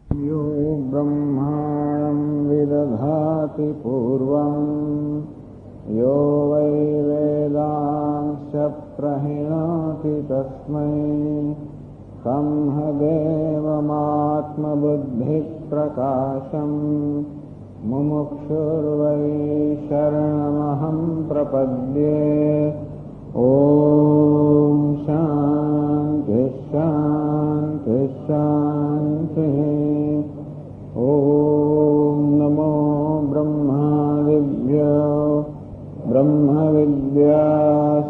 यो ब्रह्माणं विदधाति पूर्वं यो वै वेदांश्च प्रहिणोति तस्मै देवमात्मबुद्धिप्रकाशं मुमुक्षुर्वै शरणमहं प्रपद्ये। ॐ शान्ति शान्ति शान्तिः। ॐ नमो ब्रह्मादिभ्यो ब्रह्मविद्या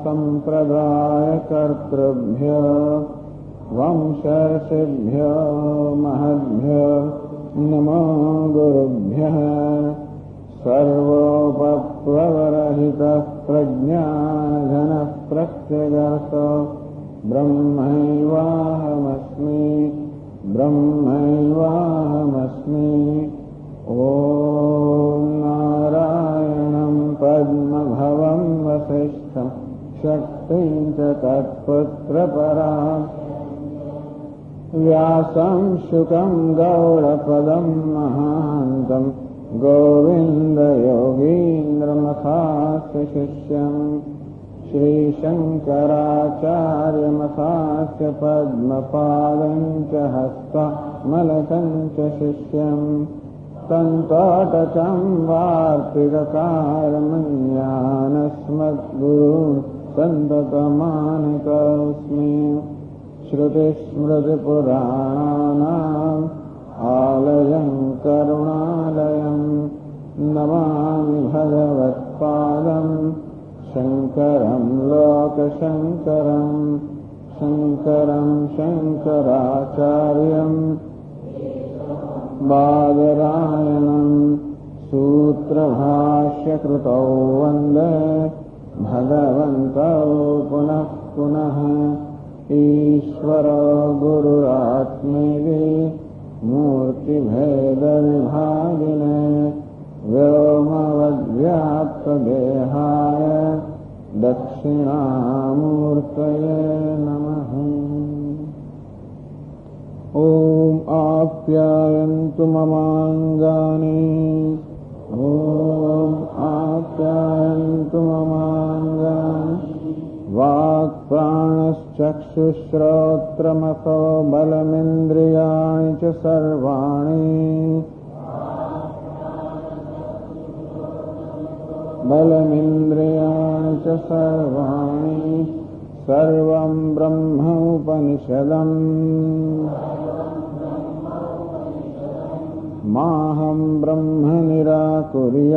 सम्प्रदायकर्तृभ्यो वंशर्षिभ्यो महद्भ्यो नमो गुरुभ्यः। सर्वोपप्लवरहितः प्रज्ञानघनः प्रत्यगर्थो ब्रह्मैवाहमस्मि ब्रह्मैवाहमस्मि। ॐ नारायणं पद्मभवं वसिष्ठं शक्तिं च तत्पुत्रपराम् व्यासं शुकं गौडपदं महान्तं गोविन्दयोगीन्द्रमखास्य शिष्यं श्रीशङ्कराचार्यमखास्य पद्मपादं च हस्तमलकं च शिष्यं तन्तोटकं वार्तिककारमन्यानस्मद्गुरून् सन्ततमानतोऽस्मि। श्रुतिस्मृतिपुराणानाम् आलयं करुणालयं नमामि भगवत्पादं शङ्करं लोकशङ्करं शङ्करं शङ्कराचार्यं बादरायणं सूत्रभाष्यकृतौ वन्दे भगवन्तौ पुनः पुनः। ईश्वरो गुरुरात्मेति मूर्तिभेदविभागिने व्योमवद्व्याप्तदेहाय दक्षिणामूर्तये नमः। ॐ आप्यायन्तु ममाङ्गानि ॐ आप्यायन्तु ममाङ्गानि वाक्प्राणश्चक्षुश्रोत्रमथो बलमिन्द्रियाणि च सर्वाणि सर्वं ब्रह्म उपनिषदम् माहं ब्रह्म निराकुर्यात्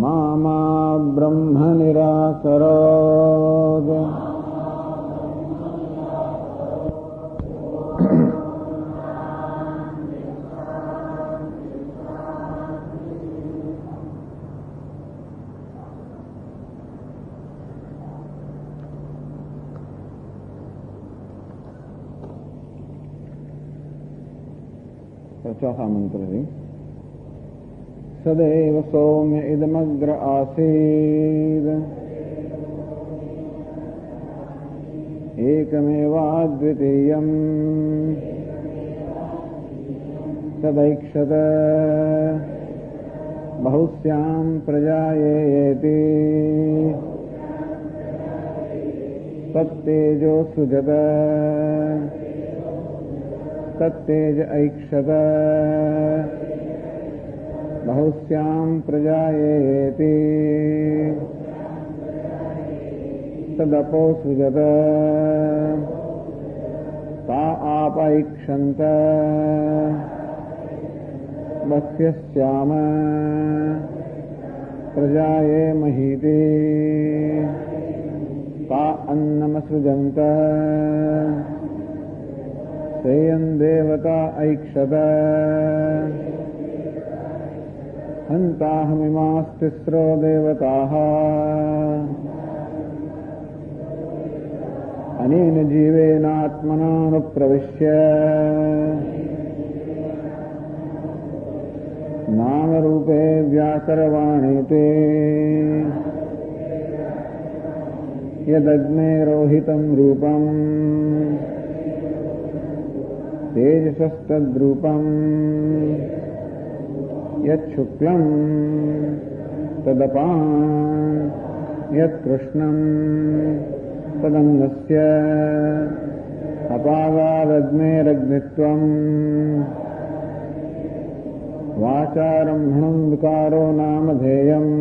मा ब्रह्म निराकरोत्। चौथा मंत्र है सदैव सौम्य इदमग्र आसीद एकमेवाद्वितीयम् सदैक्षत बहुस्यां प्रजायेति तत्तेजो सृजत तत्तेज ऐक्षत बहुस्यां प्रजायेति तदपो सृजत ता आपैक्षन्त बह्व्यस्याम प्रजाये महीति ता अन्नमसृजन्त सेयं देवता ऐक्षत हन्ताहमिमास्तिस्रो देवताः अनेन जीवेनात्मनानुप्रविश्य नामरूपे व्याकरवाणीते यदग्ने रोहितं रूपं तेजसस्तद्रूपं यच्छुक्लं तदपां यत्कृष्णं तदन्नस्य अपागादग्नेरग्नित्वं वाचारम्भणं विकारो नामधेयम्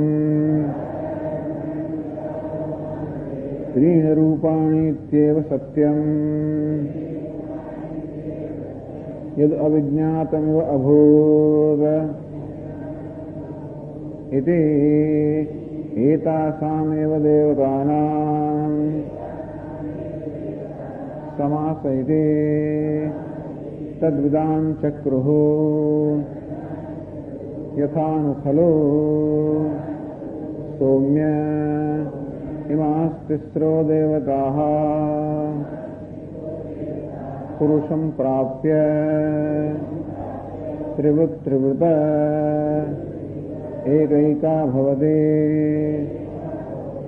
त्रीणि रूपाणीत्येव सत्यम् यद् अविज्ञातमिव अभूत् इति एतासामेव देवतानां समास इति तद्विदां चक्रुः यथा नु खलु सौम्य इमास्तिस्रो देवताः पुरुषं प्राप्य त्रिवृत एकैका भवति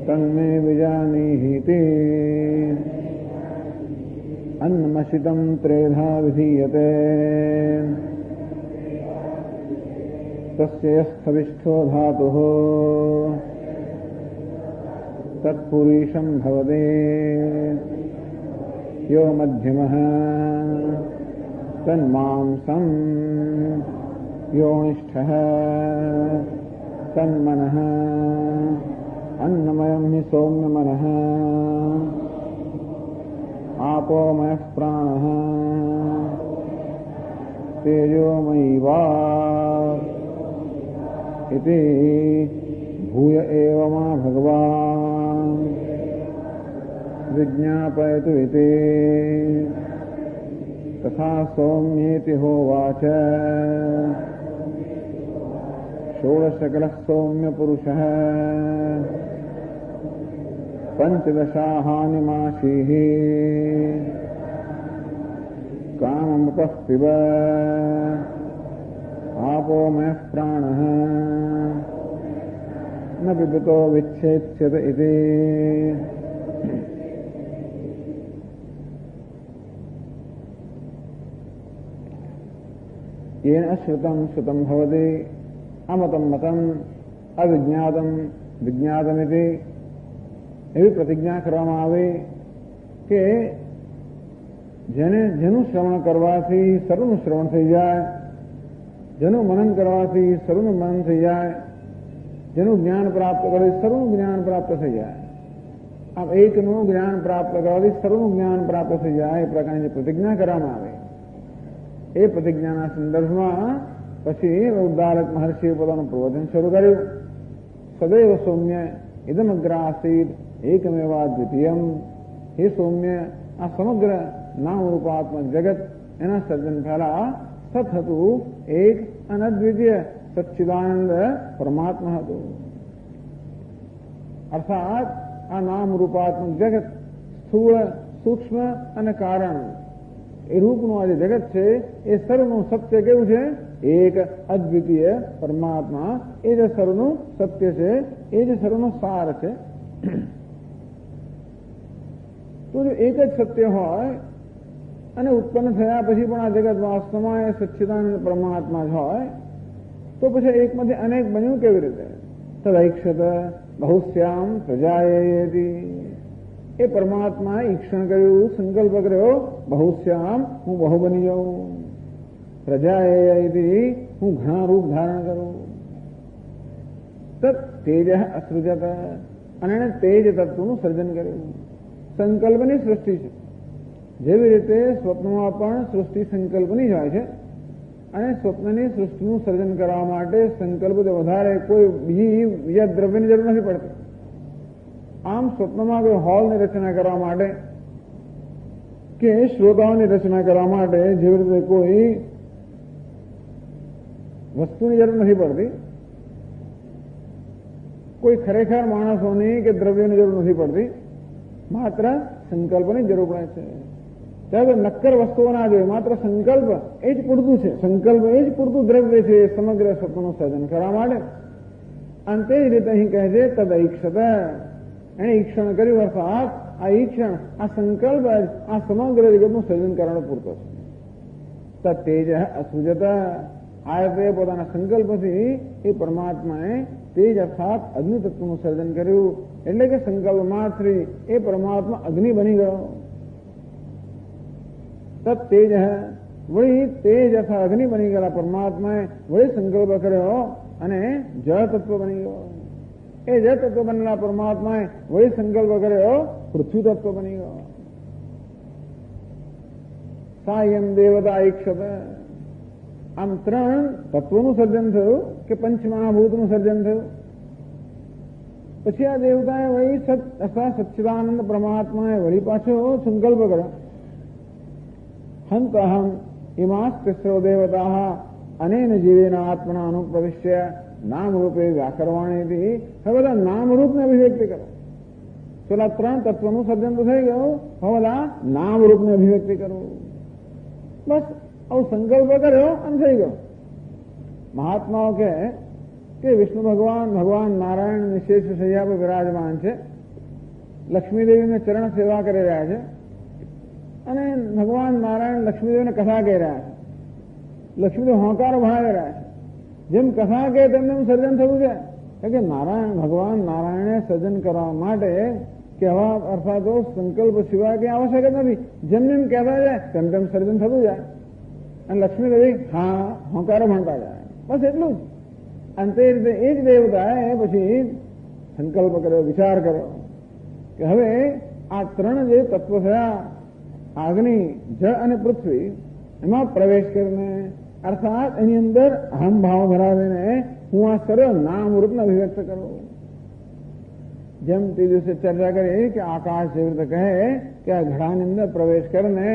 तन्मे विजानीहीति अन्नमशितं त्रेधा विधीयते तस्य स्थविष्ठो धातुः तत्पुरुषं भवति यो मध्यमः तन्मांसं योनिष्ठः तन्मनः अन्नमयं हि सौम्यमनः आपोमयः प्राणः तेजोमयी वाक् इति भूय एव मा भगवान् विज्ञापयतु इति तथा सौम्येति होवाच षोडशकलः सौम्यपुरुषः पञ्चदशाहानिमाशीः काममुपः पिब आपोमयः प्राणः न पिबतो विच्छेत्स्यत इति येन श्रुतं श्रुतं भवति अमतं मतम् अविज्ञातं विज्ञातमिति એવી પ્રતિજ્ઞા કરવામાં આવે કે જેનું શ્રવણ કરવાથી સર્વનું શ્રવણ થઈ જાય, જેનું મનન કરવાથી સર્વનું મનન થઈ જાય, જેનું જ્ઞાન પ્રાપ્ત કરે સર્વનું જ્ઞાન પ્રાપ્ત થઈ જાય. આમ એકનું જ્ઞાન પ્રાપ્ત કરવાથી સર્વનું જ્ઞાન પ્રાપ્ત થઈ જાય એ પ્રકારની પ્રતિજ્ઞા કરવામાં આવે. એ પ્રતિજ્ઞાના સંદર્ભમાં પછી ઉદ્દાલક મહર્ષિએ પોતાનું પ્રવચન શરૂ કર્યું. સદૈવ સૌમ્ય ઇદમગ્રાસીદ એકમેવા દ્વિતીયમ. હે સૌમ્ય, આ સમગ્ર નામ રૂપાત્મક જગત એના સર્જન પહેલા સત હતું, એક અને અદ્વિતીય સચ્ચિદાનંદ પરમાત્મા હતું. અર્થાત આ નામ રૂપાત્મક જગત સ્થૂળ, સૂક્ષ્મ અને કારણ એ રૂપનું આ જે જગત છે એ સર્વનું સત્ય કેવું છે? એક અદ્વિતીય પરમાત્મા એ જ સર્વનું સત્ય છે, એ જ સર્વનો સાર છે. તો જો એક જ સત્ય હોય અને ઉત્પન્ન થયા પછી પણ આ જગત વાસ્તવમાં એ સચ્ચિદાનંદ પરમાત્મા જ હોય તો પછી એકમાંથી અનેક બન્યું કેવી રીતે? તદૈક્ષત બહુશ્યામ પ્રજાયેતિ. એ પરમાત્માએ ઈક્ષણ કર્યું, સંકલ્પ કર્યો, બહુશ્યામ હું બહુ બની જાઉં, પ્રજાયેતિ હું ઘણા રૂપ ધારણ કરું. તત તેજ અસૃજત અને એને તેજ તત્વનું સર્જન કર્યું. સંકલ્પની સૃષ્ટિ છે. જેવી રીતે સ્વપ્નમાં પણ સૃષ્ટિ સંકલ્પની જ હોય છે અને સ્વપ્નની સૃષ્ટિનું સર્જન કરવા માટે સંકલ્પ વધારે કોઈ બીજા દ્રવ્યની જરૂર નથી પડતી. આમ સ્વપ્નમાં કોઈ હોલની રચના કરવા માટે કે શ્રોતાઓની રચના કરવા માટે જેવી રીતે કોઈ વસ્તુની જરૂર નથી પડતી, કોઈ ખરેખર માણસોની કે દ્રવ્યોની જરૂર નથી પડતી, માત્ર સંકલ્પની જરૂર પડે છે. ત્યારે નક્કર વસ્તુઓ ના જોઈએ, માત્ર સંકલ્પ એ જ પૂરતું છે. સંકલ્પ એ જ પૂરતું દ્રવ્ય છે સમગ્ર સ્વપ્નનું સર્જન કરવા માટે. અને તે જ રીતે અહીં કહે છે તદૈક્ષત, એને ઈક્ષણ કર્યું, અર્થાત આ ઈક્ષણ, આ સંકલ્પ જ આ સમગ્ર જગતનું સર્જન કરવાનો પૂરતો છે. તેજ અસુજત, આ રીતે પોતાના સંકલ્પથી એ પરમાત્માએ તેજ અર્થાત અગ્નિ તત્વનું સર્જન કર્યું. એટલે કે સંકલ્પ માત્રથી એ પરમાત્મા અગ્નિ બની ગયો. તેજ વળી તેજ અથવા અગ્નિ બની ગયેલા પરમાત્માએ વળી સંકલ્પ કર્યો અને જળ તત્વ બની ગયો. એ જળ તત્વ બનેલા પરમાત્માએ વળી સંકલ્પ કર્યો પૃથ્વી તત્વ બની ગયો. સાયમ દેવતા ઈક્ષત, આમ ત્રણ તત્વોનું સર્જન થયું કે પંચમહાભૂતનું સર્જન થયું. પછી આ દેવતાએ વળી સચ્ચિદાનંદ પરમાત્માએ વળી પાછો સંકલ્પ કર્યો, હંતહમ ઇમાસ્તિસ્રો દેવતા અનેન જીવેન આત્મના અનુપ્રવિશ્ય નામરૂપે વ્યાકરવાણીથી. હવે બધા નામરૂપને અભિવ્યક્તિ કરો. પેલા ત્રણ તત્વનું સર્જન તો થઈ ગયું, હવે બધા નામરૂપને અભિવ્યક્તિ કરવું. બસ આવું સંકલ્પ કર્યો અને થઈ ગયો. મહાત્માઓ કે વિષ્ણુ ભગવાન નારાયણ નિશેષ શૈયા પર વિરાજમાન છે, લક્ષ્મીદેવીને ચરણ સેવા કરી રહ્યા છે અને ભગવાન નારાયણ લક્ષ્મીદેવીને કથા કહી રહ્યા છે. લક્ષ્મીદેવ હોંકારો ભણાવી રહ્યા છે. જેમ કથા કહે તેમને સર્જન થયું છે. કે નારાયણ ભગવાન નારાયણે સર્જન કરવા માટે કહેવા અર્થાત સંકલ્પ સિવાય કંઈ આવશ્યક જ નથી. જેમને એમ કહેતા જાય તેમ સર્જન થતું જાય અને લક્ષ્મીદેવી હા હોંકારો ભણતા જાય. બસ એટલું જ. અને તે રીતે એ જ દેવતાએ પછી સંકલ્પ કર્યો, વિચાર કર્યો કે હવે આ ત્રણ જે તત્વ થયા, અગ્નિ, જળ અને પૃથ્વી, એમાં પ્રવેશ કરીને અર્થાત એની અંદર અહમ ભાવ ધરાવીને હું આ સરળ નામ રૂપને અભિવ્યક્ત કરું. જેમ તે દિવસે ચર્ચા કરી કે આકાશ જેવી રીતે કહે કે આ ઘડાની અંદર પ્રવેશ કરીને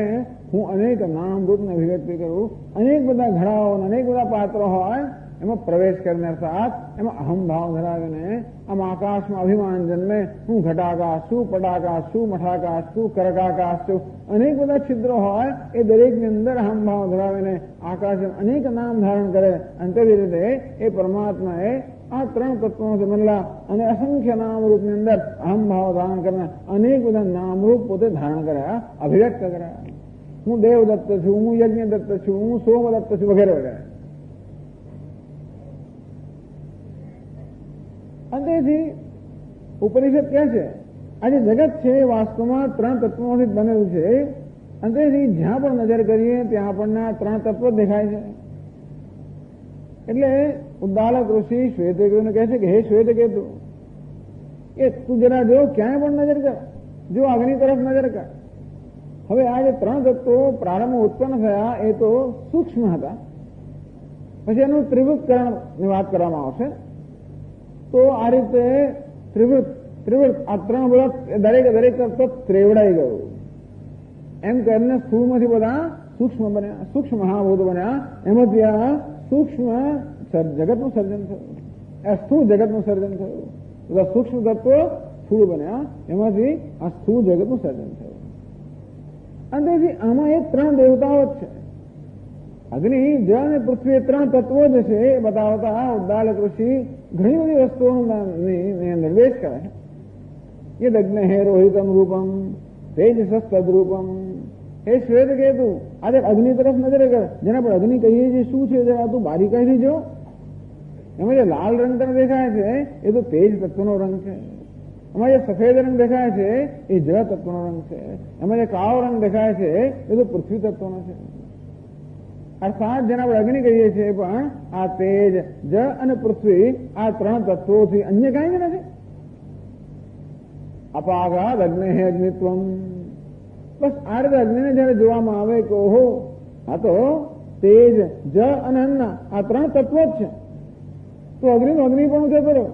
હું અનેક નામ રૂપને અભિવ્યક્તિ કરું. અનેક બધા ઘડાઓ, અનેક બધા પાત્રો હોય, એમાં પ્રવેશ કરીને અર્થાત એમાં અહમ ભાવ ધરાવીને આમ આકાશમાં અભિમાન જન્મે હું ઘટાકાશ છું, પટાકાશ છું, મઠાકાશ છું, કરકાકાશ છું, અનેક બધા છિદ્રો હોય એ દરેકની અંદર અહમ ભાવ ધરાવીને આકાશ અનેક નામ ધારણ કરે. અને તેવી રીતે એ પરમાત્માએ આ ત્રણ તત્વોથી બનેલા અને અસંખ્ય નામરૂપની અંદર અહમ ભાવ ધારણ કરીને અનેક બધા નામરૂપ પોતે ધારણ કર્યા, અભિવ્યક્ત કર્યા. હું દેવદત્ત છું, હું યજ્ઞદત્ત છું, હું સોમદત્ત છું, વગેરે વગેરે. અને તેથી ઉપનિષદ કહે છે આ જે જગત છે એ વાસ્તવમાં ત્રણ તત્વોથી બનેલું છે. અને તેથી જ્યાં પણ નજર કરીએ ત્યાં આપણને આ ત્રણ તત્વો દેખાય છે. એટલે ઉદ્દાલક ઋષિ શ્વેતકેતુને કહે છે કે હે શ્વેતકેતુ, એ તું જરા જો ક્યાંય પણ નજર કર, જો અગ્નિ તરફ નજર કર. હવે આ જે ત્રણ તત્વો પ્રારંભમાં ઉત્પન્ન થયા એ તો સૂક્ષ્મ હતા. પછી એનું ત્રિવૃત્કરણની વાત કરવામાં આવશે. તો આ રીતે ત્રિવૃત્ત આ ત્રણ બધા દરેક તત્વ ત્રેવડાઈ ગયું. એમ કરીને સ્થૂળમાંથી બધા સૂક્ષ્મ બન્યા, સૂક્ષ્મ મહાભૂત બન્યા. એમાંથી આ સૂક્ષ્મ જગતનું સર્જન થયું, આ સ્થૂળ જગતનું સર્જન થયું. બધા સૂક્ષ્મ તત્વો સ્થૂળ બન્યા, એમાંથી આ સ્થૂળ જગતનું સર્જન થયું. અને તેથી આમાં એ ત્રણ દેવતાઓ જ છે. અગ્નિ, જળ અને પૃથ્વી ત્રણ તત્વો જ છે એ બતાવતા ઉદ્દાલક ઋષિ ઘણી બધી વસ્તુઓનો નિર્દેશ કરે છે. યદગ્ને હે રોહિતમ રૂપમ તેજસસ્તદ્રૂપમ. હે શ્વેતકેતુ, આજે અગ્નિ તરફ નજર કર. જેના પર અગ્નિ કહીએ છીએ શું છે જરા તું બારીકાઈથી જો. એમાં જે લાલ રંગ તને દેખાય છે એ તો તેજ તત્વનો રંગ છે. એમાં જે સફેદ રંગ દેખાય છે એ જળ તત્વનો રંગ છે. એમાં જે કાળો રંગ દેખાય છે એ તો પૃથ્વી તત્વનો છે. અર્થાત જેના પર અગ્નિ કહીએ છીએ પણ આ તેજ, જળ અને પૃથ્વી આ ત્રણ તત્વોથી અન્ય કાંઈ જ નથી. અપાઘાત અગ્નિ હે અગ્નિત્વમ. બસ આ રીતે અગ્નિને જયારે જોવામાં આવે કે ઓહો આ તો તેજ, જળ અને અન્ન આ ત્રણ તત્વો જ છે, તો અગ્નિનું અગ્નિ પણ ઉદય કર્યો.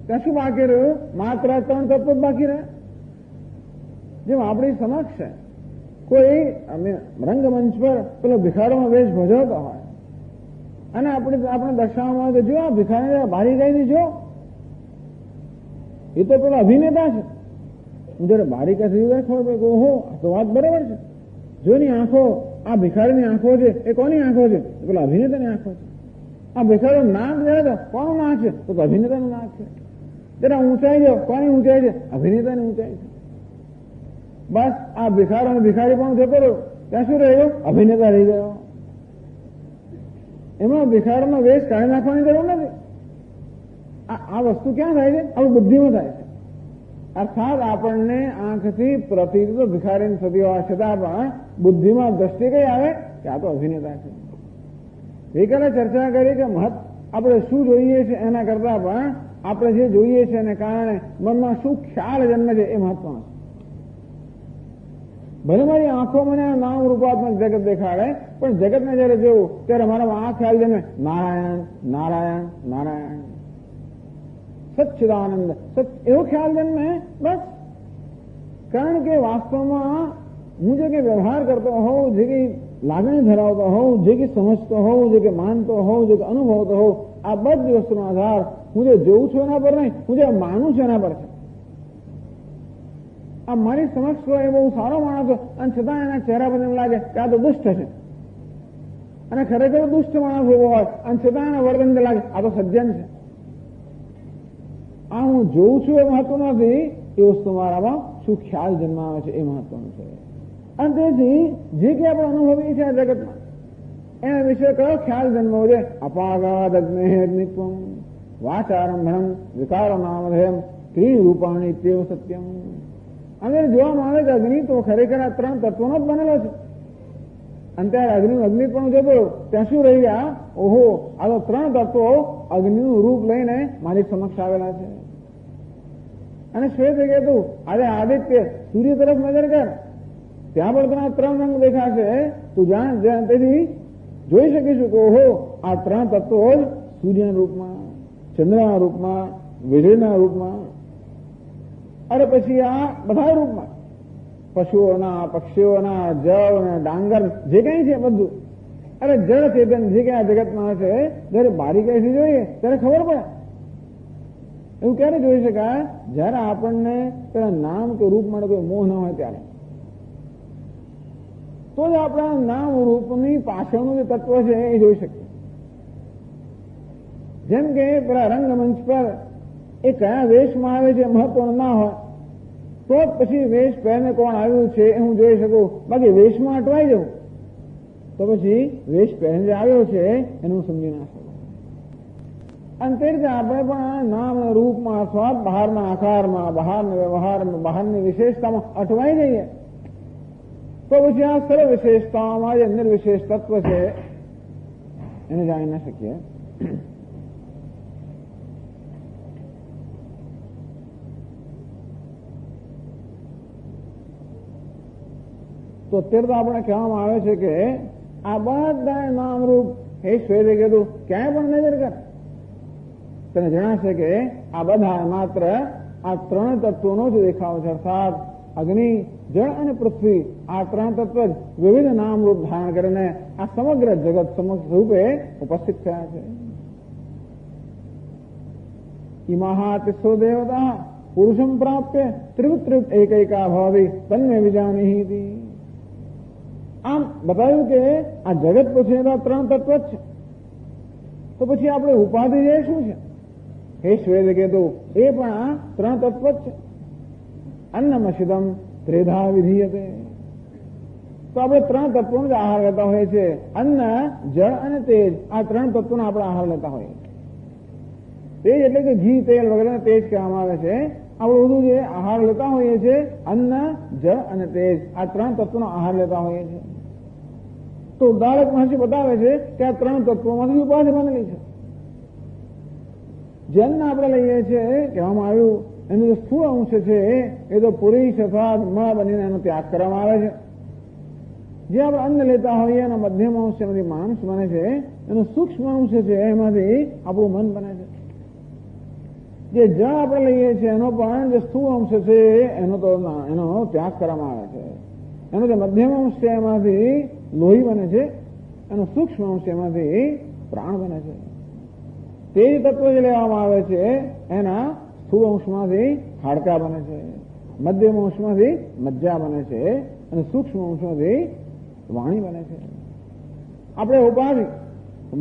ત્યાં શું બાકી રહ્યું? માત્ર આ ત્રણ તત્વો જ બાકી રહ્યા. જેમ આપણી સમક્ષ છે કોઈ રંગમંચ પર પેલો ભિખારોનો વેશ ભજવતો હોય અને આપણે દર્શાવવામાં આવે કે જો આ ભિખારી બારી ગઈ જો એ તો પેલો અભિનેતા છે. હું જયારે બારી કાઢી ખબર પડે કે ઓહો આ તો વાત બરાબર છે. જોની આંખો, આ ભિખારીની આંખો છે એ કોની આંખો છે? પેલા અભિનેતાની આંખો છે. આ ભિખારીનું નાક જયારે તો કોનું નાક છે? તો અભિનેતાનું નાક છે. જરા ઊંચાઈ જો. કોની ઊંચાઈ છે? અભિનેતાની ઊંચાઈ છે. બસ આ ભિખારો અને ભિખારી પણ જતો રહ્યો, ત્યાં શું રહ્યો? અભિનેતા રહી ગયો. એમાં ભિખારોનો વેશ કાઢી નાખવાની જરૂર નથી. આ વસ્તુ ક્યાં થાય છે? આપણી બુદ્ધિમાં થાય છે. અર્થાત આપણને આંખથી પ્રતીત તો ભિખારીની થતી હોવા છતાં પણ બુદ્ધિમાં દ્રષ્ટિ કઈ આવે કે આ તો અભિનેતા છે. ગઈકાલે ચર્ચા કરી કે આપણે શું જોઈએ છે એના કરતા પણ આપણે જે જોઈએ છે એને કારણે મનમાં શું ખ્યાલ જન્મે છે એ મહત્વનો છે. ભલે મારી આંખો મને નામ રૂપાત્મક જગત દેખાડે, પણ જગતને જયારે જોઉં ત્યારે મારામાં આ ખ્યાલ જન્મે, નારાયણ નારાયણ નારાયણ, સચ્ચિદાનંદ એવો ખ્યાલ જન્મે. બસ કારણ કે વાસ્તવમાં હું જે કંઈ વ્યવહાર કરતો હોઉં, જે કંઈ લાગણી ધરાવતો હોઉં, જે કંઈ સમજતો હોઉં, જે કંઈ માનતો હોઉં, જે કંઈ અનુભવતો હોઉં, આ બધી વસ્તુનો આધાર હું જે જોઉં છું એના પર નહીં, હું જે માનું છું એના પર છે. આ મારી સમક્ષ એ બહુ સારો માણસ હોય અને છતાં એના ચહેરા પર એમ લાગે કે આ તો દુષ્ટ છે, અને ખરેખર દુષ્ટ માણસ એવો હોય અને છતાં એના વર્તન લાગે આ તો સજ્જન છે. આ હું જોઉં છું એ મહત્વ નથી, એ વસ્તુ મારામાં શું ખ્યાલ જન્માવે છે એ મહત્વનું છે. અને તેથી જે કે આપણે અનુભવીએ છીએ આ જગતમાં એના વિશે કયો ખ્યાલ જન્મવો છે? અપાગાદ અગ્નિત્વમ વાચારંભમ વિકારો નામધેયમ ત્રિરૂપાણી તેવ સત્યમ. અને જોવામાં આવે કે અગ્નિ તો ખરેખર આ ત્રણ તત્વોનો જ બનેલો છે. અને ત્યારે અગ્નિ પણ જતો ત્યાં શું રહી ગયા? ઓહો, આ તો ત્રણ તત્વો અગ્નિનું રૂપ લઈને મારી સમક્ષ આવેલા છે. અને શ્વેત કહેતું આજે આદિત્ય સૂર્ય તરફ નજર કર, ત્યાં પણ તને ત્રણ રંગ દેખાશે. તું જાણ તેથી જોઈ શકીશું કે ઓહો, આ ત્રણ તત્વો જ સૂર્યના રૂપમાં, ચંદ્રના રૂપમાં, વીજળીના રૂપમાં, અરે પછી આ બધા રૂપમાં, પશુઓના, પક્ષીઓના, જળ અને ડાંગર જે કંઈ છે બધું. અરે જળ ચેતન જે કંઈ આ જગતમાં છે જયારે બારીકાઈથી જોઈએ ત્યારે ખબર પડે. એવું ક્યારે જોઈ શકાય? જયારે આપણને પેલા નામ કે રૂપ માટે કોઈ મોહ ન હોય ત્યારે. તો જ આપણા નામ રૂપની પાછળનું જે તત્વ છે એ જોઈ શકીએ. જેમ કે પેલા રંગમંચ પર એ કયા વેશમાં આવે છે મહત્વનું ના હોય તો જ પછી વેશ પહેરને કોણ આવ્યું છે એ હું જોઈ શકું. બાકી વેશમાં અટવાઈ જવું તો પછી વેશ પહેરને જે આવ્યો છે એને હું સમજી ના શકું. અને તે રીતે આપણે પણ નામ રૂપમાં અથવા બહારના આકારમાં, બહારના વ્યવહારમાં, બહારની વિશેષતામાં અટવાઈ જઈએ તો પછી આ સર્વ વિશેષતાઓમાં જે નિર્વિશેષ તત્વ છે એને જાણી ના શકીએ. તો અત્યારે તો આપણે કહેવામાં આવે છે કે આ બધા નામરૂપ હે શ્વેતે કીધું ક્યાંય પણ નજર કર તને જણાશે કે આ બધા માત્ર આ ત્રણ તત્વોનો જ દેખાવ છે. અર્થાત અગ્નિ, જળ અને પૃથ્વી આ ત્રણ તત્વ જ વિવિધ નામરૂપ ધારણ કરીને આ સમગ્ર જગત સમક્ષ રૂપે ઉપસ્થિત થયા છે. ઇમાહા તિસ્સો દેવતા પુરુષમ પ્રાપ્ય ત્રિવૃત્રિવૃત એકૈકા ભવતિ તન્મે વિજાનીહિ. આમ બતાવ્યું કે આ જગત પછી ત્રણ તત્વ જ છે. તો પછી આપણે ઉપાધિ જે શું છે? હે શ્વેત કીધું એ પણ આ ત્રણ તત્વ જ છે. અન્નમશિદમ ત્રેધા વિધીયતે. તો આપણે ત્રણ તત્વોનો જ આહાર લેતા હોઈએ છીએ. અન્ન, જળ અને તેજ આ ત્રણ તત્વોનો આપણે આહાર લેતા હોઈએ. તેજ એટલે કે ઘી, તેલ વગેરે તેજ કહેવામાં આવે છે. આપણે બધું જે આહાર લેતા હોઈએ છીએ અન્ન, જળ અને તેજ આ ત્રણ તત્વોનો આહાર લેતા હોઈએ છીએ. તો ઉદાહરક મહર્ષિ બતાવે છે કે આ ત્રણ તત્વોમાંથી ઉપાધિ બનેલી છે. જે અન્ન આપણે લઈએ છીએ કહેવામાં આવ્યું એનું જે સ્થૂળ અંશ છે એ તો પુરુષ અથવા મળ બનીને એનો ત્યાગ કરવામાં આવે છે. જે આપણે અન્ન લેતા હોઈએ એનો મધ્યમ અંશ એમાંથી માંસ બને છે, એનો સૂક્ષ્મ અંશ છે એમાંથી આપણું મન બને છે. જે જળ આપણે લઈએ છીએ એનો પણ જે સ્થૂળ અંશ છે એનો ત્યાગ કરવામાં આવે છે. એનો જે મધ્યમ અંશ છે એમાંથી લોહી બને છે, એનો સૂક્ષ્મ અંશ એમાંથી પ્રાણ બને છે. તે જ તત્વ જે લેવામાં આવે છે એના સ્થૂળ અંશમાંથી હાડકા બને છે, મધ્યમ અંશમાંથી મજ્જા બને છે અને સૂક્ષ્મ અંશમાંથી વાણી બને છે. આપણે ઉપાધિ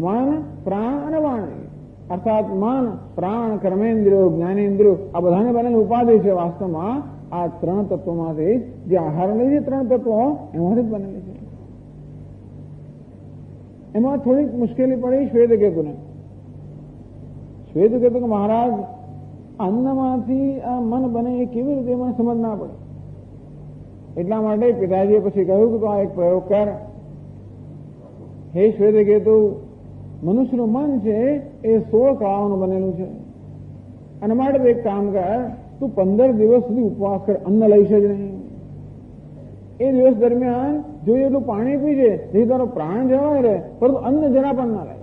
મન, પ્રાણ અને વાણી અર્થાત મન, પ્રાણ, કર્મેન્દ્રિયો, જ્ઞાનેન્દ્રિયો આ બધાને બનેલી ઉપાધિ છે. વાસ્તવમાં આ ત્રણ તત્વોમાંથી જે આહારની જે ત્રણ તત્વો એમાંથી જ બનેલી છે. એમાં થોડીક મુશ્કેલી પડી શ્વેતકેતુને. શ્વેતકેતુ કે મહારાજ અન્નમાંથી આ મન બને એ કેવી રીતે મને સમજ ના પડે. એટલા માટે પિતાજીએ પછી કહ્યું કે તું આ એક પ્રયોગ કર. હે શ્વેતકેતુ, મનુષ્યનું મન છે એ 16 કળાઓનું બનેલું છે. અને માટે એક કામ કર, તું 15 દિવસ સુધી ઉપવાસ કર, અન્ન લઈશ જ નહીં. એ દિવસ દરમિયાન જોઈએ એટલું પાણી પીજે, જેથી તારો પ્રાણ જવાય રહે, પરંતુ અન્ન જરા પણ ના લે.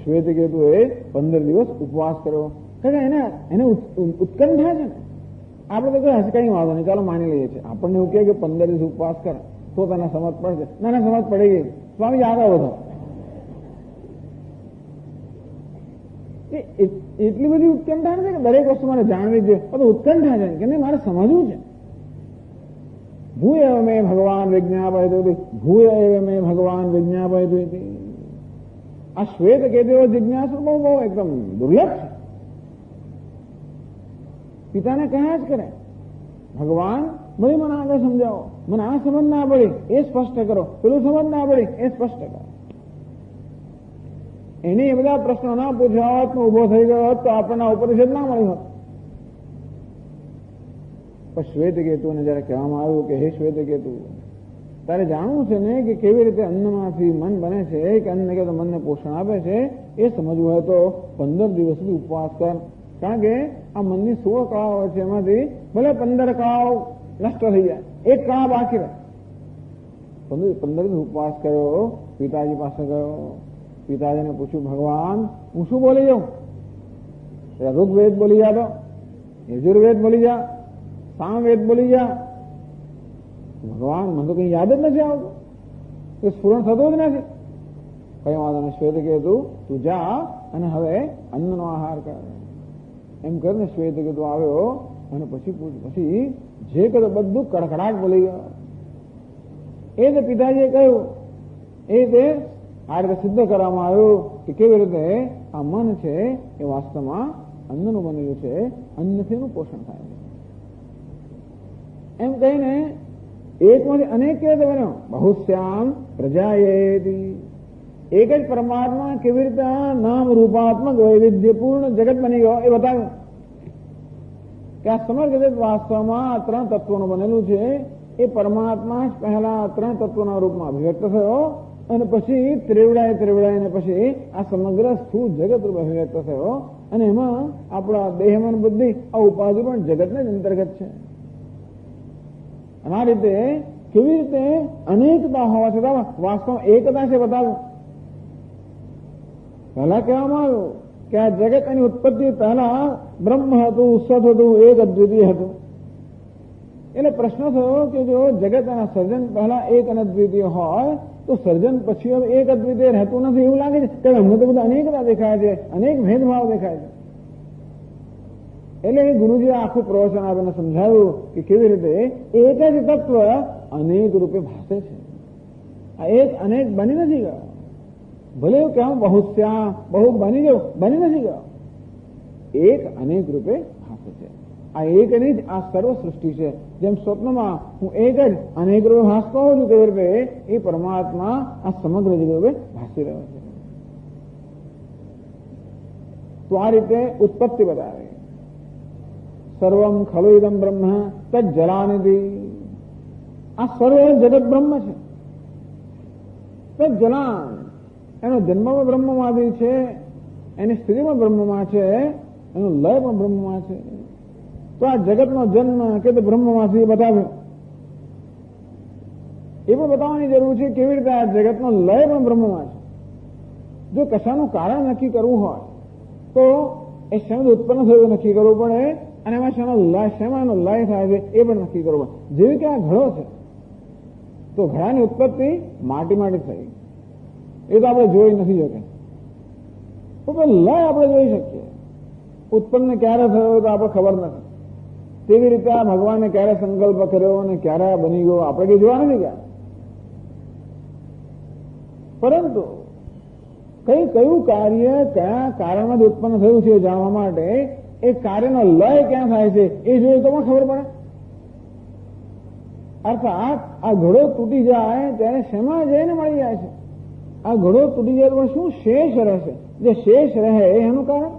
શ્વેતકેતુએ 15 દિવસ ઉપવાસ કર્યો. કારણ એને ઉત્કંઠા છે ને. આપણે તો કઈ વાંધો નહીં, ચાલો માની લઈએ છીએ. આપણને એવું કહે કે 15 દિવસ ઉપવાસ કર તો તને સમજ પડશે. ના સમજ પડી ગઈ. સ્વામી આગળ વધો. એટલી બધી ઉત્કંઠા નથી કે દરેક વસ્તુ મારે જાણવી જોઈએ. બધું ઉત્કંઠા છે કે નહીં, મારે સમજવું છે. ભૂય મેં ભગવાન વિજ્ઞાપયતિ, ભૂય મેં ભગવાન વિજ્ઞાપયતિ. આ શ્વેતકેતુઓ જિજ્ઞાસુ બહુ એકદમ દુર્લભ છે. પિતાને કહ્યા જ કરે, ભગવાન ભાઈ મને આગળ સમજાવો, મને આ સમજ ના પડી એ સ્પષ્ટ કરો, પેલું સમજ ના પડી એ સ્પષ્ટ કરો. એની એ બધા પ્રશ્નો ના પૂછ્યા હોત, ઉભો થઈ ગયો હોત તો આપણને ઉપનિષદ ના મળી હોત. પણ શ્વેતકેતુને જયારે કહેવામાં આવ્યું કે હે શ્વેતકેતુ, તારે જાણવું છે ને કે કેવી રીતે અન્નમાંથી મન બને છે, કે અન્ન કે તો મનને પોષણ આપે છે, એ સમજવું હોય તો 15 દિવસ સુધી ઉપવાસ કર. કારણ કે આ મનની 16 કળાઓ હોય છે, એમાંથી ભલે 15 કળાઓ નષ્ટ થઈ જાય, એક કળા બાકી રહે. 15 દિવસ ઉપવાસ કર્યો. પિતાજી પાસે ગયો. પિતાજીને પૂછ્યું, ભગવાન હું શું બોલી જાઉં? ઋગ્વેદ બોલી જા, તો યજુર્વેદ બોલી જા, સામવેદ બોલી જા. ભગવાન મને તો કઈ યાદ જ નથી આવતું, એ સ્ફુરણ થતું જ નથી. કઈ વાંધો નહીં શ્વેતકેતુ, તું જા અને હવે અન્નનો આહાર કર. એમ કરીને શ્વેતકેતુ આવ્યો અને પછી જે કદું બધું કડકડાટ બોલી ગયો. એ જ પિતાજીએ કહ્યું, એ તે આ રીતે સિદ્ધ કરવામાં આવ્યું કે કેવી રીતે આ મન છે એ વાસ્તવમાં અન્નનું બનેલું છે, અન્નથી એનું પોષણ થાય છે. એમ કહીને એકમાંથી અનેક કેવી રીતે બન્યો? બહુશ્યામ પ્રજાયેતિ. એક જ પરમાત્મા કેવી રીતે નામ રૂપાત્મક વૈવિધ્યપૂર્ણ જગત બની ગયો એ બતાવ્યું કે આ સમગ્ર જગત વાસ્તવમાં આ 3 તત્વોનું બનેલું છે. એ પરમાત્મા જ પહેલા 3 તત્વોના રૂપમાં અભિવ્યક્ત થયો અને પછી ત્રિવડાય પછી આ સમગ્ર સ્થૂળ જગત રૂપ અભિવ્યક્ત થયો. અને એમાં આપણા દેહ, મન, બુદ્ધિ આ ઉપાધિ પણ જગતને જ અંતર્ગત છે. આ રીતે કેવી રીતે અનેકતા હોવા છતાં વાસ્તવમાં એકતા છે બતાવ્યું. પહેલા કહેવામાં આવ્યું કે આ જગત એની ઉત્પત્તિ પહેલા બ્રહ્મ હતું, સત હતું, એક અદ્વિતીય હતું. એટલે પ્રશ્ન થયો કે જો જગત એના સર્જન પહેલા એક અને અદ્વિતીય હોય તો સર્જન પછી હવે એક અદ્વિતીય રહેતું નથી એવું લાગે છે. કે અમને તો બધા અનેકતા દેખાય છે, અનેક ભેદભાવ દેખાય છે. એટલે ગુરુજીએ આખું પ્રવચન આપીને સમજાવ્યું કે કેવી રીતે એક જ તત્વ અનેક રૂપે ભાસે છે. આ એક અનેક બની નથી ગયો. ભલે એવું કહેવું બહુશ્યામ, બહુ બની ગયો, બની નથી ગયો. એક અનેક રૂપે ભાસે છે. આ એકની જ આ સર્વ સૃષ્ટિ છે. જેમ સ્વપ્નમાં હું એક જ અનેક રૂપે ભાસતો હોઉં છું તેવી રીતે એ પરમાત્મા આ સમગ્ર જગત રૂપે ભાસી રહ્યો છે. તો આ રીતે ઉત્પત્તિ બતાવે. સર્વમ ખલુ ઇદમ બ્રહ્મ તદ જલાનિધિ. આ સર્વ જગત બ્રહ્મ છે. તદ જલાન એનો જન્મ બ્રહ્મમાંથી છે, એની સ્થિતિમાં બ્રહ્મમાં છે, એનો લય પણ બ્રહ્મમાં છે. તો આ જગતનો જન્મ કે તો બ્રહ્મમાંથી બતાવ્યો. એ પણ બતાવવાની જરૂર છે કેવી રીતે આ જગતનો લય પણ બ્રહ્મમાં છે. જો કશાનું કારણ નક્કી કરવું હોય તો એ શેનું ઉત્પન્ન થયું નક્કી કરવું પડે, અને એમાં શેમાંનો લય થાય છે એ પણ નક્કી કરવું પડે. જેવી કે આ ઘડો છે તો ઘડાની ઉત્પત્તિ માટીમાંથી થઈ, એ તો આપણે જોઈ નથી શકીએ. તો લય આપણે જોઈ શકીએ. ઉત્પન્ન ક્યારે થયો તો આપણે ખબર નથી. તેવી રીતે આ ભગવાને ક્યારે સંકલ્પ કર્યો અને ક્યારે બની ગયો આપણે કઈ જોવા નથી ગયા. પરંતુ કયું કાર્ય કયા કારણમાં ઉત્પન્ન થયું છે જાણવા માટે એ કાર્યનો લય ક્યાં થાય છે એ જોઈએ તો પણ ખબર પડે. અર્થાત આ ઘડો તૂટી જાય ત્યારે શેમાં જઈને મળી જાય છે? આ ઘડો તૂટી જાય તો શું શેષ રહેશે? જે શેષ રહે એનું કારણ.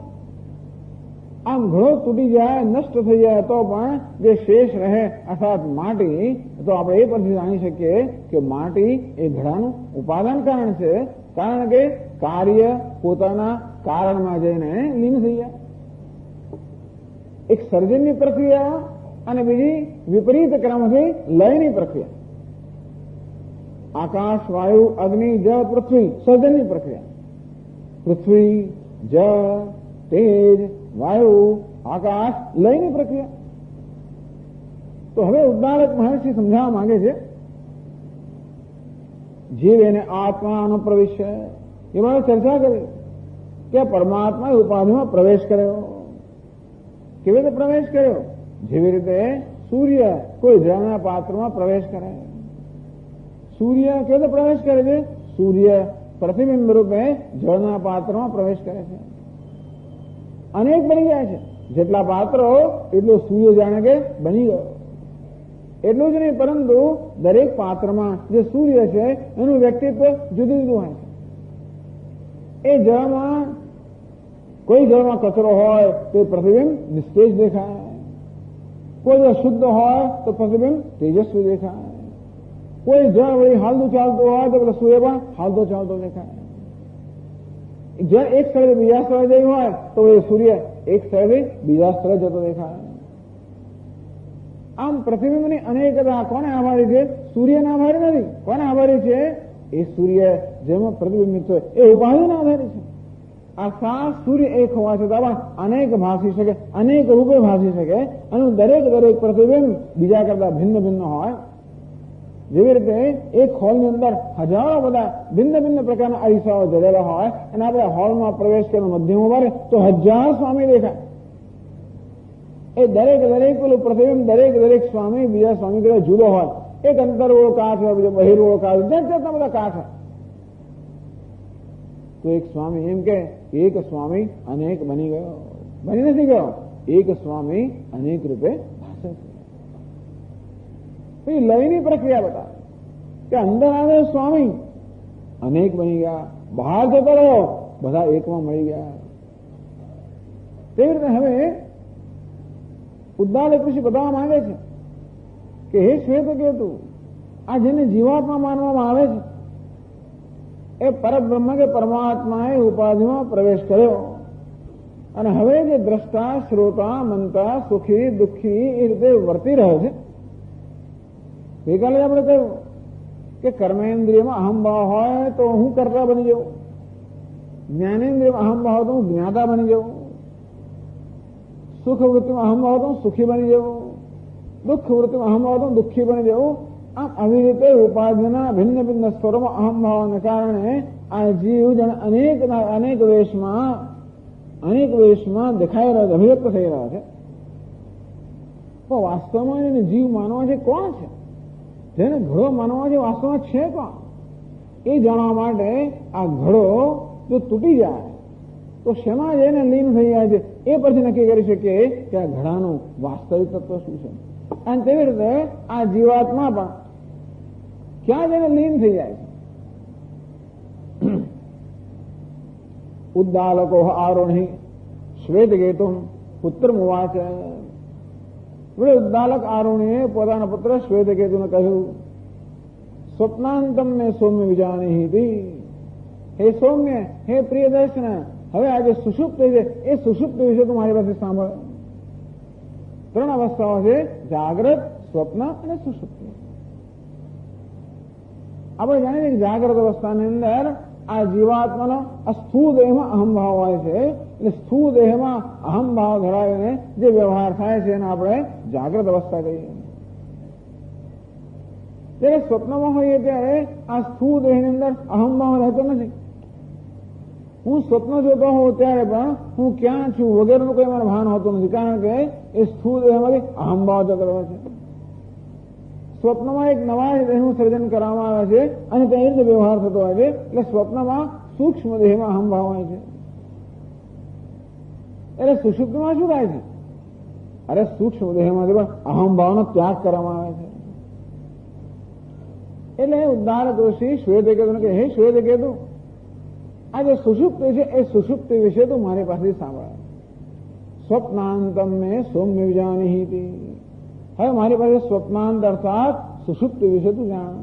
આમ ઘડો તૂટી જાય નષ્ટ થઈ જાય તો પણ જે શેષ રહે અર્થાત માટી, તો આપણે એ પરથી જાણી શકીએ કે માટી એ ઘડાનું ઉપાદાન કારણ છે. કારણ કે કાર્ય પોતાના કારણમાં જઈને લીન થઈ જાય. એક સર્જનની પ્રક્રિયા અને બીજી વિપરીત ક્રમથી લયની પ્રક્રિયા. આકાશ, વાયુ, અગ્નિ, જળ, પૃથ્વી સર્જનની પ્રક્રિયા. પૃથ્વી, જળ, તેજ, વાયુ, આકાશ લયની પ્રક્રિયા. તો હવે ઉદ્દાલક મહર્ષિ સમજાવવા માંગે છે જીવ એને આત્માનો પ્રવેશ છે. એમાં ચર્ચા કરી કે પરમાત્મા ઉપાધિમાં પ્રવેશ કર્યો. કેવી રીતે પ્રવેશ કર્યો? જેવી રીતે સૂર્ય કોઈ જળના પાત્રમાં પ્રવેશ કરે. સૂર્ય કેવી રીતે પ્રવેશ કરે છે? સૂર્ય પ્રતિબિંબ રૂપે જળના પાત્રમાં પ્રવેશ કરે છે. અનેક બની ગયા છે. જેટલા પાત્રો એટલું સૂર્ય જાણે કે બની ગયો. એટલું જ નહીં, પરંતુ દરેક પાત્રમાં જે સૂર્ય છે એનું વ્યક્તિત્વ જુદું જુદું હોય છે. એ જળમાં કોઈ જળમાં કચરો હોય તો પ્રતિબિંબ નિસ્તેજ દેખાય. કોઈ જળ શુદ્ધ હોય તો પ્રતિબિંબ તેજસ્વી દેખાય. કોઈ જળ વળી હાલતું ચાલતું હોય તો પેલો સૂર્ય પણ હાલતો ચાલતો દેખાય. જળ એક સ્થળે બીજા સ્થળે જઈ હોય તો એ સૂર્ય એક સ્થળેથી બીજા સ્થળે જતો દેખાય. આમ પ્રતિબિંબની અનેકતા કોને આભારી છે? સૂર્યના આભારી નથી. કોને આભારી છે? એ સૂર્ય જેમાં પ્રતિબિંબિત હોય એ ઉપાધિના આધારે છે. આ સાત સૂર્ય એક હોવા છતાં પણ અનેક ભાસી શકે, અનેક રૂપે ભાસી શકે અને દરેક પ્રતિબિંબ બીજા કરતા ભિન્ન ભિન્ન હોય. જેવી રીતે એક હોલની અંદર હજારો બધા ભિન્ન ભિન્ન પ્રકારના અરીસાઓ જડેલા હોય અને આપણે હોલમાં પ્રવેશ કરીને મધ્યમાં ભરે તો 1000 સ્વામી દેખાય. એ દરેક પેલું પ્રતિબિંબ દરેક સ્વામી બીજા સ્વામી કરતા જુદો હોય. એક અંતરવળો કાચ હોય, બીજો બહિર્વળો કાચ, જાતના બધા કાચ હોય. તો એક સ્વામી એમ કે એક સ્વામી અનેક બની ગયો. બની નથી ગયો. એક સ્વામી અનેક રૂપે ભાષે છે. લયની પ્રક્રિયા બતાવે કે અંદર આવે સ્વામી અનેક બની ગયા, બહાર જતા રહો બધા એકમાં મળી ગયા. તેવી રીતે હવે ઉદ્દાલક ઋષિ બતાવવા માંગે છે કે હે શ્વેતકેતુ, આ જેને જીવાત્મા માનવામાં આવે છે એ પરબ્રહ્મ કે પરમાત્માએ ઉપાધિમાં પ્રવેશ કર્યો અને હવે જે દ્રષ્ટા, શ્રોતા, મંતા, સુખી, દુઃખી એ રીતે વર્તી રહ્યો છે. ગઈકાલે આપણે કહ્યું કે કર્મેન્દ્રિયમાં અહમભાવ હોય તો હું કર્તા બની જાઉં, જ્ઞાનેન્દ્રિયમાં અહમભાવ હોય તો હું જ્ઞાતા બની જાઉં, સુખ વૃત્તિમાં અહમભાવ તો હું સુખી બની જાઉં, દુઃખ વૃત્તિમાં અહમભાવ તો હું દુઃખી બની જાઉં. આમ આવી રીતે ઉપાધિના ભિન્ન ભિન્ન સ્વરોમાં અહમભાવને કારણે આ જીવ જણ અનેક વેશમાં દેખાઈ રહ્યો છે, અભિવ્યક્ત થઈ રહ્યા છે. તો વાસ્તવમાં એને જીવ માનવા છે કોણ છે? જેને ઘડો માનવા છે વાસ્તવમાં છે કોણ? એ જાણવા માટે આ ઘડો જો તૂટી જાય તો શેમાં જઈને લીન થઈ જાય છે એ પરથી નક્કી કરી શકીએ કે આ ઘડાનું વાસ્તવિક તત્વ શું છે. અને તેવી રીતે આ જીવાત્મા પણ ક્યાં જઈને લીન થઈ જાય છે. ઉદ્દાલકો આરોહી શ્વેતકેતુમ પુત્રમુવાચ. ઉદ્દાલક આરોહીએ પોતાના પુત્ર શ્વેતકેતુને કહ્યું, સ્વપ્નાંતમ મેં સૌમ્ય વિજાનીહિ. હે સૌમ્ય, હે પ્રિયદર્શન, હવે આજે સુષુપ્ત છે એ સુષુપ્ત વિશે તું મારી પાસે સાંભળ. 3 અવસ્થાઓ છે, જાગ્રત, સ્વપ્ન અને સુષુપ્તિ. આપણે જાણીએ કે જાગ્રત અવસ્થાની અંદર આ જીવાત્માનો સ્થૂળ દેહમાં અહમભાવ હોય છે. એટલે સ્થૂળ દેહમાં અહમભાવ ધરાવીને જે વ્યવહાર થાય છે એને આપણે જાગ્રત અવસ્થા કહીએ. જ્યારે સ્વપ્નમાં હોઈએ ત્યારે આ સ્થૂળ દેહની અંદર અહમભાવ રહેતો નથી. હું સ્વપ્ન જોતો હોઉં ત્યારે પણ હું ક્યાં છું વગેરેનું કોઈ મારે ભાન હોતું નથી, કારણ કે એ સ્થૂળ દેહમાંથી અહમભાવ જતો રહે છે. સ્વપ્નમાં એક નવા દેહનું સર્જન કરવામાં આવે છે અને ત્યાં રીતે વ્યવહાર થતો હોય છે. એટલે સ્વપ્નમાં સૂક્ષ્મ દેહમાં અહંભાવ હોય છે. એટલે સુષુપ્તિમાં શું થાય છે? અરે સૂક્ષ્મ દેહમાંથી પણ અહંભાવનો ત્યાગ કરવામાં આવે છે. એટલે ઉદ્ધારક ઋષિ શ્વેતકેતુને કહે, હે શ્વેતકેતુ, આ જે સુષુપ્તિ છે એ સુષુપ્તિ વિશે તું મારી પાસેથી સાંભળ. સ્વપ્નાંતમ મેં સૌમ્ય વિજાનીહિ. હવે મારી પાસે સ્વપ્નાંત અર્થાત સુષુપ્તિ વિશે તું જાણ.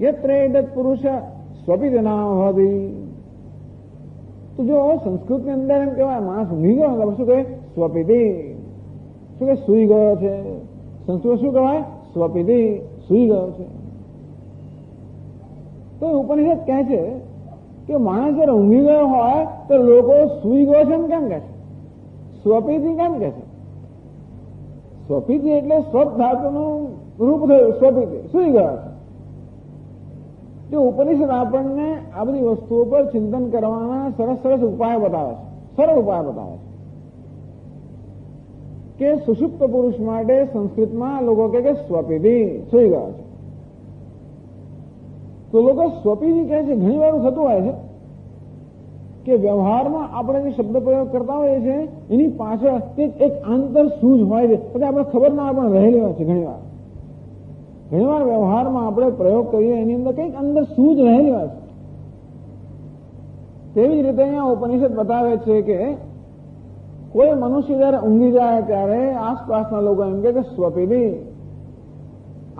યત્ર એતત પુરુષ સ્વપિત નામ ભવતિ. તો જો સંસ્કૃતની અંદર એમ કહેવાય માણસ ઊંઘી ગયો, શું કહે? સ્વપિતિ. શું કે સુઈ ગયો છે? સંસ્કૃત શું કહેવાય? સ્વપિતિ, સુઈ ગયો છે. તો ઉપનિષદ કહે છે કે માણસ જયારે ઊંઘી ગયો હોય તો લોકો સુઈ ગયો છે એમ કેમ કહે છે? સ્વપિતિ કેમ કહે છે? સ્વપિતિ એટલે સ્વપ ધાતુનું રૂપ થયું સ્વપિતિ, સુઈ ગયો છે. જો ઉપનિષદ આપણને આ બધી વસ્તુઓ પર ચિંતન કરવાના સરસ સરસ ઉપાય બતાવે છે, સરળ ઉપાય બતાવે છે કે સુષુપ્ત પુરુષ માટે સંસ્કૃતમાં લોકો કહે કે સ્વપિતિ, સુઈ ગયો છે. તો લોકો સ્વપિતિ કહે છે. ઘણી વાર થતું હોય છે કે વ્યવહારમાં આપણે જે શબ્દ પ્રયોગ કરતા હોઈએ છીએ એની પાછળ એક આંતર સૂઝ હોય છે, પછી આપણે ખબર ના પણ રહેલી હોય છે. ઘણીવાર વ્યવહારમાં આપણે પ્રયોગ કરીએ એની અંદર કંઈક અંદર સૂઝ રહેલી હોય છે. તેવી જ રીતે અહીંયા ઉપનિષદ બતાવે છે કે કોઈ મનુષ્ય જયારે ઊંઘી જાય ત્યારે આસપાસના લોકો એમ કે સ્વપિતિ,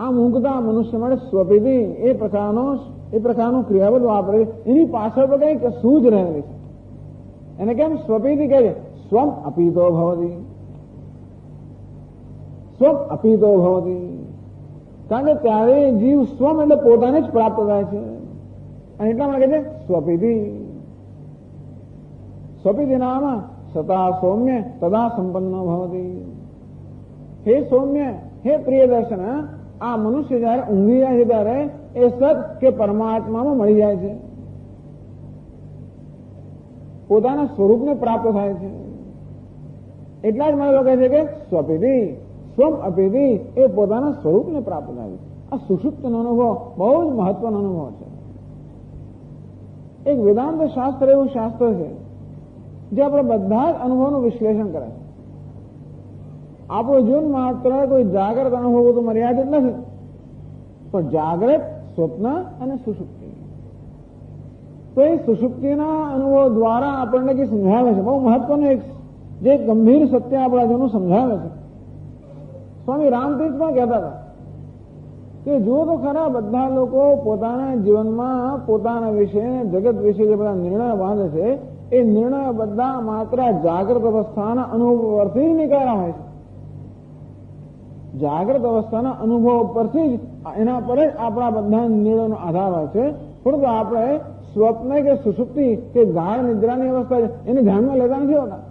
આમ ઊંઘતા મનુષ્ય માટે સ્વપિતિ એ પ્રકારનું ક્રિયાપદ વાપરે. એની પાછળ પણ કંઈક સૂઝ રહેલી છે. એને કેમ સ્વપિતિ કહે છે? સ્વમ અપીતો ભવતિ, સ્વમ અપીતો ભવતિ. કારણ કે ત્યારે જીવ સ્વમ એટલે પોતાને જ પ્રાપ્ત થાય છે અને એટલા માટે કહે છે સ્વપિતિ. સ્વપિતિ નામ સતા સૌમ્ય તદા સંપન્ન ભવતિ. હે સૌમ્ય, હે પ્રિયદર્શન, આ મનુષ્ય જયારે ઊંઘી જાય છે ત્યારે એ સત કે પરમાત્મામાં મળી જાય છે, પોતાના સ્વરૂપને પ્રાપ્ત થાય છે. એટલા જ મને લોકો કહે છે કે સ્વપિતિ, સ્વમ અપિતિ, એ પોતાના સ્વરૂપને પ્રાપ્ત થાય છે. આ સુષુપ્તનો અનુભવ બહુ જ મહત્વનો અનુભવ છે. એક વેદાંત શાસ્ત્ર એવું શાસ્ત્ર છે જે આપણે બધા જ અનુભવનું વિશ્લેષણ કરે છે. આપણું જીવન માત્ર કોઈ જાગ્રત અનુભવ તો મર્યાદિત નથી, પણ જાગ્રત, સ્વપ્ન અને સુષુપ્તિ. તો એ સુષુપ્તિના અનુભવ દ્વારા આપણને કંઈ સમજાવે છે. બહુ મહત્વનું એક જે ગંભીર સત્ય આપણા જીવનનું સમજાવે છે. સ્વામી રામતીર્થ પણ કહેતા હતા કે જુઓ તો ખરા, બધા લોકો પોતાના જીવનમાં પોતાના વિશે, જગત વિશે જે બધા નિર્ણય બાંધે છે એ નિર્ણય બધા માત્ર જાગ્રત અવસ્થાના અનુભવ પરથી જ નીકળ્યા હોય છે. જાગ્રત અવસ્થાના અનુભવ પરથી જ, એના પર જ આપણા બધા નિર્ણયનો આધાર હોય છે. પરંતુ આપણે સ્વપ્ન કે સુષુપ્તિ કે ગાઢ નિદ્રાની અવસ્થા છે એને ધ્યાનમાં લેતા નથી હોતા.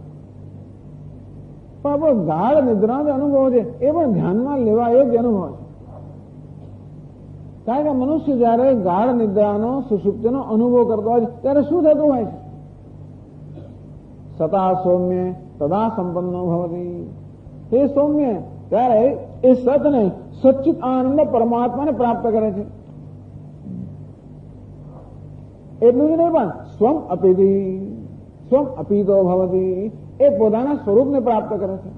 પણ આપણો ગાઢ નિદ્રાનો જે અનુભવ છે એ પણ ધ્યાનમાં લેવા યોગ્ય અનુભવ છે. કારણ કે મનુષ્ય જયારે ગાઢ નિદ્રાનો, સુષુપ્તિનો અનુભવ કરતો હોય છે ત્યારે શું થતું હોય છે? સતા સૌમ્ય તદા સંપન્નો ભવતિ. હે સૌમ્ય, ત્યારે એ સતને, સચ્ચિત આનંદ પરમાત્માને પ્રાપ્ત કરે છે. એટલું જ નહીં પણ સ્વમ અપિતિ, સ્વમ અપિતો ભવતિ, એ પોતાના સ્વરૂપને પ્રાપ્ત કરે છે.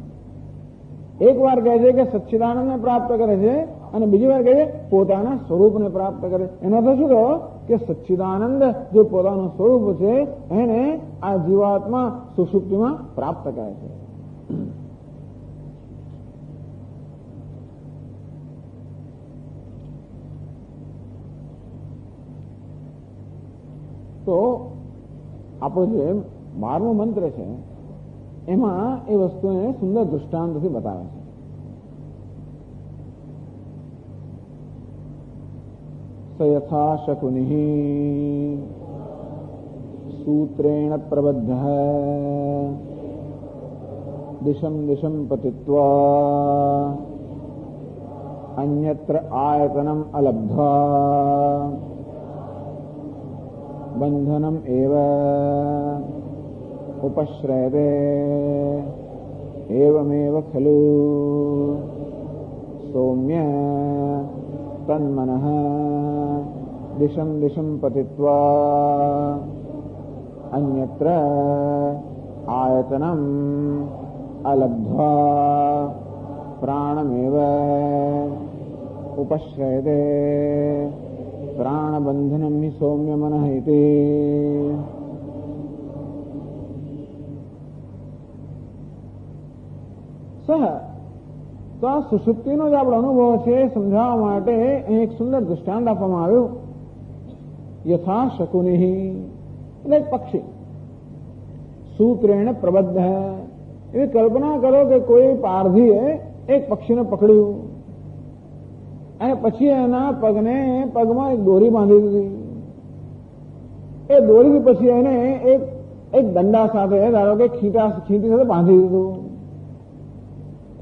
એક વાર કહે છે કે સચ્ચિદાનંદને પ્રાપ્ત કરે છે અને બીજી વાર કહે છે પોતાના સ્વરૂપને પ્રાપ્ત કરે. એનો અર્થ શું કહ્યો કે સચ્ચિદાનંદ જે પોતાનું સ્વરૂપ છે એને આ જીવાત્મા સુષુપ્તિમાં પ્રાપ્ત કરે છે. તો આપણો જે 12મો મંત્ર છે એમાં એ વસ્તુને સુંદર દૃષ્ટાંતથી બતાવે છે. સ યથા શકુનિઃ સૂત્રેણ પ્રબદ્ધઃ દિશમ દિશમ પતિત્વા અન્યત્ર આયતનમ અલબ્ધ્વા બંધનમ એવ ઉપશ્રયતે એવમેવ ખલુ સૌમ્ય તન્મનઃ દિશમ દિશમ પતિત્વા અન્યત્ર આયતનમ અલબ્ધ્વા પ્રાણમેવ ઉપશ્રયતે પ્રાણબંધનમ હિ સૌમ્ય મનઃ ઇતિ. તો આ સુષુપ્તિનો જે આપણો અનુભવ છે સમજાવવા માટે એક સુંદર દૃષ્ટાંત આપવામાં આવ્યું. યથા શકુનિ એટલે એક પક્ષી સૂત્રેણ પ્રબદ્ધ. એવી કલ્પના કરો કે કોઈ પારધીએ એક પક્ષીને પકડ્યું અને પછી એના પગમાં એક દોરી બાંધી દીધી. એ દોરી પછી એને એક દંડા સાથે ધારો કે ખીંટી સાથે બાંધી દીધું.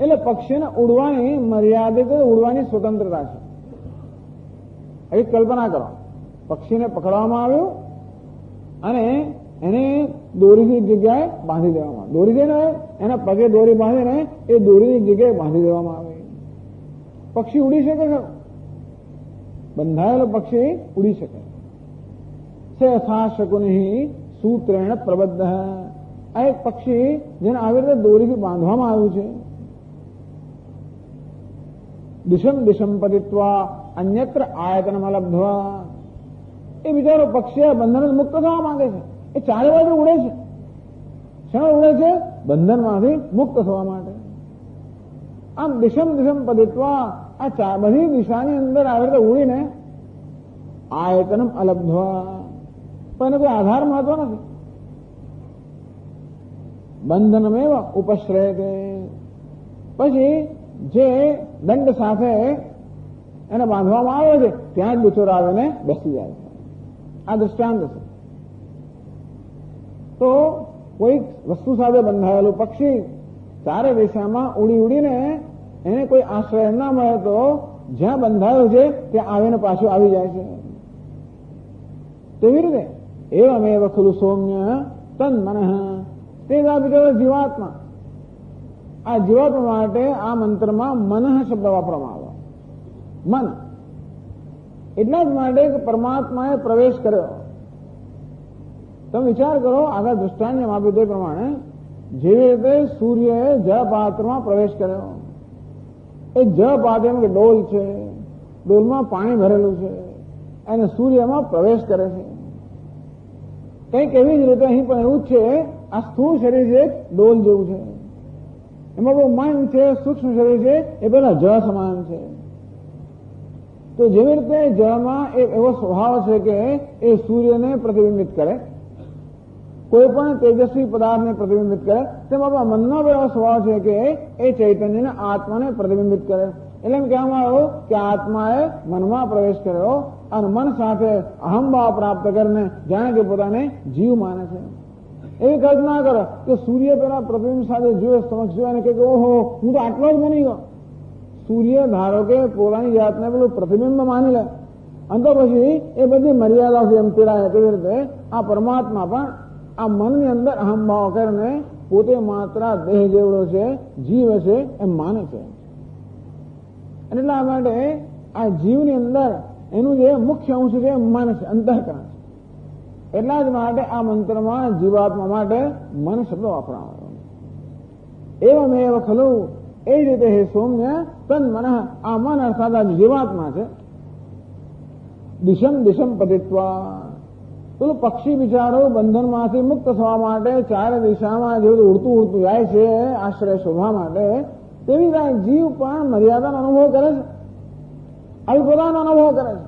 એટલે પક્ષીને ઉડવાની મર્યાદિત ઉડવાની સ્વતંત્રતા છે. એવી કલ્પના કરો, પક્ષીને પકડવામાં આવ્યું અને એને દોરીની જગ્યાએ બાંધી દેવામાં આવે. દોરી દઈને એના પગે દોરી બાંધીને એ દોરીની જગ્યાએ બાંધી દેવામાં આવે. પક્ષી ઉડી શકે છે? બંધાયેલો પક્ષી ઉડી શકે. યથા શકુનિ સૂત્રેણ પ્રબદ્ધ. આ એક પક્ષી જેને આવી રીતે દોરીથી બાંધવામાં આવ્યું છે. દિશમ દિશમ પતિત્વા અન્યત્ર આયતનમ અલબ્ધ્વા. એ બિચારો પક્ષી બંધન મુક્ત થવા માંગે છે. એ ચારે બાજુ ઉડે છે. શા ઉડે છે? બંધનમાંથી મુક્ત થવા માટે. આમ દિશમ દિશમ પતિત્વા આ બધી દિશાની અંદર આવી રીતે ઉડીને આયતનમ અલબ્ધ્વા. પણ એનો કોઈ આધાર મળતો નથી. બંધનમેવ ઉપશ્રયતે. પછી જે દંડ સાથે એને બાંધવામાં આવે છે ત્યાં જ બિચોરો આવીને બેસી જાય છે. આ દૃષ્ટાંત છે. તો કોઈ વસ્તુ સાથે બંધાયેલું પક્ષી ચારે દિશામાં ઉડી ઉડીને એને કોઈ આશ્રય ના મળે તો જ્યાં બંધાયું છે ત્યાં આવીને પાછું આવી જાય છે. તેવી રીતે એવમેવ ખલુ સૌમ્ય તન મનઃ. તે જ આ બિચારો જીવાત્મા. આ જીવાત્મા માટે આ મંત્રમાં મનઃ શબ્દ વાપરવામાં આવ્યો. મન એટલા જ માટે કે પરમાત્માએ પ્રવેશ કર્યો. તમે વિચાર કરો, આગળ દૃષ્ટાંત આપ્યું તે પ્રમાણે જેવી રીતે સૂર્યએ જળ પાત્રમાં પ્રવેશ કર્યો. એ જળ પાત્ર કે ડોલ છે, ડોલમાં પાણી ભરેલું છે અને સૂર્યમાં પ્રવેશ કરે છે. કંઈક એવી જ રીતે અહીં પણ એવું જ છે. આ સ્થૂળ શરીર છે ડોલ જેવું છે. એમાં બહુ મન છે, સૂક્ષ્મ શરીર છે, એ પેલા જળ સમાન છે. તો જેવી રીતે જળમાં એવો સ્વભાવ છે કે એ સૂર્યને પ્રતિબિંબિત કરે, કોઈ પણ તેજસ્વી પદાર્થને પ્રતિબિંબિત કરે, તેમાં મનનો એવો સ્વભાવ છે કે એ ચૈતન્યને આત્માને પ્રતિબિંબિત કરે. એટલે એમ કહેવામાં આવ્યું કે આત્માએ મનમાં પ્રવેશ કર્યો અને મન સાથે અહમભાવ પ્રાપ્ત કરીને જાણે કે પોતાને જીવ માને છે. એવી કલ્પના કરો કે સૂર્ય પેલા પ્રતિબિંબ સાથે જોયે, સમક્ષ જોયે અને કહે કે ઓહો હું તો આટલો જ બની ગયો. સૂર્ય ધારો કે પોતાની જાતને પેલું પ્રતિબિંબ માની લે અને તો પછી એ બધી મર્યાદાઓથી એમ પીડાય. તેવી રીતે આ પરમાત્મા પણ આ મનની અંદર અહમભાવ કરીને પોતે માત્ર દેહ જેવડો છે, જીવ છે એમ માને છે. અને એટલા માટે આ જીવની અંદર એનું જે મુખ્ય અંશ છે મન છે, અંતઃકરણ છે. એટલા જ માટે આ મંત્રમાં જીવાત્મા માટે મન શબ્દ વાપરવામાં આવ્યો. એવમેવ ખલુ. એ જ રીતે હે સૌમ્ય તન મનઃ. આ મન અર્થાત આ જીવાત્મા છે. દિશમ દિશમ પતિત્વા. પેલું પક્ષી બિચારો બંધનમાંથી મુક્ત થવા માટે ચારે દિશામાં જેવું ઉડતું ઉડતું જાય છે આશ્રય શોધવા માટે, તેવી રીતે જીવ પણ મર્યાદાનો અનુભવ કરે છે, અલ્પતાનો અનુભવ કરે છે.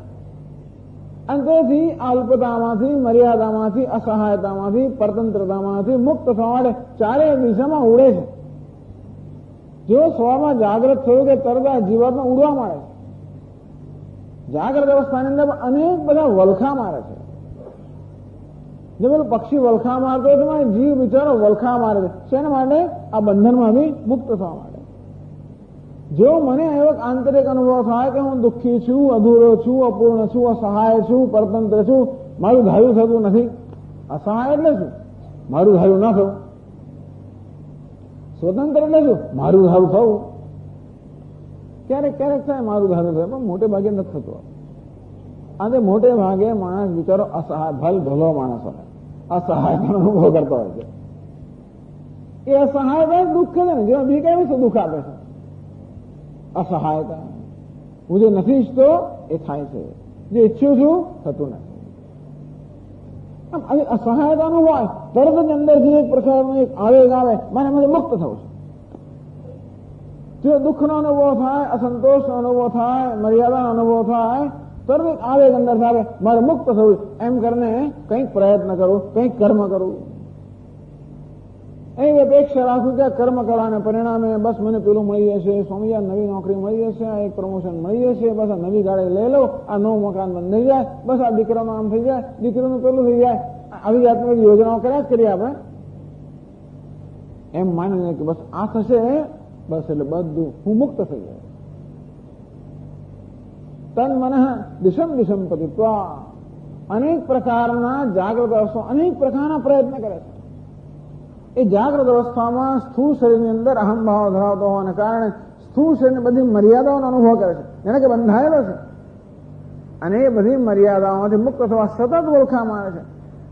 અને તેથી અલ્પતામાંથી, મર્યાદામાંથી, અસહાયતામાંથી, પરતંત્રતામાંથી મુક્ત થવા માટે ચારે દિશામાં ઉડે છે. જેવો સ્વમાં જાગ્રત થયું કે તરત આ જીવાત્મા ઉડવા માંડે છે. જાગ્રત અવસ્થાની અંદર અનેક બધા વલખા મારે છે. જે પેલું પક્ષી વલખા મારતો હોય તો જીવ બિચારો વલખા મારે છે. શેના માટે? આ બંધનમાંથી મુક્ત થવા માટે. જેવો મને એવો આંતરિક અનુભવ થાય કે હું દુઃખી છું, અધૂરો છું, અપૂર્ણ છું, અસહાય છું, પરતંત્ર છું, મારું ધાર્યું થતું નથી. અસહાય એટલે શું? મારું ધાર્યું ના થવું. સ્વતંત્ર એટલે શું? મારું ધારું થવું. ક્યારેક ક્યારેક થાય મારું ધારું થાય, પણ મોટે ભાગે નથી થતું. આજે મોટે ભાગે માણસ બિચારો અસહાય ભલો માણસ હોય, અસહાયતાનો અનુભવ કરતો હોય છે. એ અસહાયતા દુઃખ છે ને, જેમાં બી કઈ દુઃખ આપે છે. અસહાયતા, હું જે નથી ઈચ્છતો એ થાય છે, જે ઈચ્છું છું થતું નથી. અસહાયતાનું હોય તરત જ અંદરથી એક પ્રકારનો એક આવેગ આવે, મને મુક્ત થવું છે. જો દુઃખનો અનુભવ થાય, અસંતોષનો અનુભવ થાય, મર્યાદાનો અનુભવ થાય, તરત એક આવેગ અંદર આવે, મારે મુક્ત થવું. એમ કરીને કંઈક પ્રયત્ન કરું, કંઈક કર્મ કરું, એવી અપેક્ષા રાખું કે કર્મ કરવાના પરિણામે બસ મને પેલું મળી જશે, સ્વામી આ નવી નોકરી મળી જશે, આ એક પ્રમોશન મળી જશે, બસ આ નવી ગાડી લઈ લો, આ નવું મકાન બંધાઈ જાય, બસ આ દીકરાનું આમ થઈ જાય, દીકરીનું પેલું થઈ જાય. આવી જાતની બધી યોજનાઓ કર્યા જ કરીએ આપણે. એમ માનીને કે બસ આ થશે, બસ એટલે બધું હું મુક્ત થઈ જાય. તન મન દિશમ દિશમ પતિત્વા, અનેક પ્રકારના જાગૃત અવસ્થા, અનેક પ્રકારના પ્રયત્ન કરે છે. એ જાગૃત અવસ્થામાં સ્થૂળ શરીરની અંદર અહમ ભાવ ધરાવતો હોવાને કારણે સ્થૂળ શરીરની બધી મર્યાદાઓનો અનુભવ કરે છે, જેને કે બંધાયેલો છે. અને એ બધી મર્યાદાઓમાંથી મુક્ત થવા સતત ઓળખામાં આવે છે.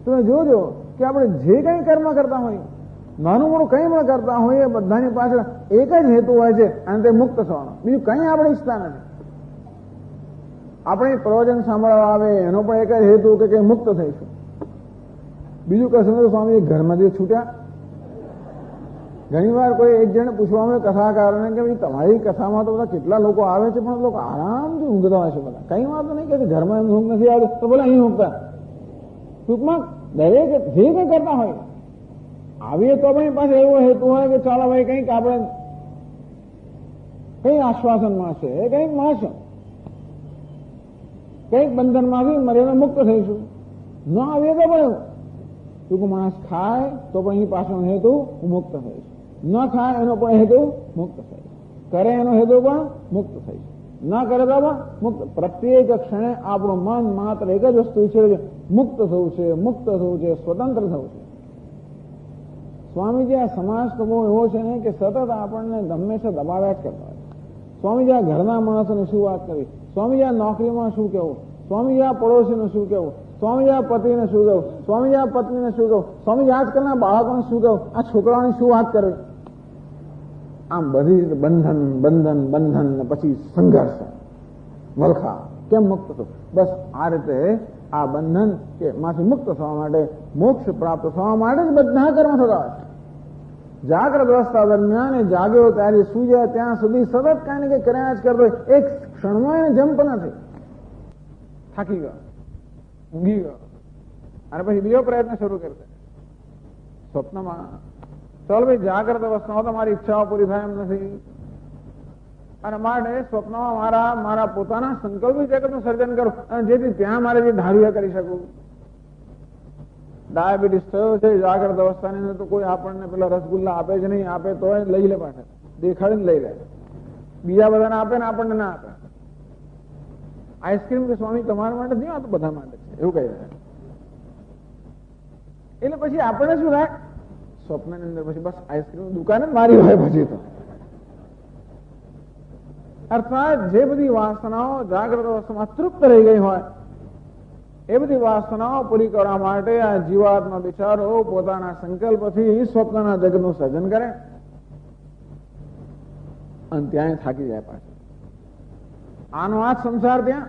તમે જોજો કે આપણે જે કંઈ કર્મ કરતા હોઈએ, નાનું મોટું કંઈ પણ કરતા હોઈએ, બધાની પાછળ એક જ હેતુ હોય છે, અને તે મુક્ત થવાનો. બીજું કંઈ આપણે ઈચ્છતા નથી. આપણે પ્રવચન સાંભળવા આવે એનો પણ એક જ હેતુ કે કંઈ મુક્ત થઈશું. બીજું કશું નથી. સ્વામી ઘરમાંથી છૂટ્યા. ઘણી વાર કોઈ એક જણે પૂછવામાં કથાકારોને કે ભાઈ તમારી કથામાં તો બધા કેટલા લોકો આવે છે, પણ લોકો આરામથી ઊંઘતા હોય છે. બધા કઈ વાત નહીં કે ઘરમાં એમ ઊંઘ નથી આવતી, તો બોલે અહીં ઊંઘતા. ટૂંકમાં દરેક જે કંઈ કરતા હોય આવીએ તો આપણી પાસે એવો હેતુ હોય કે ચાલો ભાઈ કંઈક આપણે કઈ આશ્વાસન મળશે, કંઈક મળશે, કંઈક બંધનમાંથી મર્યાદા મુક્ત થઈશું. ન આવીએ તો પણ ટૂંકું માણસ ખાય તો પણ અહીં પાછળનો હેતુ હું મુક્ત થઈશ, ન ખાય એનો પણ હેતુ મુક્ત થઈશ, કરે એનો હેતુ પણ મુક્ત થઈશ, ન કરે તો પણ મુક્ત. પ્રત્યેક ક્ષણે આપણું મન માત્ર એક જ વસ્તુ છે, મુક્ત થવું છે, મુક્ત થવું છે, સ્વતંત્ર થવું છે. સ્વામીજી આ સમાજ તો બહુ એવો છે ને કે સતત આપણને હંમેશા દબાવ્યા જ કરતા હોય. સ્વામીજી આ ઘરના માણસોને શું વાત કરવી, સ્વામીજી આ નોકરીમાં શું કહેવું, સ્વામીજી આ પડોશીને શું કહેવું, સ્વામીજી આ પતિને શું કહું, સ્વામીજી આ પત્નીને શું કહું, સ્વામીજી આજકાલના બાળકોને શું કહું, આ છોકરાઓની શું વાત કરવી. આમ બધી બંધન બંધન બંધન ને પછી સંઘર્ષ, વલખા. કેમ મુક્ત થવું? બસ આ રીતે આ બંધન કે માંથી મુક્ત થવા માટે, મોક્ષ પ્રાપ્ત થવા માટે જ બધા કર્મ થતા હોય છે. જાગ્રત અવસ્થા દરમિયાન એ જાગ્યો ત્યારે સુઈ જાય ત્યાં સુધી સતત કાંઈ ને કંઈ કર્યા જ કરતો હોય. એક ક્ષણમાં એને જંપ નથી, થાકી ગયો, ઊંઘી ગયો, અને પછી બીજો પ્રયત્ન શરૂ કરશે સ્વપ્નમાં. ચાલો ભાઈ જાગ્રત અવસ્થામાં તો મારી ઈચ્છાઓ પૂરી થાય એમ નથી, અને માટે સ્વપ્નમાં મારા પોતાના સંકલ્પ જગતનું સર્જન કરું, અને જેથી ત્યાં મારે જે ધાર્યું કરી શકું. ડાયાબિટીસ થયો છે જાગ્રત અવસ્થાની અંદર તો કોઈ આપણને પેલા રસગુલ્લા આપે જ નહીં, આપે તો લઈ લે, પાછળ દેખાડીને લઈ લે. બીજા બધાને આપે ને આપણને ના આપે. આઈસ્ક્રીમ કે સ્વામી તમારા માટે નહીં, આ તો બધા માટે છે એવું કહી રહ્યા. એટલે પછી આપણને શું થાય, સ્વપ્નની અંદર પછી બસ આઈસ્ક્રીમ દુકાન જ મારી હોય પછી તો. અર્થાત જે બધી વાસનાઓ જાગ્રત અવસ્થામાં તૃપ્ત રહી ગઈ હોય એ બધી વાસનાઓ પૂરી કરવા માટે આ જીવાત્મા બિચારો પોતાના સંકલ્પથી સ્વપ્નના જગતનું સર્જન કરે, અને ત્યાં થાકી જાય પાછું. આનો આ સંસાર ત્યાં,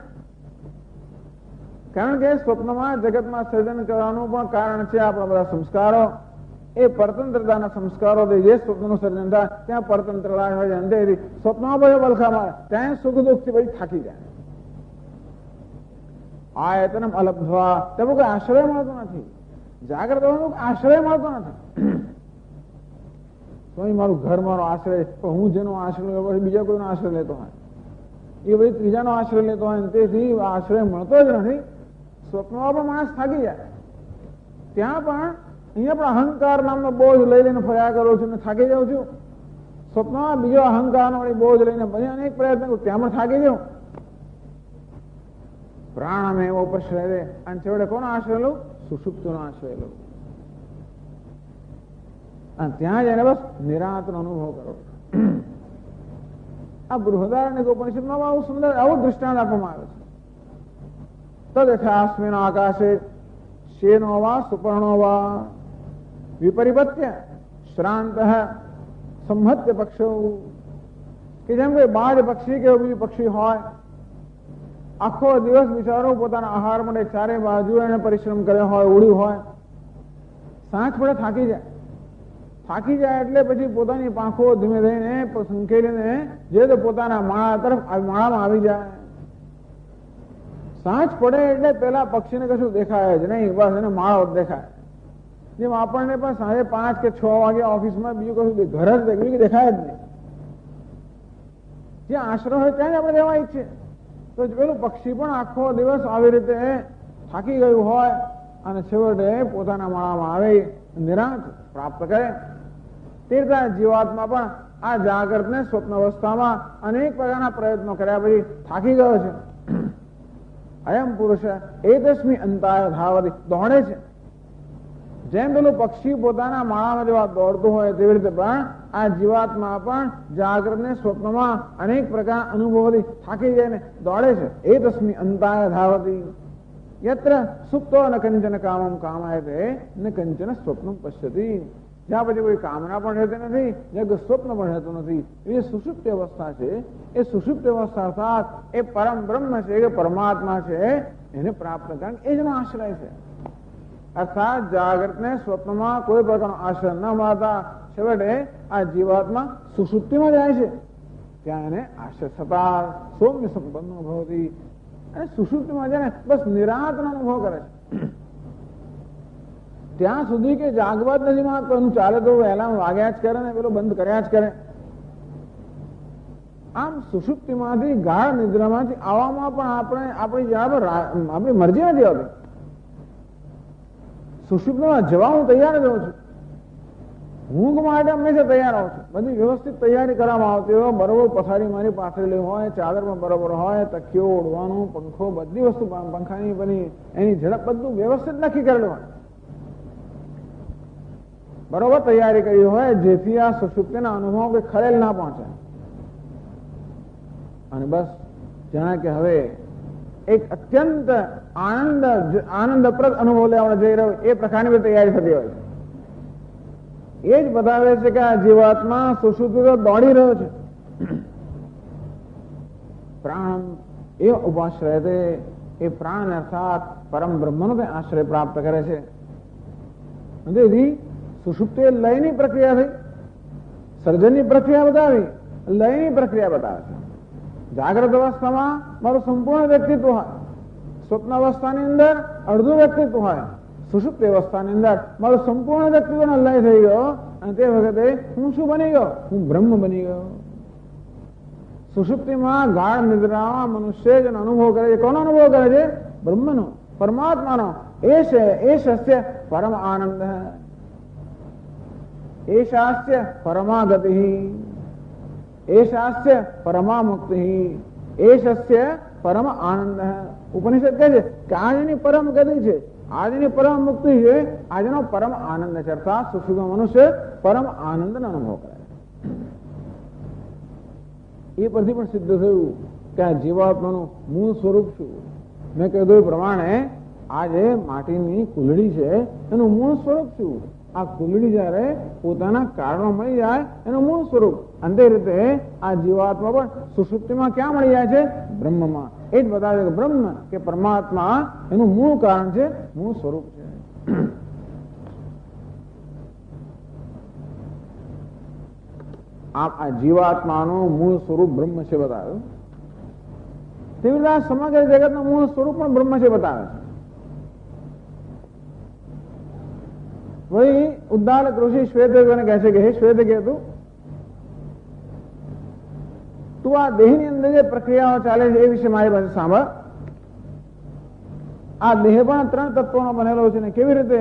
કારણ કે સ્વપ્નમાં જગતમાં સર્જન કરવાનું પણ કારણ છે આપણા બધા સંસ્કારો. એ પરતંત્રતાના સંસ્કારો જે સ્વપ્નનું સર્જન થાય ત્યાં પરતંત્રતા હોય, અંતે સ્વપ્નમાં બધો વલખા મારે, ત્યાં સુખ દુઃખથી પછી થાકી જાય. આયતનમ અલબ્ધવા, તેમાં કોઈ આશ્રય મળતો નથી. જાગ્રત આશ્રય મળતો નથી. સ્વામી મારું ઘર મારો આશ્રય, હું જેનો આશ્રય પછી બીજા કોઈનો આશ્રય લેતો હોય, એ બધી ત્રીજાનો આશ્રય લેતો હોય, તેથી આશ્રય મળતો જ નથી. સ્વપ્નમાં પણ માણસ થાકી જાય. ત્યાં પણ અહીંયા પણ અહંકાર નામનો બોજ લઈ લઈને ફર્યા કરું છું ને થાકી જાઉં છું. સ્વપ્નમાં બીજો અહંકારનો બોજ લઈને પછી અનેક પ્રયત્ન કરું, ત્યાં પણ થાકી જાઉં. પ્રાણમે એવો ઉપશ્રય, અને છેવટે કોનો આશ્રય લઉં? સુષુપ્તિનો આશ્રય લઉં, અને ત્યાં જઈને બસ નિરાંતનો અનુભવ કરો. આ બૃહદારણ્યક ઉપનિષદમાં આવું સુંદર આવું દૃષ્ટાંત આપવામાં આવે છે. તદથાસ્મિન આકાશે શેનો વા સુપર્ણો વા વિપરિપત્ય શ્રાંત સંહત્ય પક્ષો, કે જેમ કોઈ બાજ પક્ષી કે બીજું પક્ષી હોય, આખો દિવસ બિચારો પોતાના આહાર માટે ચારે બાજુ એને પરિશ્રમ કર્યો હોય, ઉડ્યું હોય, સાંજ પડે થાકી જાય એટલે પછી પોતાની પાંખો ધીમે ધીમે સંકેલીને જે તો પોતાના માળા તરફ માળામાં આવી જાય. સાંજ પડે એટલે પેલા પક્ષીને કશું દેખાય જ નહીં, બસ એને માળો દેખાય. જેમ આપણને પણ સાંજે 5 કે 6 વાગે ઓફિસમાં બીજું કશું ઘર જ દેખાય જ નહીં. જ્યાં આશરો હોય ત્યાં જ આપણે રહેવા ઈચ્છીએ. તો પેલું પક્ષી પણ આખો દિવસ આવી રીતે થાકી ગયું હોય અને છેવટે પોતાના માળામાં આવે, નિરાંત પ્રાપ્ત કરે. તે રીતે જીવાત્મા પણ આ જાગૃતને સ્વપ્ન અવસ્થામાં અનેક પ્રકારના પ્રયત્નો કર્યા પછી થાકી ગયો છે. અયમ પુરુષ એતસ્મિ અંતાય ધાવતિ, દોડે છે. જેમ પેલું પક્ષી પોતાના માળામાં જેવા દોડતું હોય તેવી રીતે પણ આ જીવાત્મા પણ જાગૃતને સ્વપ્નમાં અનેક પ્રકાર અનુભવોથી થાકી જઈને દોડે છે. એતસ્મિ અંતાય ધાવતિ યત્ર સુપ્તો ન કંચન કામમ કામાયતે ન કંચન સ્વપ્નમ પશ્યતિ. જ્યાં પછી કોઈ કામના પણ રહેતી નથી, જ્યાં સ્વપ્ન પણ રહેતું નથી, એ સુષુપ્તિ અવસ્થા છે. એ સુષુપ્તિ અવસ્થા અર્થાત એ પરમ બ્રહ્મ છે, કે પરમાત્મા છે, એને પ્રાપ્ત કારણ એ જેનો આશ્રય છે. અર્થાત જાગૃતને સ્વપ્નમાં કોઈ પ્રકારનો આશ્રય ન મળતા છેવટે આ જીવાત્મા સુષુપ્તિમાં જાય છે. ત્યાં એને આશ્રય થતા સૌમ્ય સંપન્ન ભવતી, અને સુષુપ્તિમાં જાય બસ નિરાંતનો અનુભવ કરે છે. ત્યાં સુધી કે જાગવત નથી માંગતો, એનું ચાલે તો એલાર્મ વાગ્યા જ કરે ને પેલો બંધ કર્યા જ કરે. આમ સુષુપ્તિમાંથી ગાઢ નિદ્રામાંથી આવવામાં પણ આપણી મરજી નથી આવતી. સુષુપ્તિમાં જવા હું તૈયાર જ હોઉં છું. ઊંઘ માટે હંમેશા તૈયાર હોઉં છું. બધી વ્યવસ્થિત તૈયારી કરવામાં આવતી હોય, બરોબર પથારી મારી પાથરેલી હોય, ચાદરમાં બરોબર હોય, તકિયો ઓઢવાનું, પંખો, બધી વસ્તુ પંખાની બની એની ઝડપ બધું વ્યવસ્થિત નક્કી કરેલું હોય, બરોબર તૈયારી કરી હોય, જેથી આ સુષુપ્તિના અનુભવ કે ખલેલ ના પહોંચે. અને બસ જાણે કે હવે એક અત્યંત આનંદપ્રદ અનુભવ લેવા જઈ રહ્યો એ પ્રકારની તૈયારી થતી હોય છે. એ જ બતાવે છે કે આ જીવાત્મા સુષુપ્તિ તો દોડી રહ્યો છે. પ્રાણ એ ઉપાશ્રય છે, એ પ્રાણ અર્થાત પરમ બ્રહ્મનો તે આશ્રય પ્રાપ્ત કરે છે. તેથી સુષુપ્તિ લયની પ્રક્રિયા થઈ, સર્જનની પ્રક્રિયા બતાવી, લયની પ્રક્રિયા બતાવે છે. જાગ્રત અવસ્થામાં મારું સંપૂર્ણ વ્યક્તિત્વ હોય, સ્વપ્ન અવસ્થાની અંદર અડધું વ્યક્તિત્વ હોય, સુષુપ્તિ અવસ્થાની અંદર મારું સંપૂર્ણ વ્યક્તિત્વનો લય થઈ ગયો, અને તે વખતે હું શું બની ગયો? હું બ્રહ્મ બની ગયો. સુષુપ્તિમાં ગાઢ નિદ્રામાં મનુષ્ય જેનો અનુભવ કરે છે, કોનો અનુભવ કરે છે? બ્રહ્મનો, પરમાત્માનો. એ શસ્ય પરમ આનંદ, એ શાસ્ય પરમાગતિ, એ શાસ્ય પરમા મુક્તિ, એ શસ્ય પરમ આનંદ. ઉપનિષદ કહે છે કે આજની પરમ ગતિ છે, આજની પરમ મુક્તિ છે, આજનો પરમ આનંદ છે. અર્થાત સુષુપ્ત મનુષ્ય પરમ આનંદનો અનુભવ કરે. એ પરથી પણ સિદ્ધ થયું કે આ જીવાત્માનું મૂળ સ્વરૂપ શું. મેં કહ્યું એ પ્રમાણે આ જે માટીની કુલડી છે એનું મૂળ સ્વરૂપ શું? આ કુલડી જયારે પોતાના કારણો મળી જાય એનું મૂળ સ્વરૂપ. અંતે રીતે આ જીવાત્મા પણ સુષુપ્તિમાં ક્યાં મળી જાય છે? બ્રહ્મમાં. એ જ બતાવે કે બ્રહ્મ કે પરમાત્મા એનું મૂળ કારણ છે, મૂળ સ્વરૂપ છે. આ જીવાત્માનું મૂળ સ્વરૂપ બ્રહ્મ છે બતાવ્યું. તેવી રીતે સમગ્ર જગતનું મૂળ સ્વરૂપ પણ બ્રહ્મ છે બતાવે છે. વહી ઉદ્દાલક ઋષિ શ્વેતકેતુને કહે છે કે હે શ્વેતકેતુ, તું આ દેહની અંદર જે પ્રક્રિયાઓ ચાલે છે એ વિશે મારી પાસે સાંભળ. આ દેહ પણ 3 તત્વોનો બનેલો છે ને કેવી રીતે?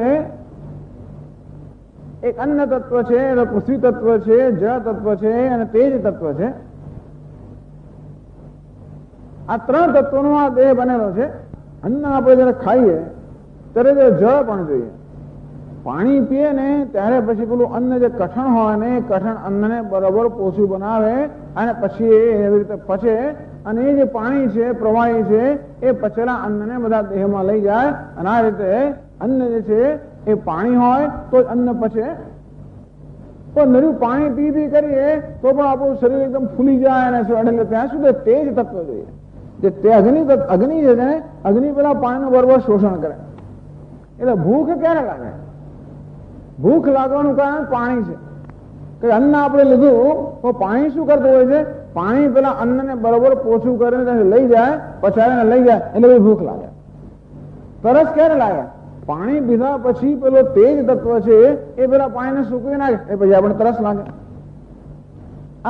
એક અન્ન તત્વ છે, પૃથ્વી તત્વ છે, જળ તત્વ છે અને તેજ તત્વ છે. આ 3 તત્વોનો આ દેહ બનેલો છે. અન્ન આપણે જયારે ખાઈએ ત્યારે જળ પણ જોઈએ, પાણી પીએ ને ત્યારે પછી પેલું અન્ન જે કઠણ હોય ને એ કઠણ અન્નને બરાબર પોષું બનાવે અને પછી એવી રીતે પચે અને એ જે પાણી છે પ્રવાહી છે એ પચેલા અન્નને બધા દેહમાં લઈ જાય અને આ રીતે અન્ન જે છે એ પાણી હોય તો જ અન્ન પચે. પણ નર્યું પાણી પી પી કરીએ તો પણ આપણું શરીર એકદમ ફૂલી જાય અને એટલે ત્યાં સુધી તેજ તત્વ જોઈએ. જે તે અગ્નિ છે ને અગ્નિ પેલા પાણીનું બરોબર શોષણ કરે. એટલે ભૂખ ક્યારે લાગે? ભૂખ લાગવાનું કારણ પાણી છે કે અન્ન આપણે લીધું તો પાણી શું કરતું હોય છે? પાણી પેલા અન્નને બરોબર પોછું કરીને લઈ જાય, પચાવીને લઈ જાય એટલે ભૂખ લાગે. તરસ ક્યારે લાગે? પાણી પીધા પછી પેલો તેજ તત્વ છે એ પેલા પાણીને સૂકવી નાખે એ પછી આપણે તરસ લાગે.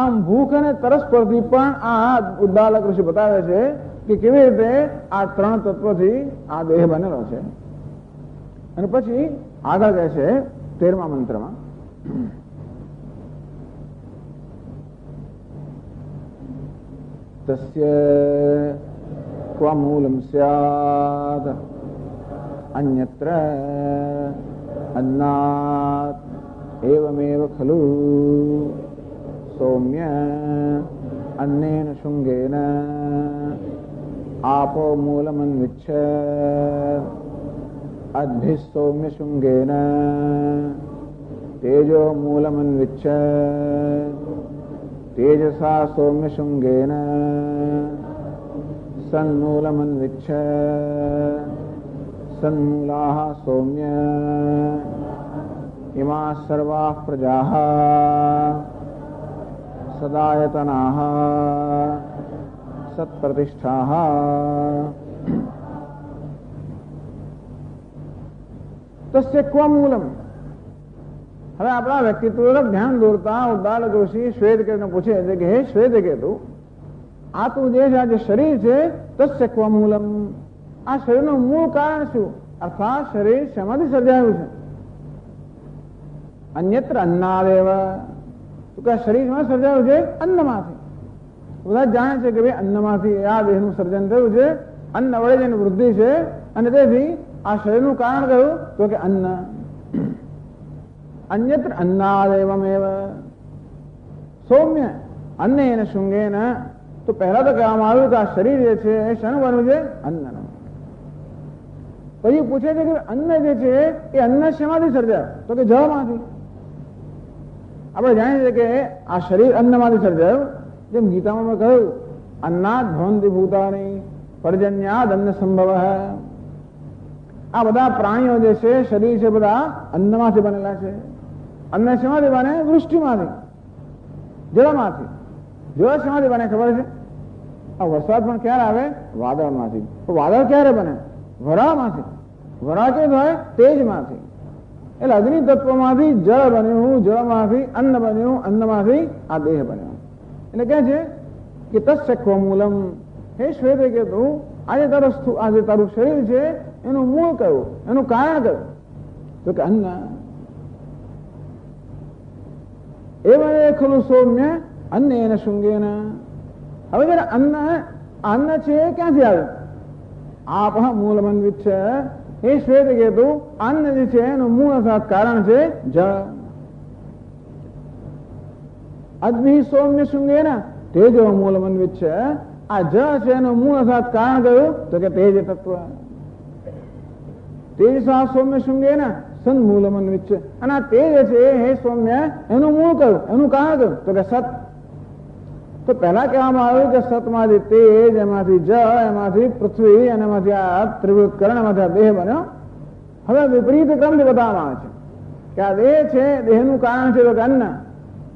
આમ ભૂખ અને તરસ પરથી પણ આ ઉદ્દાલક ઋષિ બતાવે છે કે કેવી રીતે આ ત્રણ તત્વથી આ દેહ બનેલો છે. અને પછી આગળ કહે છે 13મા મંત્રમાં, તસ્ય ક્વ મૂલમ સ્યાદ અન્યત્ર અન્નાત એવમેવ ખલુ સૌમ્ય અન્નેન શુંગેન આપો મૂલમન્વિચ્છ અદ્ભિः સૌમ્ય શુંગેન તેજો મૂલમન્વિચ્છ તેજસા સૌમ્ય શુંગેન સન્મૂલમન્વિચ્છ સન્મૂલાઃ સૌમ્ય ઇમા સર્વાઃ પ્રજાઃ સદાયતનાઃ સત્પ્રતિષ્ઠાઃ. તસ્ય ક્વ મૂલમ. હવે આપણા વ્યક્તિત્વ તરફ ધ્યાન દોરતા ઉદ્દાલક ઋષિ શ્વેતકેતુને પૂછે છે કે હે શ્વેતકેતુ, આ તું જે છે, આ જે શરીર છે, તસ્ય ક્વ મૂલમ, આ શરીરનું મૂળ કારણ શું? અર્થાત શરીર શેમાંથી સર્જાયું છે? અન્યત્ર અન્નાદેવ, તો કે શરીરમાં સર્જાયું છે અન્નમાંથી. બધા જાણે છે કે ભાઈ અન્નમાંથી આ દેહનું સર્જન થયું છે, અન્ન વડે જેની વૃદ્ધિ છે અને તેથી આ શરીરનું કારણ કયું? તો કે અન્ન. અન્યત્ર અન્નાદેવમેવ સૌમ્ય અન્નેન શુંગેન. તો પહેલા તો કહેવામાં આવ્યું કે આ શરીર જે છે એ શાનું બન્યું છે? અન્નનું. પછી પૂછે છે કે અન્ન જે છે એ અન્ન શેમાંથી સર્જાયું? તો કે જળમાંથી. આપણે જાણીએ છીએ કે આ શરીર અન્નમાંથી સર્જાયું. જેમ ગીતામાં મેં કહ્યું, અન્નાદ ભવંતિ ભૂતાની પર્જન્યાદ અન્ન સંભવ. આ બધા પ્રાણીઓ જે છે, શરીર છે, બધા અન્નમાંથી બનેલા છે. અન્ન શેમાંથી બને? વૃષ્ટિમાંથી, જળમાંથી. જળ શેમાંથી બને ખબર છે? આ વરસાદ પણ ક્યારે આવે? વાદળમાંથી. તો વાદળ ક્યારે બને? વરાળમાંથી. વરાળ કે થાય? તેજમાંથી. એટલે અગ્નિ તત્વમાંથી જળ બન્યું, જળમાંથી અન્ન બન્યું, અન્નમાંથી આ દેહ બન્યો. એટલે કહે છે કે તસ્ય ક્વ મૂલમ, હે શ્વેતકેતુ, આજે તારું શરીર છે એનું મૂળ કયું? એનું કારણ કયું? તો કે અન્ન. એવં ખલુ સૌમ્ય અન્નેન શુંગેન. હવે જયારે અન્ન છે ક્યાંથી આવ્યું? આપઃ મૂલમન્વિચ્છ. હે શ્વેતકેતુ, અન્ન જે છે એનું મૂળ અર્થાત કારણ છે જળ. અદ્ભિઃ સૌમ્ય શુંગેન તેજો મૂલમન્વિચ્છ. આ જળ છે એનું મૂળ અર્થાત કારણ કયું? તો કે તેજ તત્વ. તેજસા સૌમ્ય શુંગેન સન્મૂલમન્વિચ્છ. અને આ તેજ છે હે સૌમ્ય એનું મૂળ કયું? એનું કારણ કયું? તો કે સત. તો પહેલા કહેવામાં આવ્યું કે સતમાંથી તેજ, એમાંથી જળ, એમાંથી પૃથ્વી અને એમાંથી આ ત્રિવૃત્કરણ, એમાંથી આ દેહ બન્યો. હવે વિપરીત ક્રમથી બતાવવામાં આવે છે કે આ દેહ છે, દેહનું કારણ છે તો કે અન્ન,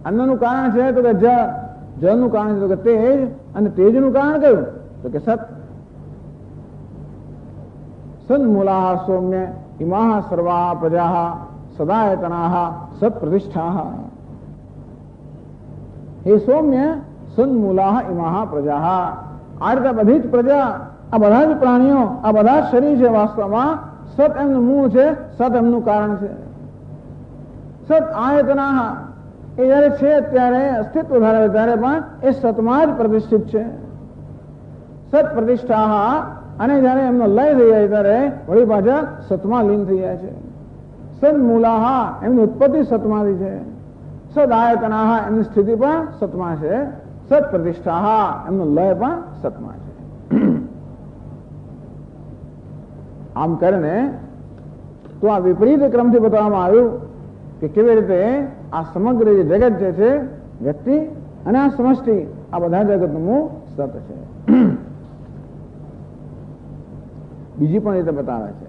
અન્નનું કારણ છે તો કે જળ, જળનું કારણ છે તો કે તેજ, અને તેજનું કારણ કયું? તો કે સત. સન્મૂલાઃ સૌમ્ય ઇમાઃ સર્વાઃ પ્રજાઃ સદાયતનાઃ સત્પ્રતિષ્ઠાઃ. હે સૌમ્ય સન્મૂલાઃ ઇમાઃ પ્રજાઃ. આ રીતે બધી જ પ્રજા, આ બધા જ પ્રાણીઓ, આ બધા જ શરીર છે, વાસ્તવમાં સત એમનું મૂળ છે, સત એમનું કારણ છે. સત આયતનાઃ, એ જયારે છે ત્યારે અસ્તિત્વ ધરાવે ત્યારે પણ એ સતમાં જ પ્રતિષ્ઠિત છે. સત પ્રતિષ્ઠા. અને જયારે એમનો લય થઈ જાય ત્યારે વળી પાછા સતમાં લીન થઈ જાય છે. સદમૂલાહા એમની ઉત્પત્તિ સતમાંથી છે, સદાયતનાહા એમની સ્થિતિ પણ સતમાં છે, સત પ્રતિષ્ઠાહા એમનો લય પણ સતમાં છે. આમ કરીને તો આ વિપરીત ક્રમથી બતાવવામાં આવ્યું કે કેવી રીતે આ સમગ્ર જે જગત જે છે, વ્યક્તિ અને આ સમષ્ટિ, આ બધા જગતનું મૂળ સત છે. બીજી પણ રીતે બતાવે છે,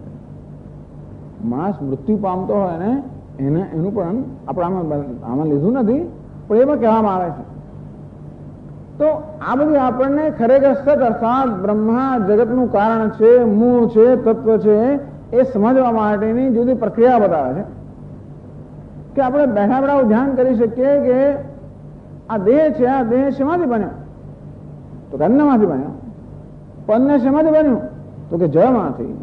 માણસ મૃત્યુ પામતો હોય ને એનું પણ આપણે આમાં લીધું નથી, પણ એમાં કહેવામાં આવે છે. તો આ બધી આપણને ખરેખર સત અર્થાત બ્રહ્મા જગતનું કારણ છે, મૂળ છે, તત્વ છે, એ સમજવા માટેની જુદી પ્રક્રિયા બતાવે છે કે આપણે બેઠા બેઠા ધ્યાન કરી શકીએ કે આ દેહ છે, આ દેહ શેમાંથી બન્યો? તો કે અન્નમાંથી બન્યો. અન્ન શેમાંથી બન્યું? તો કે જળમાંથી.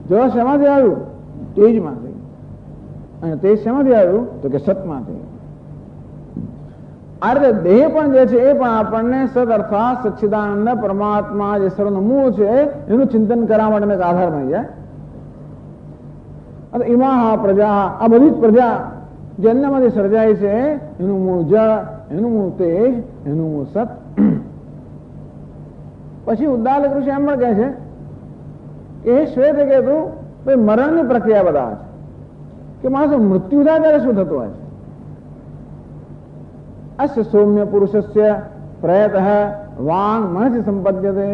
જળ શેમાંથી આવ્યું? તેજમાંથી. અને તેજ શેમાંથી આવ્યું? તો કે સતમાંથી. આ રીતે દેહ પણ જે છે એ પણ આપણને સદ અર્થાત સચ્ચિદાનંદ પરમાત્મા જે સર્વનું મૂળ છે એનું ચિંતન કરવા માટેનો એક આધાર બની જાય. અને ઇમા પ્રજા, આ બધી જ પ્રજા જે અન્નમાંથી સર્જાય છે એનું મૂળ જળ, એનું મૂળ તેજ, એનું મૂળ સત. પછી ઉદ્દાલક ઋષિ એમ પણ કહે છે કે એ શ્વેત કેતુ ભાઈ મરણની પ્રક્રિયા બતાવે છે કે માણસો મૃત્યુ થાય ત્યારે શું થતું હોય છે. અસ્ય સૌમ્ય પુરુષસ્ય પ્રયત વાંગ મનથી સંપદ્યતે.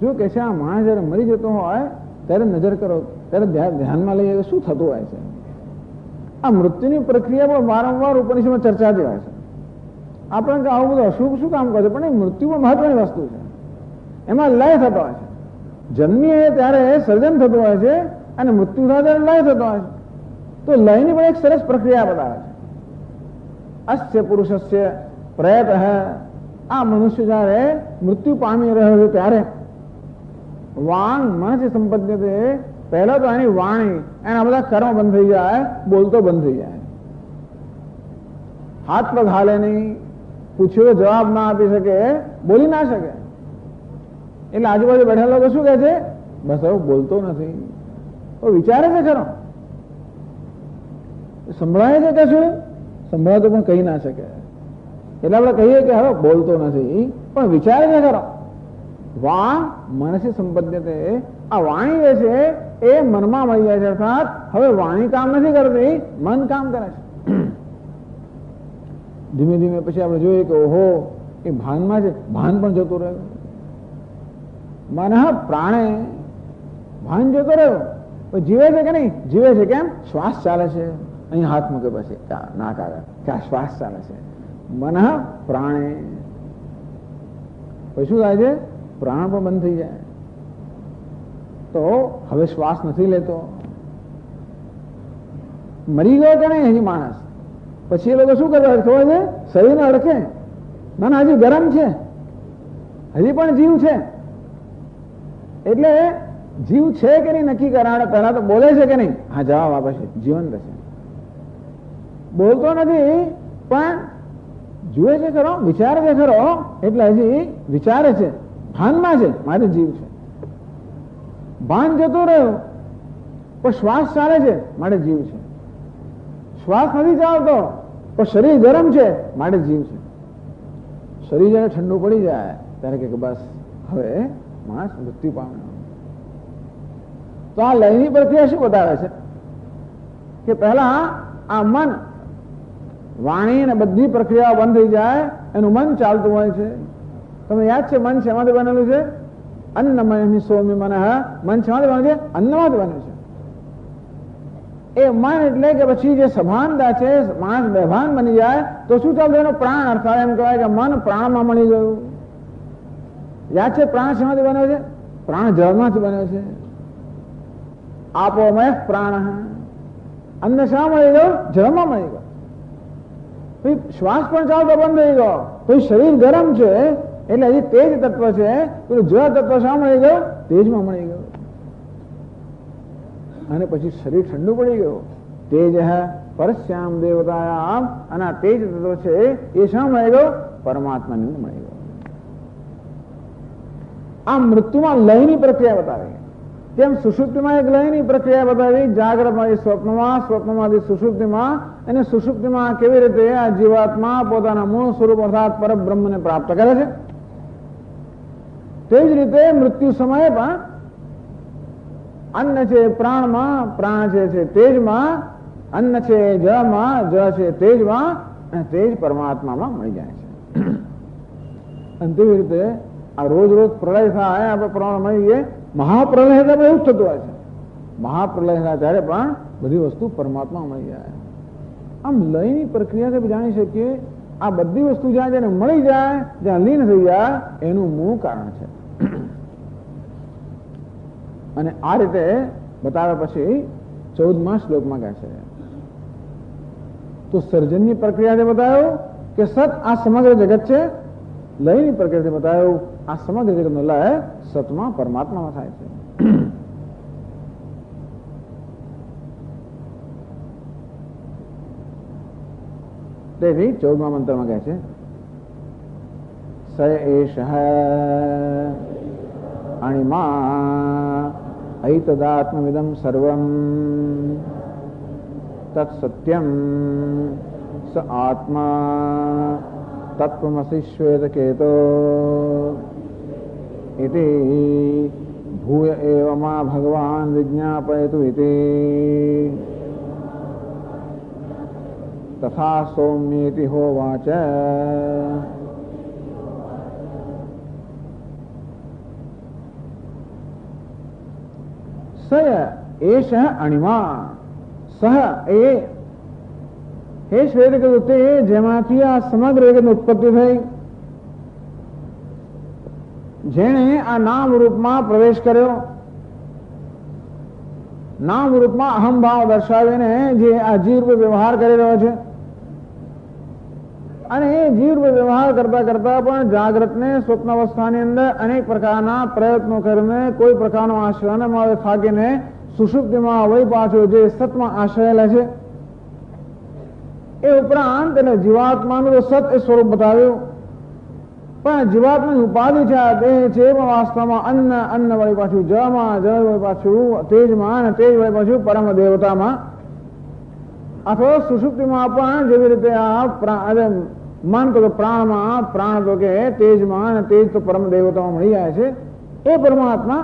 જો કે છે આ માણસ જયારે મરી જતો હોય ત્યારે નજર કરો, ત્યારે ધ્યાનમાં લઈએ શું થતું હોય છે. આ મૃત્યુની પ્રક્રિયા પણ વારંવાર ઉપનિષદમાં ચર્ચાતી હોય છે. આપણે કે આવું બધું અશુભ શું કામ કરે છે, પણ એ મૃત્યુમાં મહત્વની વસ્તુ છે. એમાં લય થતો હોય છે. જન્મીએ ત્યારે સર્જન થતું હોય છે અને મૃત્યુ થાય ત્યારે લય થતો હોય છે. તો લયની પણ એક સરસ પ્રક્રિયા બતાવે છે. અસ્ય પુરુષસ્ય પ્રયત, આ મનુષ્ય જયારે મૃત્યુ પામી રહ્યો છે ત્યારે વાંગ મનથી સંપદ્યતે, પહેલા તો એની વાણી, એના બધા કર્મ બંધ થઈ જાય, બોલતો બંધ થઈ જાય. હાથ પગ હાલે નહીં, પૂછ્યો જવાબ ના આપી શકે, બોલી ના શકે. એટલે આજુબાજુ બેઠેલા લોકો શું કહે છે? બસ હવે બોલતો નથી. તો વિચારે છે ખરો? સંભળાય છે કે શું? સંભળાતો પણ કહી ના શકે. એટલે આપણે કહીએ કે હવે બોલતો નથી, પણ વિચારે છે ખરો? વાંગ મનથી સંપદ્યતે, આ વાણી જે છે એ મનમાં મળી જાય છે. અર્થાત હવે વાણી કામ નથી કરતી, મન કામ કરે છે. ધીમે ધીમે પછી આપણે જોઈએ કે ઓહો એ ભાનમાં છે, ભાન પણ જતું રહ્યું. મન પ્રાણે, ભાન જતો રહ્યો. જીવે છે કે નહીં? જીવે છે. કેમ? શ્વાસ ચાલે છે. અહીં હાથ મૂકે પછી નાક આગળ ત્યાં શ્વાસ ચાલે છે. મન પ્રાણે, પછી શું થાય છે? પ્રાણ પણ બંધ થઈ જાય. તો હવે શ્વાસ નથી લેતો. મરી ગયો કે નહીં હજી માણસ? પછી એ લોકો શું કરવા ખબર છે? શરીરને અડકે, ના હજી ગરમ છે, હજી પણ જીવ છે. એટલે જીવ છે કે નહીં નક્કી કરાવે પહેલા તો બોલે છે કે નહીં? હા, જવાબ આપે છે, જીવંત છે. બોલતો નથી પણ જુએ છે ખરો, વિચારે છે ખરો, એટલે હજી વિચારે છે, ભાનમાં છે, મારે જીવ છે. ભાન જતો રહ્યો પણ શ્વાસ ચાલે છે, મારે જીવ છે. શ્વાસ નથી ચાલતો પણ શરીર ગરમ છે, મારે જીવ છે. શરીર જયારે ઠંડુ પડી જાય ત્યારે કે બસ હવે માણસ મૃત્યુ પામ્યો. તો આ લયની પ્રક્રિયા શું બતાવે છે કે પહેલા આ મન, વાણી અને બધી પ્રક્રિયા બંધ થઈ જાય, એનું મન ચાલતું હોય છે. તમને યાદ છે મન શેમાંથી બનેલું છે? અન્નમય સૌમ્ય મન. મન શેમાંથી બન્યું છે? અન્નમાંથી બન્યું છે. એ મન એટલે કે પછી જે સભાનતા છે, માણસ બેભાન બની જાય તો શું ચાલતું? એનો પ્રાણ. અર્થાત એમ કહેવાય કે મન પ્રાણમાં મળી ગયું. યાદ છે પ્રાણ શેમાંથી બન્યો છે? પ્રાણ જળમાંથી બન્યો છે. આપોમય પ્રાણ. અન્ન શા મળી ગયો? જળમાં મળી ગયો. શ્વાસ પણ ચાલતો બંધ થઈ ગયો. પછી શરીર ગરમ છે એટલે હજી તેજ તત્વ છે, પેલું જળ તત્વ શા મળી ગયો? તેજમાં મળી ગયો. અને પછી શરીર ઠંડુ પડી ગયું. તેજ પરશ્યામ દેવતાયામ, અને આ તેજ તત્વ છે એ શા મળી ગયો? પરમાત્માને મળી ગયો. આ મૃત્યુમાં લયની પ્રક્રિયા બતાવે. તેમ સુષુપ્તિમાં એક લયની પ્રક્રિયા બતાવી, જાગ્રતમાં, સ્વપ્નમાં, સ્વપ્નમાંથી સુષુપ્તિમાં, અને સુષુપ્તિમાં કેવી રીતે આ જીવાત્મા પોતાના મૂળ સ્વરૂપ અર્થાત પરબ્રહ્મને પ્રાપ્ત કરે છે. તે જ રીતે મૃત્યુ સમયે પણ અન્ન છે પ્રાણમાં, પ્રાણ છે તેજમાં, અન્ન છે જળમાં, જળ છે તેજમાં, અને તેજ પરમાત્મામાં મળી જાય છે. અને તેવી રીતે આ રોજ રોજ પ્રલય થાય, આપણે પ્રમાણ મળીએ, મહાપ્રલય એવું જ થતું હોય છે. મહાપ્રલય થાય ત્યારે પણ બધી વસ્તુ પરમાત્મા મળી જાય. આમ લયની પ્રક્રિયાથી જાણી શકીએ આ બધી વસ્તુ જ્યાં જેને મળી જાય, જ્યાં લીન થઈ જાય, એનું મૂળ કારણ છે. અને આ રીતે બતાવ્યા પછી 14મા શ્લોકમાં કહે છે, તો સર્જનની પ્રક્રિયાથી બતાવ્યું કે સત આ સમગ્ર જગત છે. લયની પ્રક્રિયાથી બતાવ્યું આ સમગ્ર જગતનો લય સતમાં પરમાત્મામાં થાય છે. તેથી 14મા મંત્રમાં કહે છે, સ એષ અણિમા ઐતદાત્મવિદમ સર્વમ તત્સત્યમ સ આત્મા તત્વમસી શ્વેતકેતો ઇતિ ભૂય એવ મા ભગવાન વિજ્ઞાપયતુ ઇતિ તથા સૌમ્યેતિ હોવાચ. સ એષ અણિમા, સહ એ હે શ્વેત કીધું તે જેમાંથી આ સમગ્ર જગતની ઉત્પત્તિ થઈ, જેણે આ નામ રૂપમાં પ્રવેશ કર્યો, નામ રૂપમાં અહમ ભાવ દર્શાવીને જે આ જીવ રૂપે વ્યવહાર કરી રહ્યો છે, અને એ જીવ રૂપે વ્યવહાર કરતા કરતા પણ જાગ્રતને સ્વપ્ન અવસ્થાની અંદર અનેક પ્રકારના પ્રયત્નો કરીને કોઈ પ્રકારનો આશ્રય ન મળે થાકીને સુષુપ્તિમાં વળી પાછો જે સતમાં આશ્રય લે છે. એ ઉપરાંત એને જીવાત્માનું તો સત એ સ્વરૂપ બતાવ્યું, પણ જીવાત્માની ઉપાધિ છે આ દેહ છે, પણ વાસ્તવમાં અન્ન, અન્ન વળી પાછું જળમાં, જળ વળી પાછું તેજમાં, અને તેજ વળી પાછું પરમ દેવતામાં. અથવા સુષુપ્તિમાં પણ જેવી રીતે આ મન તો પ્રાણમાં, પ્રાણ તો કે તેજમાં, અને તેજ તો પરમ દેવતામાં મળી જાય છે. એ પરમાત્મા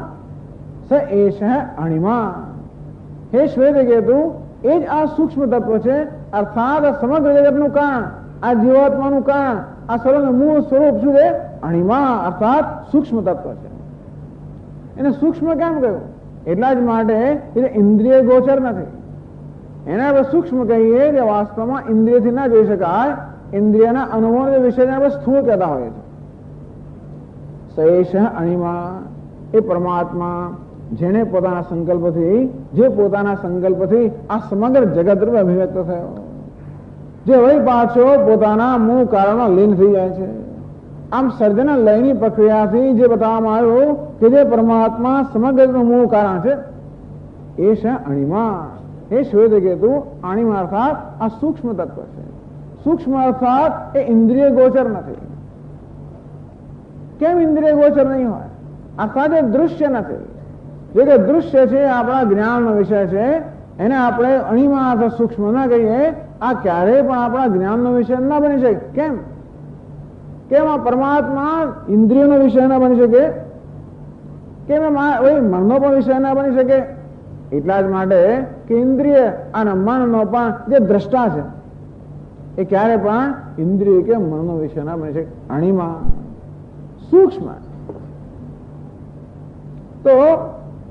સ એષ અણિમા, હે શ્વેત કેતુ એ જ આ સૂક્ષ્મ તત્વ છે. અર્થાત સમગ્ર જગતનું કારણ, આ જીવાત્માનું કારણ, આ સર્વનું મૂળ સ્વરૂપ શું છે? અણિમા, અર્થાત સૂક્ષ્મ તત્વ છે. એને સૂક્ષ્મ કેમ કહ્યું? એટલા જ માટે એ ઇન્દ્રિય ગોચર નથી. એના આપણે સૂક્ષ્મ કહીએ કે વાસ્તવમાં ઇન્દ્રિયથી ના જોઈ શકાય, ઇન્દ્રિયના અનુભવ વિષયને આપણે સ્થૂળ કહેતા હોઈએ છીએ. સૈષ અણિમા, એ પરમાત્મા જેને પોતાના સંકલ્પથી, જે પોતાના સંકલ્પથી આ સમગ્ર જગત રૂપે અભિવ્યક્ત થયો, જે વળી પાછો પોતાના મૂળ કારણમાં લીન થઈ જાય છે. આમ સર્જન લયની પ્રક્રિયાથી જે બતાવવામાં આવ્યું કે જે પરમાત્મા સમગ્રનું મૂળ કારણ છે, એ છે અણિમા. એ શ્વેત કેતુ અણિમા અર્થાત આ સૂક્ષ્મ તત્વ છે. સૂક્ષ્મ અર્થાત એ ઇન્દ્રિય ગોચર નથી. કેમ ઇન્દ્રિય ગોચર નહીં હોય? અર્થાત એ દૃશ્ય નથી. જે કે દૃશ્ય છે આપણા જ્ઞાનનો વિષય છે, એને આપણે અણિમા અથવા સૂક્ષ્મ ના કહીએ, આ ક્યારેય પણ આપણા જ્ઞાનનો વિષય ના બની શકે. કેમ? કેમ આ પરમાત્મા ઇન્દ્રિયોનો વિષય ના બની શકે? કેમ મનનો પણ વિષય ના બની શકે? એટલા જ માટે કે ઇન્દ્રિય અને મનનો પણ જે દ્રષ્ટા છે એ ક્યારે પણ ઇન્દ્રિય કે મનનો વિષય ના બની શકે. અણિમા સૂક્ષ્મ. તો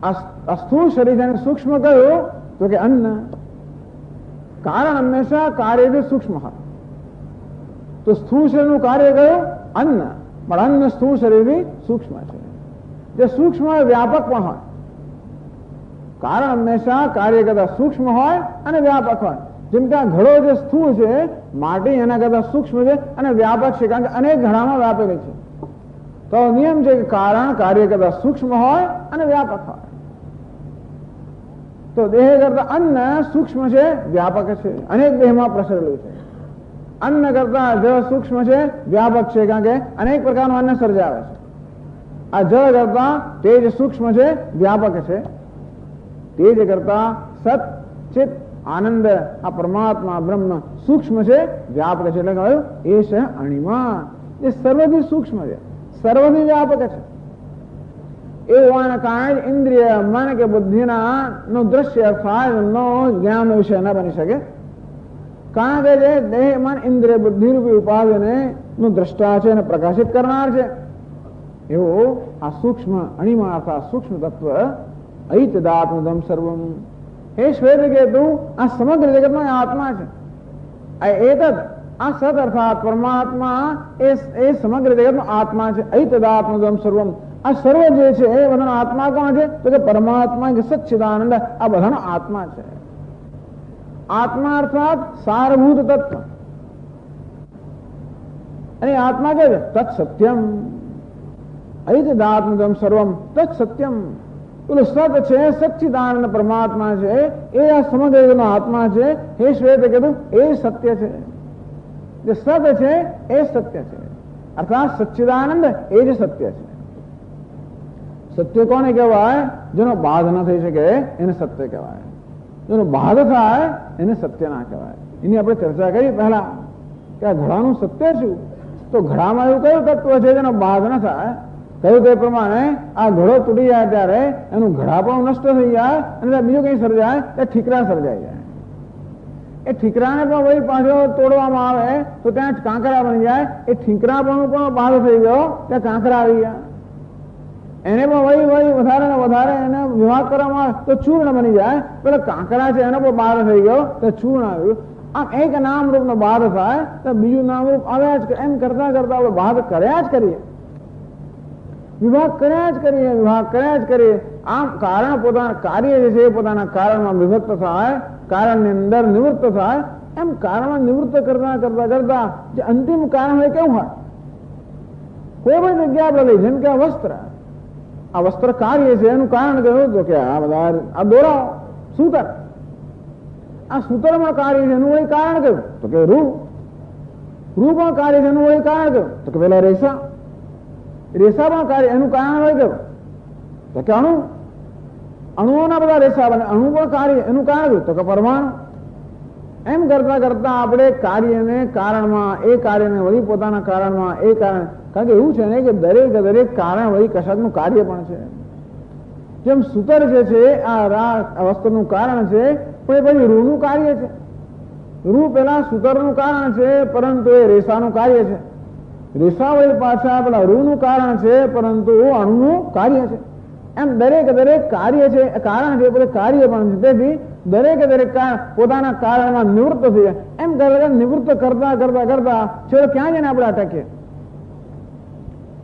આ સ્થૂળ શરીર જેને સૂક્ષ્મ કહ્યું તો કે અન્ન, કારણ હંમેશા કાર્યથી સૂક્ષ્મ હોય. તો સ્થૂળ શરીરનું કાર્ય કયું? અન્ન. પણ અન્ન સ્થૂળ શરીરથી સૂક્ષ્મ છે. જે સૂક્ષ્મ વ્યાપક પણ હોય. કારણ હંમેશા કાર્ય કરતા સૂક્ષ્મ હોય અને વ્યાપક હોય. જેમ કે આ ઘડો જે સ્થૂળ છે, માટી એના કરતા સૂક્ષ્મ છે અને વ્યાપક છે, કારણ કે અનેક ઘડામાં વ્યાપેલી છે. તો નિયમ છે કે કારણ કાર્ય કરતા સૂક્ષ્મ હોય અને વ્યાપક હોય. તો દેહ કરતા અન્ન સૂક્ષ્મ છે, વ્યાપક છે, અનેક દેહમાં પ્રસરેલું છે. અન્ન કરતા જળ સૂક્ષ્મ છે, વ્યાપક છે, કારણ કે અનેક પ્રકારનું અન્ન સર્જાવે છે. આ જળ કરતા તેજ સૂક્ષ્મ છે, વ્યાપક છે, તે જ કરતા સત ચિત આનંદ આ પરમાત્મા બ્રહ્મ સૂક્ષ્મ છે, વ્યાપક છે. એટલે કહ્યું એ છે અણિમા, એ સર્વથી સૂક્ષ્મ છે, સર્વથી વ્યાપક છે. એ હોવાના કારણે ઇન્દ્રિય મન કે બુદ્ધિના નો દ્રશ્ય અર્થાત નો જ્ઞાન વિષય ન બની શકે. કારણ કે જે દેહ મન ઇન્દ્રિય બુદ્ધિ રૂપી ઉપાધિને નું દ્રષ્ટા છે અને પ્રકાશિત કરનાર છે, એવો આ સૂક્ષ્મ અણિમા અર્થાત સૂક્ષ્મ તત્વ ઐતદાત્મદમ સર્વમ. હે શ્વેત કેતુ, આ સમગ્ર જગતનો આત્મા છે. એતદ આ સત અર્થાત પરમાત્મા એ સમગ્ર જગતનો આત્મા છે. ઐતદાત્મદમ સર્વમ, આ સર્વ જે છે એ બધાનો આત્મા કોણ છે? તો કે પરમાત્મા કે સચ્ચિદાનંદ, આ બધાનો આત્મા છે. આત્મા અર્થાત સારભૂત તત્વ, અને આત્મા કે તત્ સત્યમ. ઐતદાત્મદમ સર્વમ તત્ સત્યમ. પેલું સત છે, સચ્ચિદાનંદ પરમાત્મા છે, એ આ સમગ્ર આત્મા છે. હે શ્વેત કીધું એ સત્ય છે. જે સત છે એ સત્ય છે, અર્થાત સચ્ચિદાનંદ એ જ સત્ય છે. સત્ય કોને કહેવાય? જેનો બાધ ન થઈ શકે એને સત્ય કહેવાય. જેનો બાધ થાય એને સત્ય ના કહેવાય. એની આપણે ચર્ચા કરી પહેલા કે આ ઘડાનું સત્ય શું? તો ઘડામાં એવું કયું તત્વ છે જેનો બાધ ન થાય? કહ્યું તે પ્રમાણે આ ઘડો તૂટી જાય ત્યારે એનું ઘડા પણ નષ્ટ થઈ જાય અને બીજું કઈ સર્જાય એ ઠીકરા સર્જાઈ જાય. એ ઠીકરાને પણ વળી પાછો તોડવામાં આવે તો ત્યાં કાંકરા બની જાય. એ ઠીકરા પણ બાધ થઈ ગયો, ત્યાં કાંકરા આવી ગયા. એને પણ વળી વધારે ને વધારે એને વિભાગ કરવામાં આવે તો ચૂર્ણ બની જાય. પેલા કાંકરા છે એનો પણ બાધ થઈ ગયો તો ચૂર્ણ આવ્યું. આમ એક નામરૂપ નો બાધ થાય તો બીજું નામરૂપ આવ્યા જ. એમ કરતા કરતા આપણે બાધ કર્યા જ કરીએ, વિભાગ કર્યા જ કરીએ, વિભાગ કર્યા જ કરીએ. આમ કારણ પોતાના કાર્ય જે છે એ પોતાના કારણમાં વિભક્ત થાય, કારણની અંદર નિવૃત્ત થાય. એમ કારણમાં નિવૃત્ત કરતા કરતા કરતા જે અંતિમ કારણ હોય કેવું હોય? કોઈ પણ જગ્યા આપણે લઈ, જેમ કે આ વસ્ત્ર, આ વસ્ત્ર કાર્ય છે એનું કારણ કહ્યું તો કે આ બધા આ દોરાઓ સૂતર, આ સૂતરમાં કાર્ય છે એનું વળી કારણ કહ્યું તો કે રૂ પણ કાર્ય છે એનું વળી કારણ કહ્યું તો કે પેલા રેસા પણ કાર્ય એનું કારણ હોય કહ્યું તો કે અણુઓના બધા રેસા બને, અણુ પણ કાર્ય એનું કારણ કહ્યું તો કે પરમાણુ. એમ કરતા કરતા આપણે કાર્યને કારણમાં, એ કાર્યને વળી પોતાના કારણમાં, એ કારણ, કારણ કે એવું છે ને કે દરેક કારણ વળી કશાકનું કાર્ય પણ છે. જેમ સૂતર જે છે આ વસ્તુનું કારણ છે, પણ એ પછી રૂનું કાર્ય છે. રૂ પેલા સૂતરનું કારણ છે પરંતુ એ રેસાનું કાર્ય છે. રેસા વળી પાછા પેલા રૂનું કારણ છે પરંતુ અણુનું કાર્ય છે. એમ દરેક કાર્ય છે, કારણ છે એટલે કાર્ય પણ છે. તેથી દરેક પોતાના કારણમાં નિવૃત્ત થઈ જાય. એમ નિવૃત્ત કરતા કરતા કરતા છેલ્લે ક્યાં જઈને આપણે અટકીએ?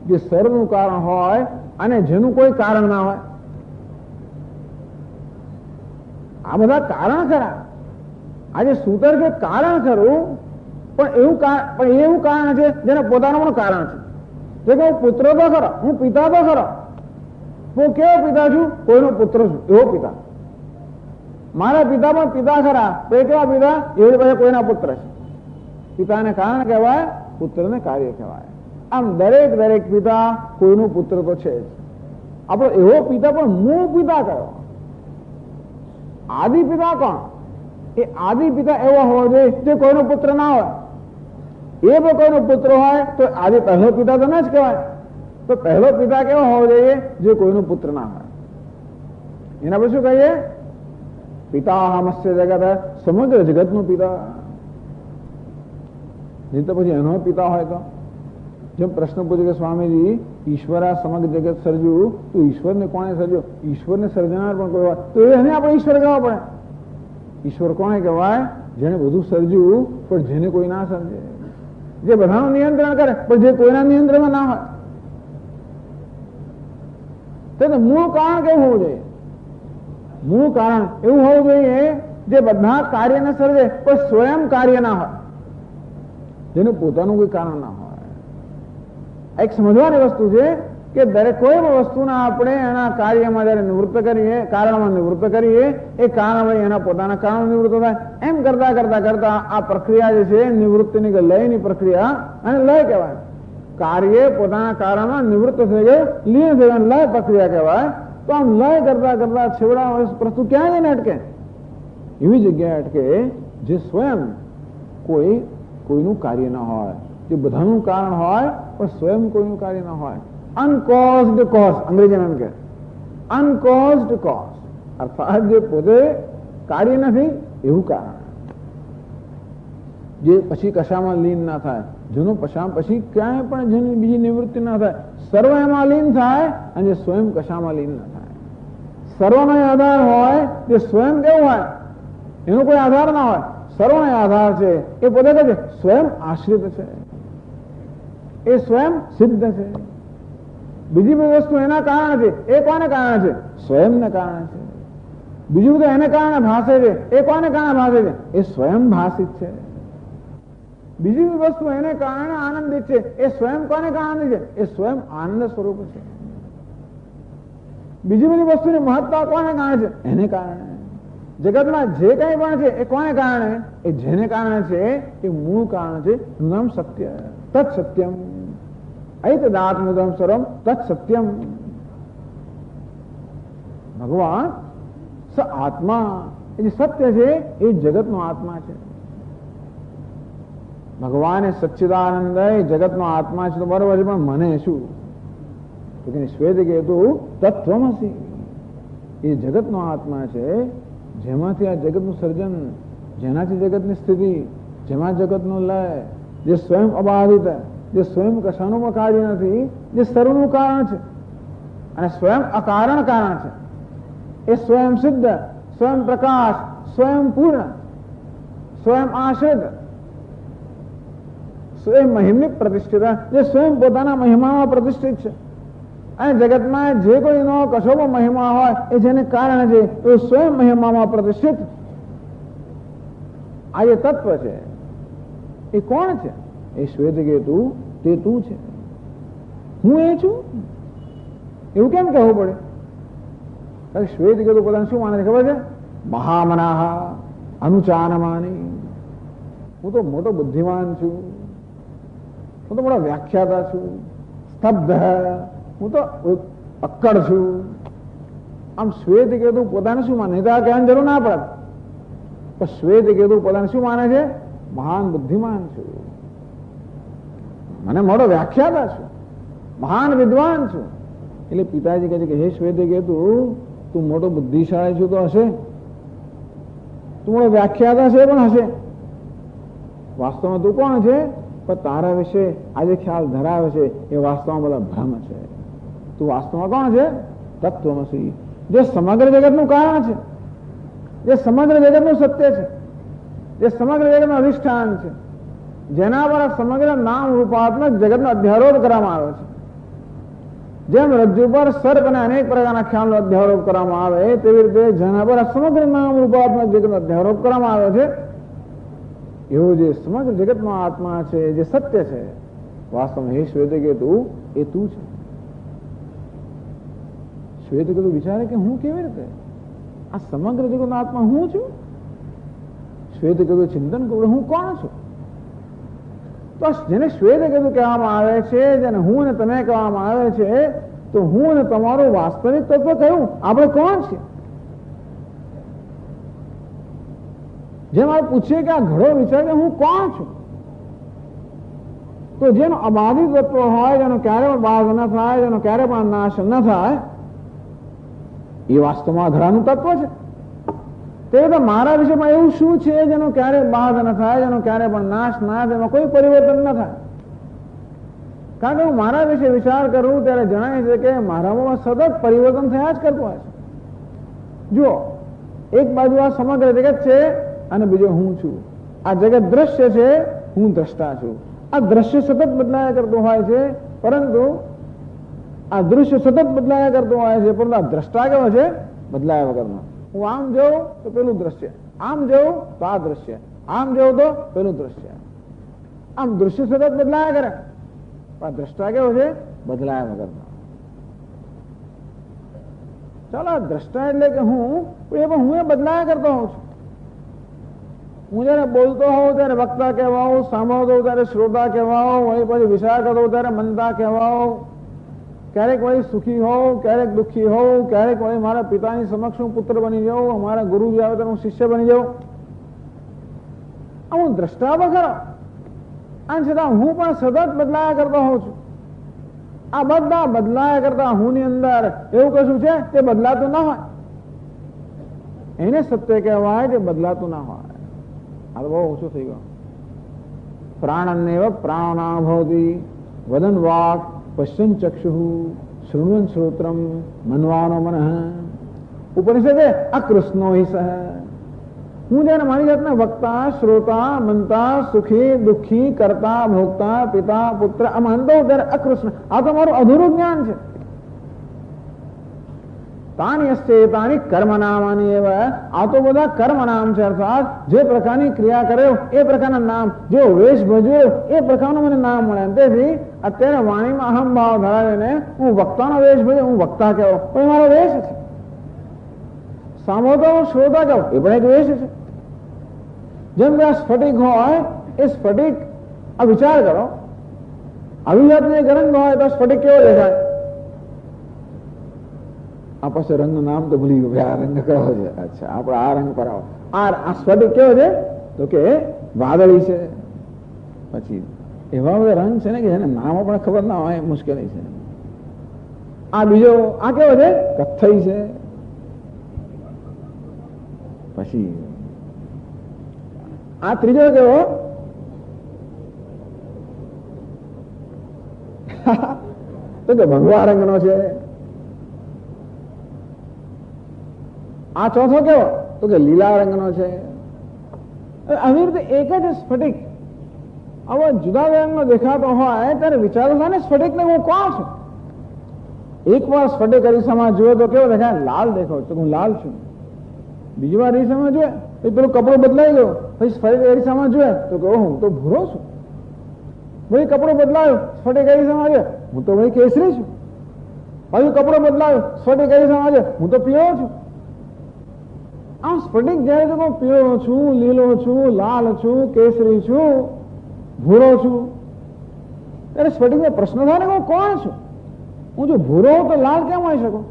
જે સર્વનું કારણ હોય અને જેનું કોઈ કારણ ના હોય. આ બધા કારણ ખરા. આજે સૂતર છે કારણ ખરું, પણ એવું કારણ છે જેને પોતાનું પણ કારણ છે. કે હું પુત્ર તો ખરો, હું પિતા તો ખરો, હું કેવો પિતા છું? કોઈનો પુત્ર છું એવો પિતા. મારા પિતા પણ પિતા ખરા, તો એ કેવા પિતા? એવી પાસે કોઈના પુત્ર છે. પિતાને કારણ કહેવાય, પુત્રને કાર્ય કહેવાય. આમ દરેક પિતા કોઈનું પુત્ર તો છે જ. આપણો એવો પિતા પણ મૂળ પિતા કયો? આદિ પિતા કોણ? એ આદિ પિતા એવો હોવો જોઈએ જે કોઈનો પુત્ર ના હોય. એ પણ કોઈનો પુત્ર હોય તો આદિ પહેલો પિતા તો ના જ કહેવાય. તો પહેલો પિતા કેવો હોવો જોઈએ? જે કોઈનો પુત્ર ના હોય. એના પછી શું કહીએ? પિતામહસ્ય જગત, સમગ્ર જગતનું પિતા. નહીં તો પછી એનો પિતા હોય તો જેમ પ્રશ્ન પૂછે કે સ્વામીજી ઈશ્વર આ સમગ્ર જગત સર્જ્યું તો ઈશ્વરને કોણે સર્જ્યો? ઈશ્વરને સર્જનાર પણ કોઈ હોય તો એને આપણે ઈશ્વર કહેવા પડે. ઈશ્વર કોણે કહેવાય? જેને બધું સર્જ્યું પણ જેને કોઈ ના સર્જે, જે બધાનું નિયંત્રણ કરે પણ જે કોઈના નિયંત્રણમાં ના હોય. તો મૂળ કારણ કેવું હોવું જોઈએ? મૂળ કારણ એવું હોવું જોઈએ જે બધા કાર્યને સર્જે પણ સ્વયં કાર્ય ના હોય, જેનું પોતાનું કોઈ કારણ ના હોય. એક સમજવાની વસ્તુ છે કે દરેક કોઈ પણ વસ્તુના આપણે એના કાર્યમાં જયારે નિવૃત્ત કરીએ, કારણમાં નિવૃત્ત કરીએ, એ કારણ વળી એના પોતાના કારણ નિવૃત્ત થાય. એમ કરતા કરતા કરતા આ પ્રક્રિયા જે છે નિવૃત્તિની કે લયની પ્રક્રિયા, અને લય કહેવાય. કાર્ય પોતાના કારણમાં નિવૃત્ત થઈ ગયું, લીન થઈ ગયું, લય પ્રક્રિયા કહેવાય. તો આમ લય કરતા કરતા છેવડા પ્રસ્તુત ક્યાં જઈને અટકે? એવી જગ્યાએ અટકે જે સ્વયં કોઈનું કાર્ય ન હોય, જે બધાનું કારણ હોય પણ સ્વયં કોઈનું કાર્ય ન હોય. અનકોઝડ કોઝ અંગ્રેજીમાં એમ કે અનકોઝડ કોઝ, અર્થાત જે પોતે કાર્ય નથી એવું કારણ, જે પછી કશામાં લીન ના થાય, જેનું પછી ક્યાંય પણ જેની બીજી નિવૃત્તિ ના થાય, સર્વ એમાં લીન થાય અને જે સ્વયં કશામાં લીન ના થાય. સર્વનો આધાર હોય જે સ્વયં કેવું હોય, એનો કોઈ આધાર ના હોય, સર્વનો આધાર છે એ પોતે કહે છે સ્વયં આશ્રિત છે, એ સ્વયં સિદ્ધ છે. બીજી બધી વસ્તુ એના કારણે છે, એ કોને કારણે છે? સ્વયંને કારણે છે. બીજું બધું એને કારણે ભાષે છે, એ કોને કારણે ભાષે છે? એ સ્વયં ભાષિત છે. બીજી બધી વસ્તુ એને કારણે આનંદિત છે, એ સ્વયં કોને કારણે છે? એ સ્વયં આનંદ સ્વરૂપ છે. બીજી બધી વસ્તુની મહત્તા કોને કારણે છે? એને કારણે. જગતમાં જે કંઈ પણ છે એ કોને કારણે? એ જેને કારણે છે, એ મૂળ કારણ છે. નામ સત્ય, તત્ સત્યમ ઐતદાત્મદમ સર્વમ તત્ સત્યમ. ભગવાન સ આત્મા, એ જે સત્ય છે એ જગતનો આત્મા છે. ભગવાન એ સચ્ચિદાનંદ એ જગતનો આત્મા છે તો બરોબર છે, પણ મને શું? તો કે શ્વેત કીધું તત્વમસી, એ જગતનો આત્મા છે જેમાંથી આ જગતનું સર્જન, જેનાથી જગતની સ્થિતિ, જેમાં જગતનો લય, જે સ્વયં અબાધિત, જે સ્વયં કશાનું કાર્ય નથી, જે સર્વનું કારણ છે અને સ્વયં અકારણ કારણ છે. એ સ્વયં સિદ્ધ, સ્વયં પ્રકાશ, સ્વયં પૂર્ણ, સ્વયં આશ્રિત, સ્વયં મહિમ્નિક પ્રતિષ્ઠિત, જે સ્વયં પોતાના મહિમામાં પ્રતિષ્ઠિત છે. અને જગતમાં જે કોઈનો કશો પણ મહિમા હોય એ જેને કારણે છે એ સ્વયં મહિમામાં પ્રતિષ્ઠિત આ જે તત્વ છે એ કોણ છે? એ શ્વેતકેતુ, તે તું છે. હું એ છું એવું કેમ કહેવું પડે? કારણ શ્વેતકેતુ પોતાને શું માને છે ખબર છે? મહામનાહ અનુચાનમાની, હું તો મોટો બુદ્ધિમાન છું, હું તો મોટો વ્યાખ્યાતા છું, સ્તબ્ધ, હું તો અક્કડ છું. આમ શ્વેતકેતુ પોતાને શું માને? તો આ કહેવાની જરૂર ના પડે, પણ શ્વેતકેતુ પોતાને શું માને છે? મહાન બુદ્ધિમાન છું, મને મોટો વ્યાખ્યાતા છું, મહાન વિદ્વાન છું. એટલે પિતાજી કહે છે કે હે શ્વેતકેતુ, તું મોટો બુદ્ધિશાળી છું તો હશે, તું મોટો વ્યાખ્યાતા છે પણ હશે, વાસ્તવમાં તું કોણ છે? પણ તારા વિશે આજે ખ્યાલ ધરાવે છે એ વાસ્તવમાં બધા ભ્રમ છે. તું વાસ્તવમાં કોણ છે? તત્વમસી, જે સમગ્ર જગતનું કારણ છે, જે સમગ્ર જગતનું સત્ય છે, જે સમગ્ર જગતનું અધિષ્ઠાન છે, જેના પર સમગ્ર નામ રૂપાત્મક જગતનો અધ્યારોપ કરવામાં આવે છે. જેમ રજ્જુ પર સર્પ અને અનેક પ્રકારના ખ્યાલનો અધ્યારોપ કરવામાં આવે તેવી રીતે જેના પર સમગ્ર નામ રૂપાત્મક જગતનો અધ્યારોપ કરવામાં આવે છે, એવો જે સમગ્ર જગતનો આત્મા છે, જે સત્ય છે, વાસ્તવમાં હે શ્વેતકેતુ એ તું છે. શ્વેતકેતુ વિચારે કે હું કેવી રીતે આ સમગ્ર જગતનો આત્મા હું છું? શ્વેતકેતુ ચિંતન કરે હું કોણ છું? તો જેને શ્વેતકેતુ કહેવામાં આવે છે, જેને હું અને તમે કહેવામાં આવે છે, તો હું અને તમારું વાસ્તવિક તત્વ કયું? આપણે કોણ છીએ? જેમ આપણે પૂછીએ કે આ ઘડો વિચાર કે હું કોણ છું, તો જેનો અબાધિત તત્વ હોય, જેનો ક્યારે પણ બાધ ન થાય, જેનો ક્યારે પણ નાશ ન થાય, એ વાસ્તવમાં ઘડાનું તત્વ છે. તે તો મારા વિષયમાં એવું શું છે જેનો ક્યારે બાધ ન થાય, જેનો ક્યારે પણ નાશ ના થાય, એમાં કોઈ પરિવર્તન ન થાય? કારણ કે હું મારા વિશે વિચાર કરું ત્યારે જણાય છે કે મારામાં સતત પરિવર્તન થયા જ કરતું હોય છે. જુઓ, એક બાજુ આ સમગ્ર જગત છે અને બીજો હું છું. આ જગત દ્રશ્ય છે, હું દ્રષ્ટા છું. આ દ્રશ્ય સતત બદલાયા કરતું હોય છે, પરંતુ આ દૃશ્ય સતત બદલાયા કરતું હોય છે, પરંતુ આ દ્રષ્ટા કેવો છે? બદલાયા વગરનો. હું આમ જોઉં તો પેલું દ્રશ્ય, આમ જોઉં તો આ દ્રશ્ય, આમ જોઉં તો પેલું દ્રશ્ય. આમ દૃશ્ય સતત બદલાયા કરે, આ દ્રષ્ટા કેવો છે? બદલાયા વગરનો. ચાલો, આ દ્રષ્ટા એટલે કે હું, એ પણ હું એ બદલાયા કરતો હોઉં છું. હું જયારે બોલતો હોઉં ત્યારે વક્તા કહેવાઉં, સાંભળતો હોઉં ત્યારે શ્રોતા કહેવાઉં, વળી પછી વિચાર કરતો હોઉં ત્યારે મનતા કહેવાઉં, ક્યારેક વળી સુખી હોઉં, ક્યારેક દુઃખી હોઉં, ક્યારેક વળી મારા પિતાની સમક્ષ હું પુત્ર બની જાઉં, અમારા ગુરુજી આવે તો હું શિષ્ય બની જાઉં. હું દ્રષ્ટા ખરો, આમ છતાં હું પણ સતત બદલાયા કરતો હોઉં છું. આ બધા બદલાયા કરતા હું ની અંદર એવું કશું છે તે બદલાતું ના હોય, એને સત્ય કહેવાય તે બદલાતું ના હોય. આ તો બહુ ઓછું થઈ ગયું. પ્રાણન્નેવ પ્રાણના ભવતી વદન વાક પશ્ચન ચક્ષુ શૃણવન શ્રોત્રમ મનવાનો મનઃ. ઉપનિષદે અકૃષ્ણો હિ સહ. હું જેને મારી જાતને વક્તા, શ્રોતા, મનતા, સુખી, દુઃખી, કરતા, ભોગતા, પિતા, પુત્ર આ માનતો ત્યારે અકૃષ્ણ. આ તો મારું અધૂરું જ્ઞાન છે. તાની અસ્તેતાની કર્મ નામાની એવા. આ તો બધા કર્મ નામ છે, અર્થાત જે પ્રકારની ક્રિયા કર્યો એ પ્રકારના નામ, જો વેશ ભજવ્યો એ પ્રકારનું મને નામ મળે. તેથી અત્યારે વાણીમાં અહમ ભાવ ધરાવીને હું વક્તાનો વેશ ભજ્યો, હું વક્તા કહેવો, પણ મારો વેશ છે. સાંભળતો હું શ્રોતા કહેવો, એ પણ એક વેશ છે. જેમ કે આ સ્ફટિક હોય, એ સ્ફટિક આ વિચાર કરો, આવી જાતનો એક રંગ હોય તો સ્ફટિક કેવો દેખાય? આ પાસે રંગનું નામ તો ભૂલી ગયું, આ રંગ કયો છે? અચ્છા, આપણે આ રંગ પર આવો. આ સ્ફટિક કેવો છે? તો કે વાદળી છે. પછી એવા બધા રંગ છે ને કે જેને નામો પણ ખબર ના હોય, મુશ્કેલી છે. આ બીજો આ કેવો છે? કથ્થઈ છે. પછી આ ત્રીજો કેવો? તો કે ભગવા રંગનો છે. આ ચોથો કેવો? તો કે લીલા રંગનો છે. આવી રીતે એક જ સ્ફટિક આવો જુદા રંગનો દેખાતો હોય ત્યારે વિચારો થાય ને સ્ફટિકને હું કોણ છું? એકવાર સ્ફટિક અરીસામાં જોયો તો કેવો દેખાય? લાલ દેખાવ તો હું લાલ છું. બીજી વાર અરીસામાં જોયે તો પેલું કપડું બદલાઈ ગયું, પછી સ્ફટિક અરીસામાં જોયે તો કે હું તો ભૂરો છું. વળી કપડું બદલાયું, સ્ફટિક અરીસામાં જોયે હું તો વળી કેસરી છું. પાછું કપડું બદલાયું, સ્ફટિક અરીસામાં જોયે હું તો પીળો છું. આમ સ્ફટિક જયારે તો હું પીળો છું, લીલો છું, લાલ છું, કેસરી છું, ભૂરો છું, ત્યારે સ્ફટિકને પ્રશ્ન થાય ને હું કોણ છું? હું જો ભૂરો હોઉં તો લાલ કેમ હોઈ શકું?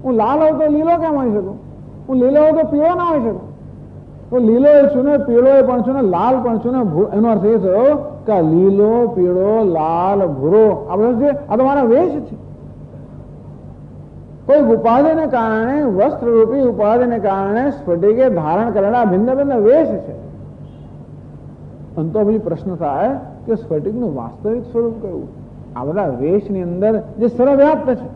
હું લાલ હોઉં તો લીલો કેમ હોઈ શકું? હું લીલો હોઉં તો પીળો ના હોઈ શકું? હું લીલો છું ને પીળો પણ છું ને લાલ પણ છું ને. એનો અર્થ એ થયો કે લીલો, પીળો, લાલ, ભૂરો આ બધા છે, આ તો મારા વેશ છે. કોઈ ઉપાધિને કારણે, વસ્ત્રરૂપી ઉપાધિને કારણે સ્ફટિકે ધારણ કરેલા ભિન્ન ભિન્ન વેશ છે. અંતો પછી પ્રશ્ન થાય કે સ્ફટિકનું વાસ્તવિક સ્વરૂપ કયું? આ બધા વેશની અંદર જે સર્વવ્યાપ્ત છે.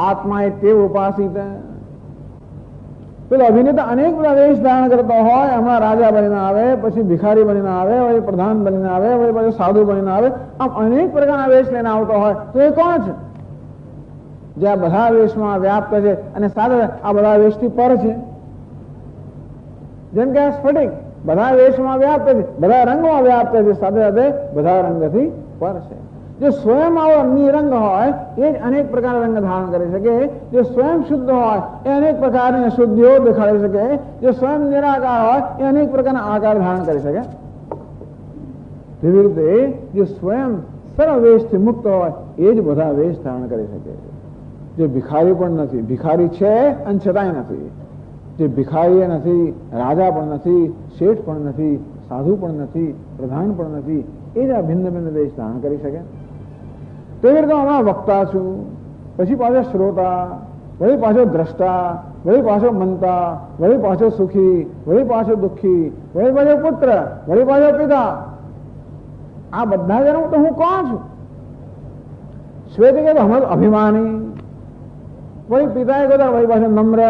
આત્મા એ તે ઉપાસિત. પેલો અભિનેતા અનેક બધા વેશ ધારણ કરતો હોય, હમણાં રાજા બનીને આવે, પછી ભિખારી બનીને આવે, વળી પ્રધાન બનીને આવે, વળી પછી સાધુ બનીને આવે, આમ અનેક પ્રકારના વેશ લઈને આવતો હોય તો એ કોણ છે? જે આ બધા વેશમાં વ્યાપ્ત છે અને સાથે આ બધા વેશથી પર છે. જેમ કે આ સ્ફટિક બધા વેશમાં વ્યાપ્ત છે, બધા રંગમાં વ્યાપ્ત છે, સાથે સાથે બધા રંગથી પર છે. જે સ્વયં આવો નિરંગ હોય એ જ અનેક પ્રકારના રંગ ધારણ કરી શકે. જે સ્વયં શુદ્ધ હોય એ અનેક પ્રકારની અશુદ્ધિઓ દેખાડી શકે. જે સ્વયં નિરાકાર હોય એ અનેક પ્રકારના આકાર ધારણ કરી શકે. તેવી રીતે જે સ્વયં સર્વ વેશથી મુક્ત હોય એ જ બધા વેશ ધારણ કરી શકે. જે ભિખારી પણ નથી, ભિખારી છે અને છતાંય નથી. જે ભિખારી નથી, રાજા પણ નથી, શેઠ પણ નથી, સાધુ પણ નથી, પ્રધાન પણ નથી, એ જ આ ભિન્ન ભિન્ન વેશ ધારણ કરી શકે. તેવી રીતે હમણાં વક્તા છું, પછી પાછો શ્રોતા, વળી પાછો દ્રષ્ટા, વળી પાછો મનતા, વળી પાછો સુખી, વળી પાછો દુઃખી, વળી પાછો પુત્ર, વળી પાછો પિતા. આ બધા જણ તો હું કોણ છું? શ્વેત કે હમણાં અભિમાની, વળી પિતાએ કહેતા વળી પાછો નમ્ર,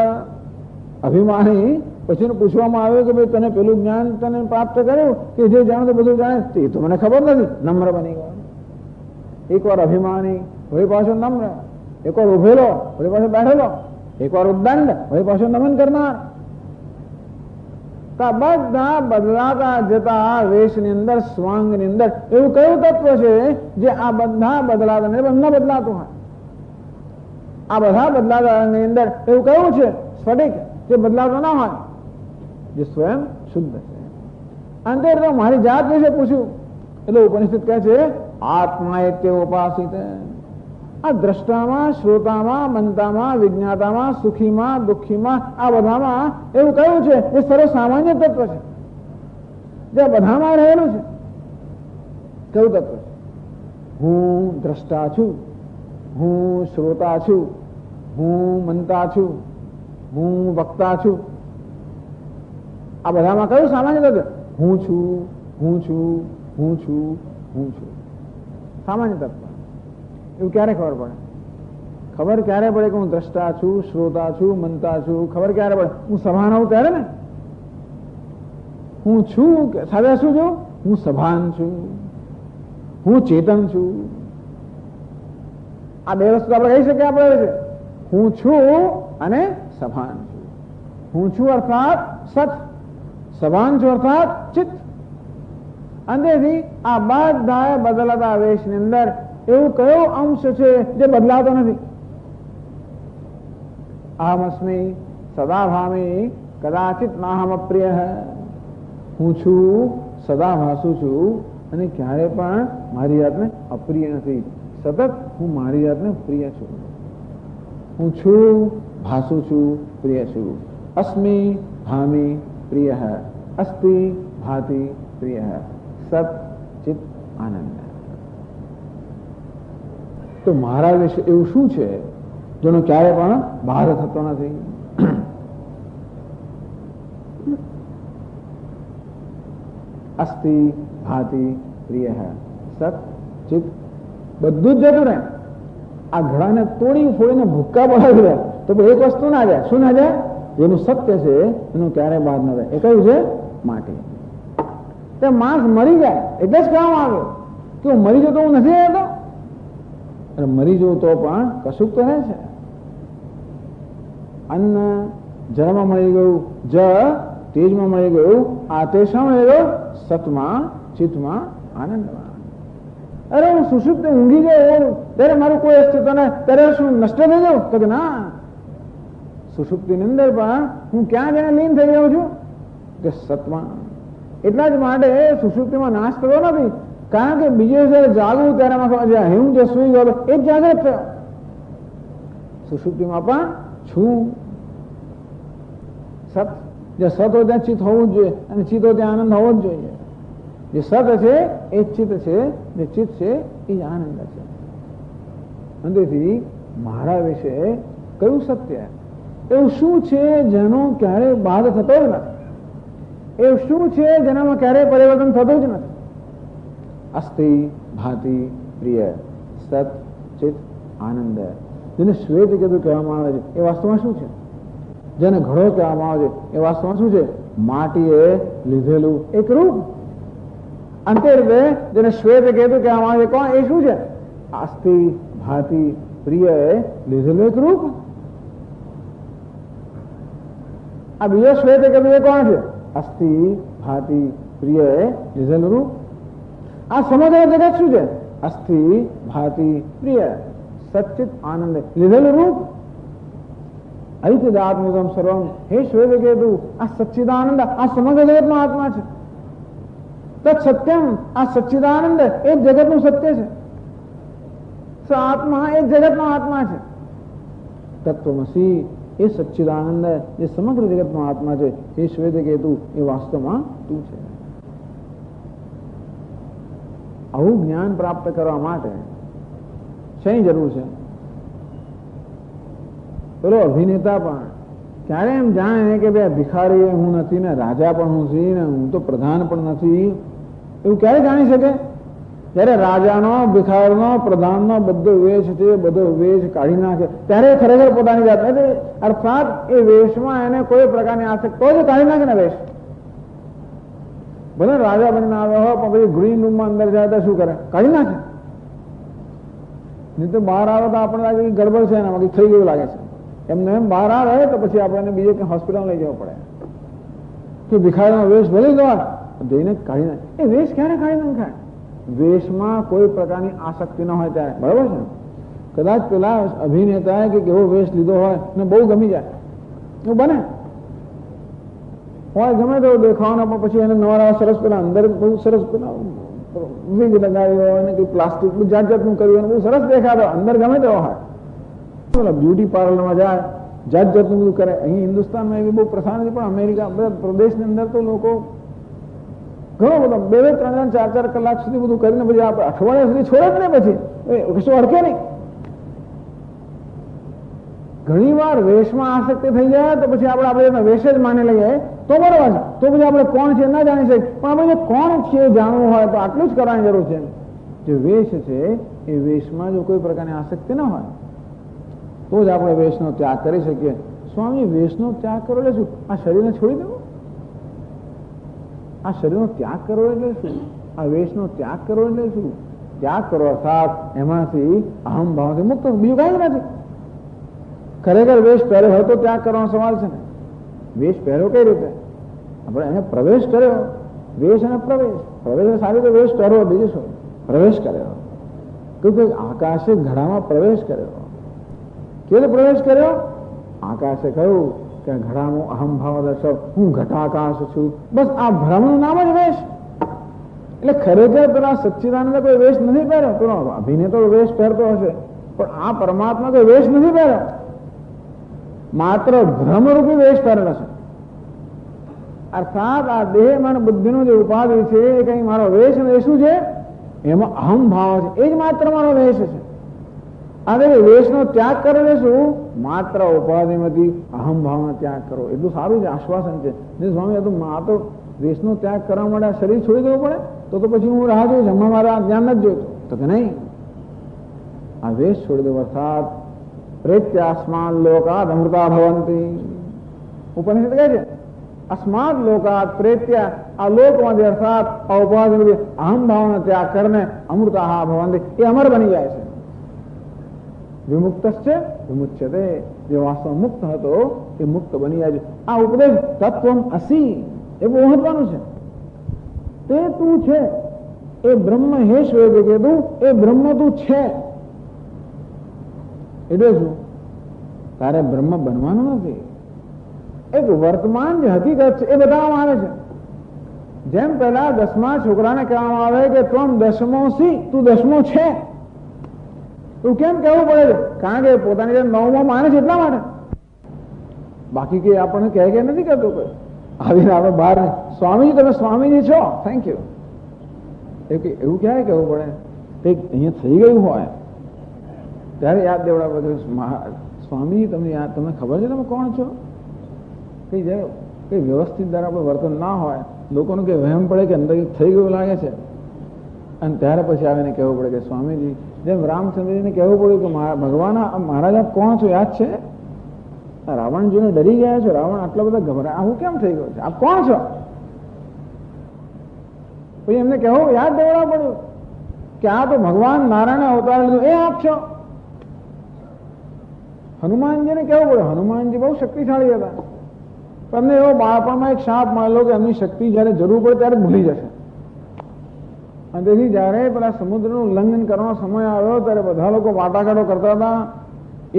અભિમાની. પછી પૂછવામાં આવ્યું કે ભાઈ તને પેલું જ્ઞાન તને પ્રાપ્ત કર્યું કે જે જાણે તો બધું જાણે? તે તો મને ખબર નથી. નમ્ર બની ગયો. એકવાર અભિમાની, વળી પાછો નમ્ર, એકવાર ઉભેલો, વળી પાછો બેઠેલો, એકવાર ઉદ્દંડ, વળી પાછો નમન કરનાર. બધા બદલાતા જતા વેશની અંદર, સ્વાંગની અંદર એવું કયું તત્વ છે જે આ બધા બદલાતા ન બદલાતું હોય? આ બધા બદલાતા રંગની અંદર એવું કયું છે સ્ફટિક જે બદલાતો ના હોય? જે સ્વયં શુદ્ધ છે. અંતે તો મારી જાત વિશે પૂછ્યું એટલે ઉપનિષદ કહે છે આત્મા એતે ઉપાસિત. આ દ્રષ્ટામાં, શ્રોતામાં, મંતામાં, વિજ્ઞાતામાં, સુખીમાં, દુઃખીમાં, આ બધામાં એવું કયું છે એ સર્વસામાન્ય તત્વ છે, જે બધામાં રહેલું છે. કયું તત્વ છે? હું દ્રષ્ટા છું, હું શ્રોતા છું, હું મંતા છું, હું વક્તા છું. આ બધામાં કયું સામાન્ય તત્વ? હું છું, હું છું, હું છું, હું છું. સામાન્ય તત્વ. એવું ક્યારે ખબર પડે? ખબર ક્યારે પડે કે હું દ્રષ્ટા છું, શ્રોતા છું, મંતા છું? ખબર ક્યારે પડે? હું સભાન હોઉં ત્યારે ને. હું છું સાથે શું છું? હું સભાન છું, હું ચેતન છું. આ બે વસ્તુ આપણે કહી શકીએ. આપણે હું છું અને સભાન છું. હું છું અર્થાત સત, સભાન છું અર્થાત ચિત્ત. અંતેથી આ બધા બદલાતા વેશની અંદર એવું કયો અંશ છે જે બદલાતો નથી? અહમસ્મી સદા ભામી કદાચિત નાહમ અપ્રિય. હું છું, સદા ભાસું છું અને ક્યારે પણ મારી જાતને અપ્રિય નથી. સતત હું મારી જાતને પ્રિય છું. હું છું, ભાસું છું, પ્રિય છું. અસ્મિ ભામી પ્રિય, અસ્તિ ભાતિ પ્રિય. સત ચિત આનંદ. તો મારા વિશે એવું શું છે જેનો ક્યારે પણ બહાર થતો નથી? અસ્તિ ભાતિ પ્રિય, સત ચિત બધું જ જતું રહે. આ ઘડાને તોડી ફોડીને ભૂક્કા બોલાવી દે તો એક વસ્તુ ના જાય. શું ના જાય? જેનું સત્ય છે એનું ક્યારે બહાર ના જાય. એ કયું છે? માટી. તે માણસ મરી જાય એટલે જ કહેવામાં આવે કે હું મરી જતો હું નથી રહેતો. અને મરી જવું તો પણ કશુંક તો રહે છે. અન્ન જળમાં મળી ગયું, જળ તેજમાં મળી ગયું, આ તે શા મળી ગયું? સતમાં, ચિત્તમાં, આનંદમાં. અરે હું સુષુપ્ત ઊંઘી ગયો ત્યારે મારું કોઈ અસ્તિત્વ ને ત્યારે શું નષ્ટ થઈ જાઉં? તો કે ના, સુષુપ્તિની અંદર પણ હું ક્યાં જઈને લીન થઈ જાઉં છું? કે સતમાં. એટલા જ માટે સુષુપ્તિમાં નાશ થતો નથી. કારણ કે બીજે જયારે જાગવું ત્યારે હું જે સુઈ ગયો એ જ જાગૃત થયો. સુષુપ્તિમાં પણ છું. સત જે સત હોય ત્યાં ચિત્ત હોવું જ જોઈએ અને ચિત્ત હોય ત્યાં આનંદ હોવો જ જોઈએ. જે સત છે એ ચિત્ત છે, જે ચિત્ત છે એ જ આનંદ છે. અંતેથી મારા વિશે કયું સત્ય? એવું શું છે જેનો ક્યારે બાદ થતો જ નથી? એવું શું છે જેનામાં ક્યારેય પરિવર્તન થતું જ નથી? અસ્તિ ભાતિ પ્રિય, સત ચિત્ત આનંદ. જેને શ્વેત કેતુ કહેવામાં આવે છે એ વાસ્તવમાં શું છે? જેને ઘડો કહેવામાં આવે છે એ વાસ્તવમાં શું છે? માટીએ લીધેલું એક રૂપ. અંતે રીતે જેને શ્વેત કેતુ કહેવામાં આવે છે કોણ? એ શું છે? અસ્તિ ભાતિ પ્રિય લીધેલું એક રૂપ. આ બીજો શ્વેત કેતુ એ કોણ છે? અસ્તિ ભાતિ પ્રિય લીધેલું રૂપ. આ સમગ્ર જગત શું છે? અસ્થિ ભાતિ પ્રિય સચ્ચિત આનંદ લીધેલું રૂપ. ઐતિદાત્મિકમ સર્વમ. હે શ્વેત કેતુ, આ સચ્ચિદાનંદ આ સમગ્ર જગતનો આત્મા છે. તત્ સત્યમ, આ સચ્ચિદાનંદ એ જગતનું સત્ય છે. આત્મા એ જગતનો આત્મા છે. તત્વમસી એ સચ્ચિદાનંદ એ સમગ્ર જગતનો આત્મા છે. હે શ્વેત કેતુ, એ વાસ્તવમાં તું છે. આવું જ્ઞાન પ્રાપ્ત કરવા માટે શેની જરૂર છે? પેલો અભિનેતા પણ ક્યારે એમ જાણે કે ભાઈ ભિખારી હું નથી ને રાજા પણ હું છું ને હું તો પ્રધાન પણ નથી, એવું ક્યારે જાણી શકે? જયારે રાજાનો, ભિખારીનો, પ્રધાનનો બધો વેશ છે, બધો વેશ કાઢી નાખે ત્યારે ખરેખર પોતાની જાત અર્થાત એ વેશમાં એને કોઈ પ્રકારની આસક્તિ તો જ કાઢી નાખે ને વેશ. ભલે રાજા બનીને આવ્યો હોય પણ પછી ગ્રીન રૂમમાં અંદર જાય તો શું કરે? કાઢી નાખે. નહીં તો બહાર આવે તો આપણે લાગે કે ગડબડ છે એનામાં કંઈક થઈ ગયું લાગે છે. એમને એમ બહાર આવે તો પછી આપણે બીજે ક્યાં હોસ્પિટલ લઈ જવું પડે કે ભિખારીનો વેશ ભલે ગયો જઈને કાઢી નાખે. એ વેશ ક્યારે કાઢી નાખાય? વેશમાં કોઈ પ્રકારની આસક્તિ ન હોય ત્યારે. બરાબર છે? કદાચ પેલા અભિનેતાએ કે એવો વેશ લીધો હોય ને બહુ ગમી જાય એવું બને હોય, ગમે તો દેખાવાના પણ પછી એને નવા નવા સરસ પેલા અંદર બહુ સરસ પેલા વીજ લગાવ્યો અને કંઈ પ્લાસ્ટિકનું જાત જાતનું કર્યું અને બહુ સરસ દેખાતો, અંદર ગમે તેવો હોય. બ્યુટી પાર્લરમાં જાય, જાત જાતનું બધું કરે. અહીં હિન્દુસ્તાનમાં એવી બહુ પ્રથા નથી, પણ અમેરિકા બધા પ્રદેશની અંદર તો લોકો ઘણો બધો 2-2, 3-3, 4-4 કલાક સુધી બધું કરીને પછી આપણે અઠવાડિયા સુધી છોડે જ નહીં, પછી કશું અડકે નહીં. ઘણી વાર વેશમાં આસક્તિ થઈ જાય તો પછી આપણે વેશ જ માની લઈએ તો બરોબર છે. તો પછી આપણે કોણ છે ના જાણી શકીએ, પણ આપણે કોણ છે જાણવું હોય તો આટલું જ કરવાની જરૂર છે. જે વેશ છે એ વેશમાં જો કોઈ પ્રકારની આસક્તિ ન હોય તો જ આપણે વેશનો ત્યાગ કરી શકીએ. સ્વામી, વેશનો ત્યાગ કરો એટલે શું? આ શરીરને છોડી દેવું? આ શરીરનો ત્યાગ કરવો એટલે શું? આ વેશનો ત્યાગ કરવો એટલે શું? ત્યાગ કરો અર્થાત એમાંથી અહમ ભાવથી મુક્ત, બીજું કાંઈ નથી. ખરેખર વેશ પહેર્યો હોય તો ત્યાગ કરવાનો સવાલ છે ને. વેશ પહેર્યો કઈ રીતે? આપણે એને પ્રવેશ કર્યો. વેશ અને પ્રવેશ સારી રીતે વેશ પહેરવો, બીજું શું? પ્રવેશ કર્યો. કે આકાશે ઘડામાં પ્રવેશ કર્યો. કેવી રીતે પ્રવેશ કર્યો? આકાશે કહ્યું કે ઘડામાં અહમ ભાવ દર્શક, હું ઘટાકાશ છું. બસ આ ભ્રમનું નામ જ વેશ. એટલે ખરેખર પેલા સચ્ચિદાનંદ કોઈ વેશ નથી પહેર્યો. પેલો અભિનેતો વેશ પહેરતો હશે, પણ આ પરમાત્મા કોઈ વેશ નથી પહેર્યો. માત્ર ભ્રમરૂપી વેશ પહેરેલો છે. અર્થાત આ દેહ મન બુદ્ધિનો જે ઉપાધિ છે એ કઈ મારો વેશ ને એ શું છે? એમાં અહમ ભાવ છે, એ જ માત્ર મારો વેશ છે. આ વેશનો ત્યાગ કરે શું? માત્ર ઉપાધિમાંથી અહમ ભાવનો ત્યાગ કરો. એટલું સારું છે, આશ્વાસન છે. સ્વામી, આ તો વેશનો ત્યાગ કરવા માટે આ શરીર છોડી દેવું પડે? તો પછી હું રાહ જોઈશ, હમણાં મારા જ્ઞાન નથી જોઈતું. તો કે નહીં, આ વેશ છોડી દેવો અર્થાત પ્રેત્યાસ્માન લોકાદ અમૃતા ભવંતી. ઉપનિષદ કહે છે અસ્માદ લોકાદ પ્રેત્યા, આ લોકમાંથી અર્થાત ઉપાધિ અહમ ભાવનો ત્યાગ કરીને અમૃતા ભવંતી, એ અમર બની જાય છે. વિમુક્ત છે વિમુચ્યતે, જે વાસ્તવ મુક્ત હતો એ મુક્ત બની જાય છે. આ ઉપદેશ તત્વમ અસી એ બહુ મહત્વનું છે. તે તું છે એ બ્રહ્મ, હે શ્વેત કીધું એ બ્રહ્મ તું છે. એટલે શું? તારે બ્રહ્મ બનવાનું નથી. એક વર્તમાન જે હકીકત છે એ બતાવવામાં આવે છે. જેમ પેલા 10મા છોકરાને કહેવામાં આવે કે તું 10મો સી, તું 10મો છે. તું કેમ કહેવું પડે છે? કારણ કે પોતાની જે 9મો માને છે એટલા માટે. બાકી કે આપણને કહે કે નથી કરતો કોઈ. આવીને આપણે બહાર સ્વામીજી, તમે સ્વામીજી છો, થેન્ક યુ, એવું ક્યારે કહેવું પડે? કંઈક અહીંયા થઈ ગયું હોય ત્યારે યાદ દેવડા બધું, સ્વામી તમને ખબર છે તમે કોણ છો? કઈ જાય કઈ વ્યવસ્થિત દ્વારા આપણે વર્તન ના હોય, લોકોનું કંઈ વહેમ પડે કે અંદર થઈ ગયું લાગે છે, અને ત્યારે પછી આવીને કહેવું પડે કે સ્વામીજી, જેમ રામચંદ્રજીને કહેવું પડ્યું કે ભગવાન મહારાજ આપ કોણ છો? યાદ છે? રાવણ જોઈને ડરી ગયા છો, રાવણ આટલા બધા ગભરાય, આવું કેમ થઈ ગયું છે? આપ કોણ છો? પછી એમને કહેવું, યાદ દેવડા પડ્યું કે આ તો ભગવાન નારાયણે અવતાર લીધું, એ આપ છો. હનુમાનજીને કહેવું પડે, હનુમાનજી બહુ શક્તિશાળી હતા, પણ એમને એવો બાળપણમાં એક શાપ મળેલો કે એમની શક્તિ જયારે જરૂર પડે ત્યારે ભૂલી જશે. અને તેથી જયારે પેલા સમુદ્રનું ઉલ્લંઘન કરવાનો સમય આવ્યો ત્યારે બધા લોકો વાટાઘાટો કરતા હતા.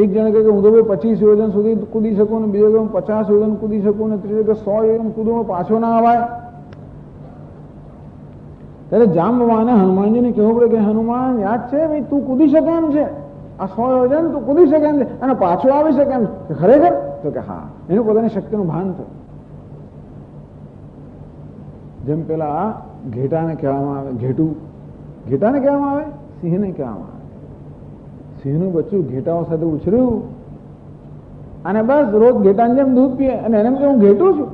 એક જણે કહે કે હું તો 25 યોજન સુધી કૂદી શકું, ને બીજો કે હું 50 યોજન કૂદી શકું, ને ત્રીજો કે 100 યોજન કૂદું, પાછો ના આવાય. ત્યારે જાંબવાને હનુમાનજીને કહેવું પડે કે હનુમાન, યાદ છે ભાઈ, તું કૂદી શકે એમ છે, આ 100 યોજન તું કૂદી શકે એમ છે, અને પાછો આવી શકે એમ છે, ખરેખર? તો કે હા. એનું પોતાની શક્તિનું ભાન થયું. જેમ પેલા ઘેટાને કહેવામાં આવે, ઘેટાને કહેવામાં આવે, સિંહને કહેવામાં આવે. સિંહનું બચ્ચું ઘેટાઓ સાથે ઉછર્યું અને બસ રોજ ઘેટાની જેમ દૂધ પીએ, અને એને હું ઘેટું છું.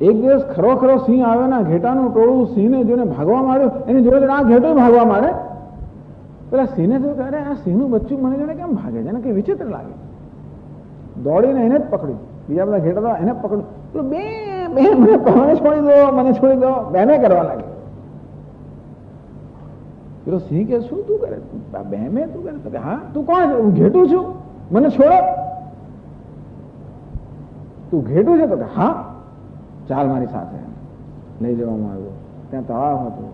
એક દિવસ ખરો સિંહ આવે ને ઘેટાનું ટોળું સિંહને જોઈને ભાગવા માંડ્યું, એની જોડે આ ઘેટો ભાગવા માંડે. પેલા સિંહને જો કહે, આ સિંહનું બચ્ચું મને જોડે કેમ ભાગે છે? એને કઈ વિચિત્ર લાગે. દોડીને એને જ પકડ્યું, બીજા બધા ઘેટા હતા એને પકડ્યું. બે મને છોડી દો, બેને કરવા લાગે. પેલો સિંહ કે શું તું કરે? બે મેં તું કરે? તો કે હા. તું કોણ છે? હું ઘેટું છું, મને છોડો. તું ઘેટું છે? તો કે હા. ચાલ મારી સાથે. લઈ જવામાં આવ્યો. ત્યાં તળાવ હતું.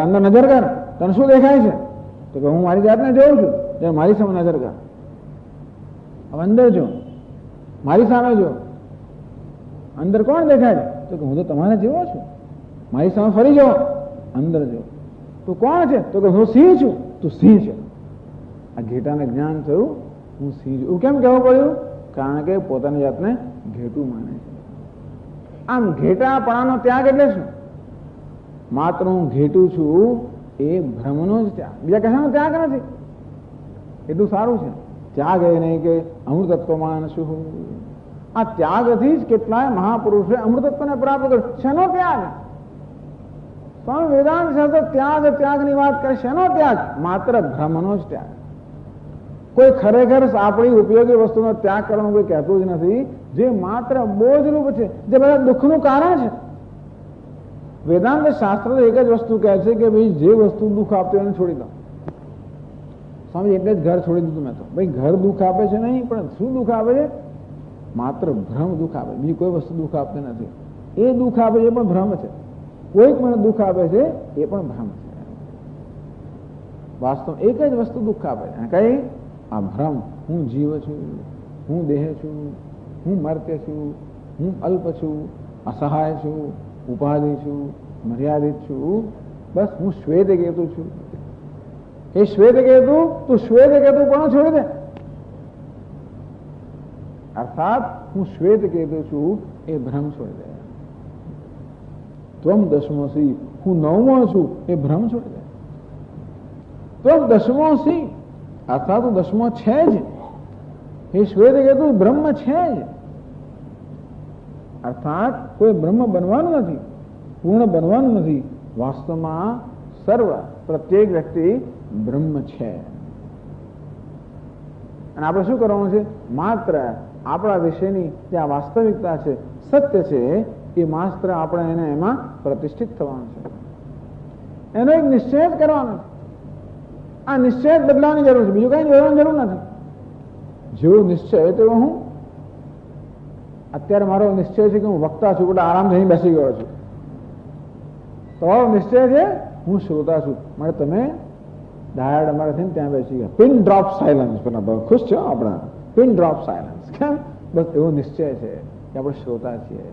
અંદર નજર કર, તને શું દેખાય છે? તો કે હું મારી જાતને જોઉં છું. ત્યારે મારી સામે નજર કર. હવે અંદર જો, મારી સામે જો, અંદર કોણ દેખાય છે? તો કે હું તો તમારા જેવો છું. મારી સામે ફરી જાઓ, અંદર જો, તું કોણ છે? તો કે હું સિંહ છું. તું સિંહ છે. આ ઘેટાને જ્ઞાન થયું હું સિંહ છું. એવું કેમ કહેવું પડ્યું? કારણ કે પોતાની જાતને ઘેટું માને છે. આમ ઘેટાપણાનો ત્યાગ એટલે શું? માત્ર હું ઘેટું છું એ ભ્રમનો જ ત્યાગ, બીજા કશાનો ત્યાગ નથી. એટલું સારું છે. ત્યાગ એ નહીં કે અમૃતત્વમાં શું, આ ત્યાગથી જ કેટલાય મહાપુરુષે અમૃતત્વને પ્રાપ્ત કર્યું. શેનો ત્યાગ? સ્વામી વેદાંત શાસ્ત્ર ત્યાગ ત્યાગની વાત કરે. શેનો ત્યાગ? માત્ર ભ્રમનો જ ત્યાગ. કોઈ ખરેખર આપણી ઉપયોગી વસ્તુનો ત્યાગ કરવાનો કોઈ કહેતું જ નથી, જે માત્ર બોજરૂપ છે, જે બધા દુઃખનું કારણ છે. વેદાંત શાસ્ત્ર એક જ વસ્તુ કહે છે કે ભાઈ જે વસ્તુ દુઃખ આપતી હોય એને છોડી દો. સ્વામી એટલે જ ઘર છોડી દીધું મેં તો. ભાઈ ઘર દુઃખ આપે છે નહીં, પણ શું દુઃખ આપે છે? માત્ર ભ્રમ દુઃખ આપે, બીજી કોઈ વસ્તુ દુઃખ આપતી નથી. એ દુઃખ આપે છે એ પણ ભ્રમ છે. કોઈક મને દુઃખ આપે છે એ પણ ભ્રમ છે. વાસ્તવ એક જ વસ્તુ દુઃખ આપે છે. કઈ? આ ભ્રમ. હું જીવ છું, હું દેહ છું, હું મર્ત્ય છું, હું અલ્પ છું, અસહાય છું, ઉપાધિ છું, મર્યાદિત છું. બસ હું શ્વેત કેતુ છું. એ શ્વેત કેતુ, તું શ્વેત કેતુ પણ છોડી દે. અર્થાત હું શ્વેત કેતુ છું એ ભ્રમ છોડી દે. ત્વમ દશમોસી, હું નવમો છું એ ભ્રમ છોડી દે. ત્વમ દશમોસી અર્થાત તું દશમો છે જ. એ શ્વેત કેતુ બ્રહ્મ છે જ. અર્થાત કોઈ બ્રહ્મ બનવાનું નથી, પૂર્ણ બનવાનું નથી. વાસ્તવમાં સર્વ પ્રત્યેક વ્યક્તિ બ્રહ્મ છે. અને આપણે શું કરવાનું છે? માત્ર આપણા વિશેની જે આ વાસ્તવિકતા છે, સત્ય છે, એ માત્ર આપણે એને એમાં પ્રતિષ્ઠિત થવાનું છે. એનો એક નિશ્ચય જ કરવાનો છે. આ નિશ્ચય જ બદલાવાની જરૂર છે, બીજું કઈ બદલવાની જરૂર નથી. જેવો નિશ્ચય તેવો હું. અત્યારે મારો નિશ્ચય છે કે હું વક્તા છું, એટલે આરામથી અહીં બેસી ગયો છું. તમારો નિશ્ચય છે હું શ્રોતા છું, માટે તમે ડાયડ અમારે થઈને ત્યાં બેસી ગયા. Pin drop silence. ખુશ છો આપણા? Pin drop silence. કેમ? બસ એવો નિશ્ચય છે કે આપણે શ્રોતા છીએ.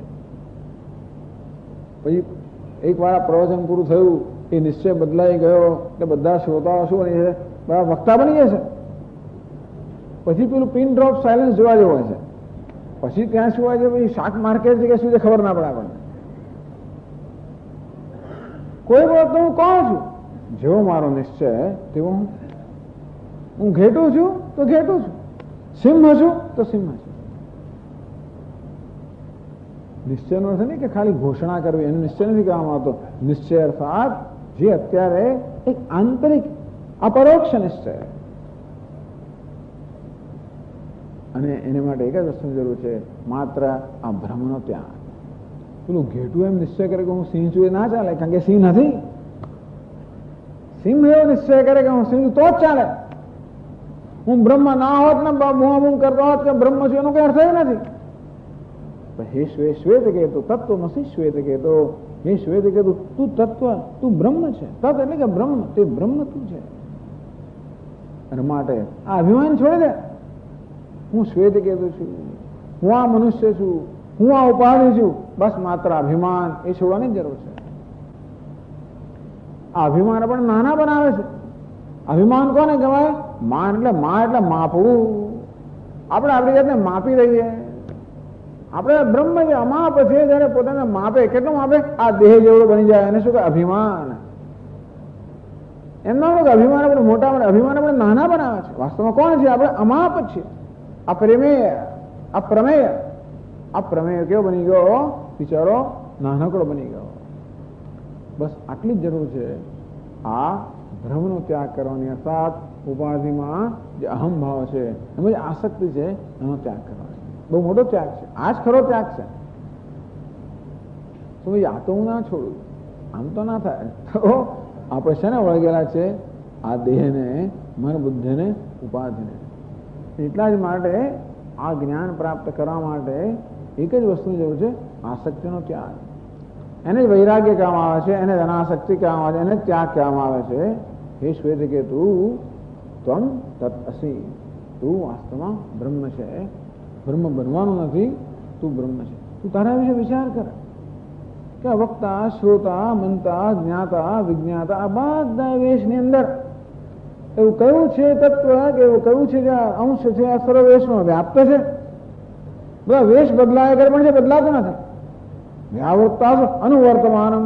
પછી એક વાર આ પ્રવચન પૂરું થયું, એ નિશ્ચય બદલાઈ ગયો એટલે બધા શ્રોતાઓ શું બની છે? બધા વક્તા બની જશે. પછી પેલું પિન ડ્રોપ સાયલન્સ જોવા જેવો છે. પછી ત્યાં શું હોય છે? પછી શાક માર્કેટ છે કે શું છે ખબર ના પડે આપણને. કોઈ વખત હું કોણ છું? જેવો મારો નિશ્ચય તેવો હું. હું ઘેટું છું તો ઘેટું છું, સિંહ છું તો સિંહ છું. નિશ્ચયનો અર્થ નહીં કે ખાલી ઘોષણા કરવી, એનો નિશ્ચય નથી કહેવામાં આવતો. નિશ્ચય અર્થાત જે અત્યારે એક આંતરિક અપરોક્ષ નિશ્ચય. અને એને માટે એક જ વસ્તુની જરૂર છે, માત્ર આ ભ્રમનો ત્યાગ. પેલું ઘેટું એમ નિશ્ચય કરે કે હું સિંહ છું એ ના ચાલે, કારણ કે સિંહ નથી. સિંહ એવો નિશ્ચય કરે કે હું સિંહ છું તો જ ચાલે. હું બ્રહ્મ ના હોત ને બૂમ કરતો હોત કે બ્રહ્મ છું એનો કઈ અર્થ નથી. હે શ્વેત કહેતો તત્વ નથી. શ્વેત કહેતો હે શ્વેત કહેતું તું તત્વ, તું બ્રહ્મ છે. તત્વ એટલે કે બ્રહ્મ, તે બ્રહ્મ તું છે. અને માટે આ અભિમાન છોડી દે. હું શ્વેત કહેતું છું, હું આ મનુષ્ય છું, હું આ ઉપાધિ છું. બસ માત્ર અભિમાન એ છોડવાની જરૂર છે. આ અભિમાન પણ નાના બનાવે છે. અભિમાન કોને કહેવાય? માન એટલે માપવું. આપણે આપણી જાતને માપી રહીએ. આપણે બ્રહ્મ જે અમાપ છે, જયારે પોતાને માપે, કેટલું માપે? આ દેહ જેવડો બની જાય એને શું કહે? અભિમાન. એમનો અભિમાન આપણે મોટા, અભિમાન આપણે નાના બનાવે છે. વાસ્તવમાં કોણ છે? આપણે અમાપ જ છીએ. અપ્રમેય, અપ્રમેય. અપ્રમેય કેવો બની ગયો? બિચારો નાનકડો બની ગયો. બસ આટલી જ જરૂર છે. આ ભ્રમનો ત્યાગ કરવાની, અર્થાત ઉપાધિમાં જે અહમ ભાવ છે, એમાં જે આસક્તિ છે એનો ત્યાગ કરવાનો. બહુ મોટો ત્યાગ છે. આ જ ખરો ત્યાગ છે. તો ભાઈ આ તો હું ના છોડું, આમ તો ના થાય. તો આપણે છે ને વળગેલા છે આ દેહને, મન બુદ્ધિને, ઉપાધિને. એટલા જ માટે આ જ્ઞાન પ્રાપ્ત કરવા માટે એક જ વસ્તુની જરૂર છે, આસક્તિનો ત્યાગ. એને જ વૈરાગ્ય કહેવામાં આવે છે, એને જ અનાસક્તિ કહેવામાં આવે છે, એને જ ત્યાગ કહેવામાં આવે છે. હે શ્વેત કે તું ત્વમ તત અસી, તું વાસ્તવમાં બ્રહ્મ છે. બ્રહ્મ બનવાનું નથી, તું બ્રહ્મ છે. તું તારા વિશે વિચાર કર. કે વક્તા, શ્રોતા, મંતા, જ્ઞાતા, વિજ્ઞાતા આ બધા વેશની અંદર એવું કયું છે તત્વ કે એવું કયું છે જે અંશ છે આ સર્વ વેશમાં વ્યાપ્ત છે? બધા વેશ બદલાય કરે પણ છે બદલાતો નથી. વ્યાવૃત્તા અનુવર્તમાનમ,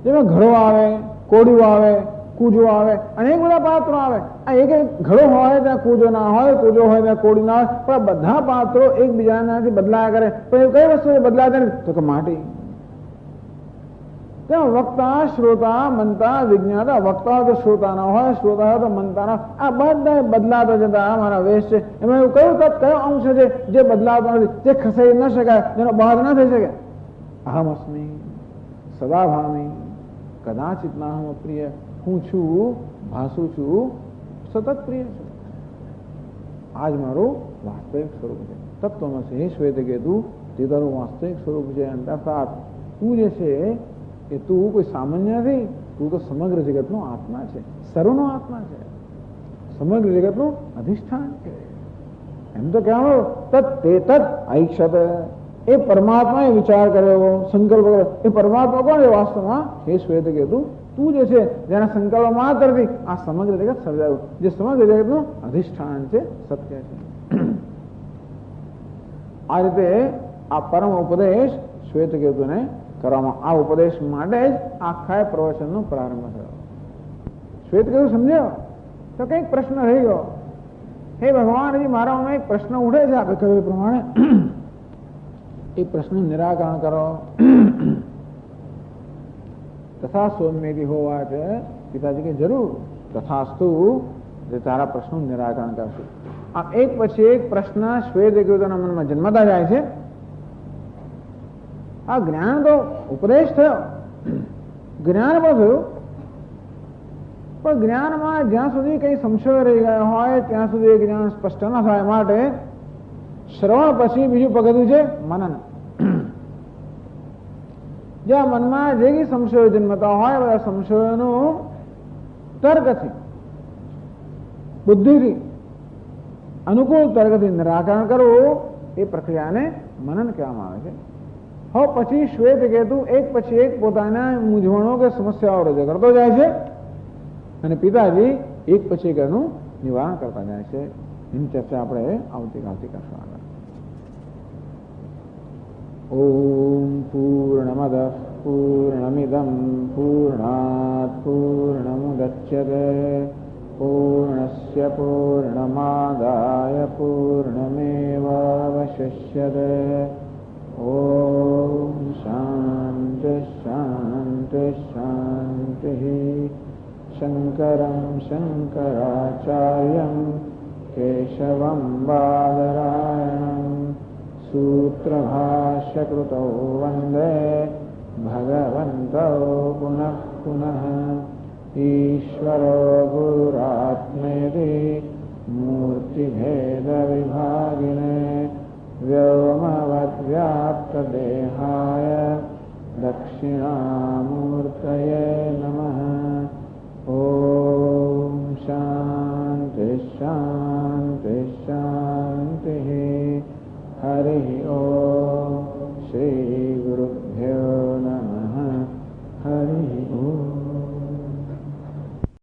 જેમાં ઘડો આવે, કોડિયું આવે, કૂજો આવે, અનેક બધા પાત્રો આવે. આ એક એક ઘડો હોય ત્યાં કૂજો ના હોય, કૂજો હોય ત્યાં કોડી ના હોય, પણ બધા પાત્રો એકબીજાનાથી બદલાયા કરે. પણ એ કઈ વસ્તુ બદલાતા નથી? તો કે માટી. ત્યાં વક્તા, શ્રોતા, મંતા, વિજ્ઞાતા, વક્તા તો શ્રોતાના હોય, શ્રોતા હોય તો મંતાના, આ બધા બદલાતા જતા આ મારા વેશ છે. એમાં એવું કયું તત્વ, કયો અંશ છે જે બદલાતો નથી, જે ખસાઈ ન શકાય, જેનો બાદ ન થઈ શકે? અહમસ્મી સદાભામી કદાચિત નાહમ પ્રિય, હું છું, ભાસું છું, સતત પ્રિય છું. આજ મારું વાસ્તવિક સ્વરૂપ છે. તત્વમસી શ્વેત કીધું તે તારું વાસ્તવિક સ્વરૂપ છે. અર્થાત તું જે છે એ તું કોઈ સામાન્ય નથી, તું તો સમગ્ર જગતનો આત્મા છે, સર્વનો આત્મા છે, સમગ્ર જગતનું અધિષ્ઠાન છે. એમ તો કહેવાનું તત્ તે તત્ ઐક્ષત, એ પરમાત્માએ વિચાર કર્યો, સંકલ્પ કર્યો. એ પરમાત્મા કોણ છે વાસ્તવમાં? હે શ્વેત કીધું તું જે છે જેના સંકલ્પ માત્રથી આ સમગ્ર જગત સર્જાયું, જે સમગ્ર જગતનું અધિષ્ઠાન છે, સત્ય છે. આ રીતે આ પરમ ઉપદેશ શ્વેત કેતુને કરવામાં, આ ઉપદેશ માટે જ આખા પ્રવચનનો પ્રારંભ થયો. શ્વેત કેતુ સમજ્યો તો કંઈક પ્રશ્ન રહી ગયો. હે ભગવાનજી, મારામાં એક પ્રશ્ન ઉઠે છે, આપણે કહ્યું એ પ્રમાણે એ પ્રશ્નનું નિરાકરણ કરો. તથા સૌમ્યથી હોવા છે. પિતાજી કે જરૂર, તથાસ્તુ, જે તારા પ્રશ્નનું નિરાકરણ કરશું. આ એક પછી એક પ્રશ્ન શ્વેત કેતુના મનમાં જન્મતા જાય છે. આ જ્ઞાન તો ઉપદેશ થયો, જ્ઞાન પણ થયું, પણ જ્ઞાનમાં જ્યાં સુધી કઈ સંશય રહી ગયા હોય ત્યાં સુધી એ જ્ઞાન સ્પષ્ટ ન થાય. માટે શ્રવણ પછી બીજું પગથિયું છે મનન. જ્યાં મનમાં જે કઈ સંશયો જન્મતા હોય બધા સંશયોનું તર્કથી, બુદ્ધિથી, અનુકૂળ તર્કથી નિરાકરણ કરવું, એ પ્રક્રિયાને મનન કહેવામાં આવે છે. હવે પછી શ્વેત કેતુ એક પછી એક પોતાના મૂંઝવણો કે સમસ્યાઓ રજૂ કરતો જાય છે અને પિતાજી એક પછી એક એનું નિવારણ કરતા જાય છે. એની ચર્ચા આપણે આવતીકાલથી કરશું. આગળ ઓમ પૂર્ણમદ પૂર્ણમિદમ પૂર્ણાત પૂર્ણમુદચ્યતે પૂર્ણસ્ય પૂર્ણમાદાય પૂર્ણમેવાવશિષ્યતે. ઓમ શાંતિ શાંતિ શાંતિ. શંકરં શંકરાચાર્યં કેશવં બાદરાયણં સૂત્રભાષ્યકૃતૌ વંદે ભગવन्तौ પુનઃ પુનઃ. ઈશ્વરો ગુરુરાત્મેતિ મૂર્તિભેદવિભાગિને વ્યોમવદ્વ્યાપ્તદેહાય દક્ષિણામૂર્તયે નમઃ. ઓમ શાંતિ શાંતિ શાંતિ. હરિ ઓમ. શ્રી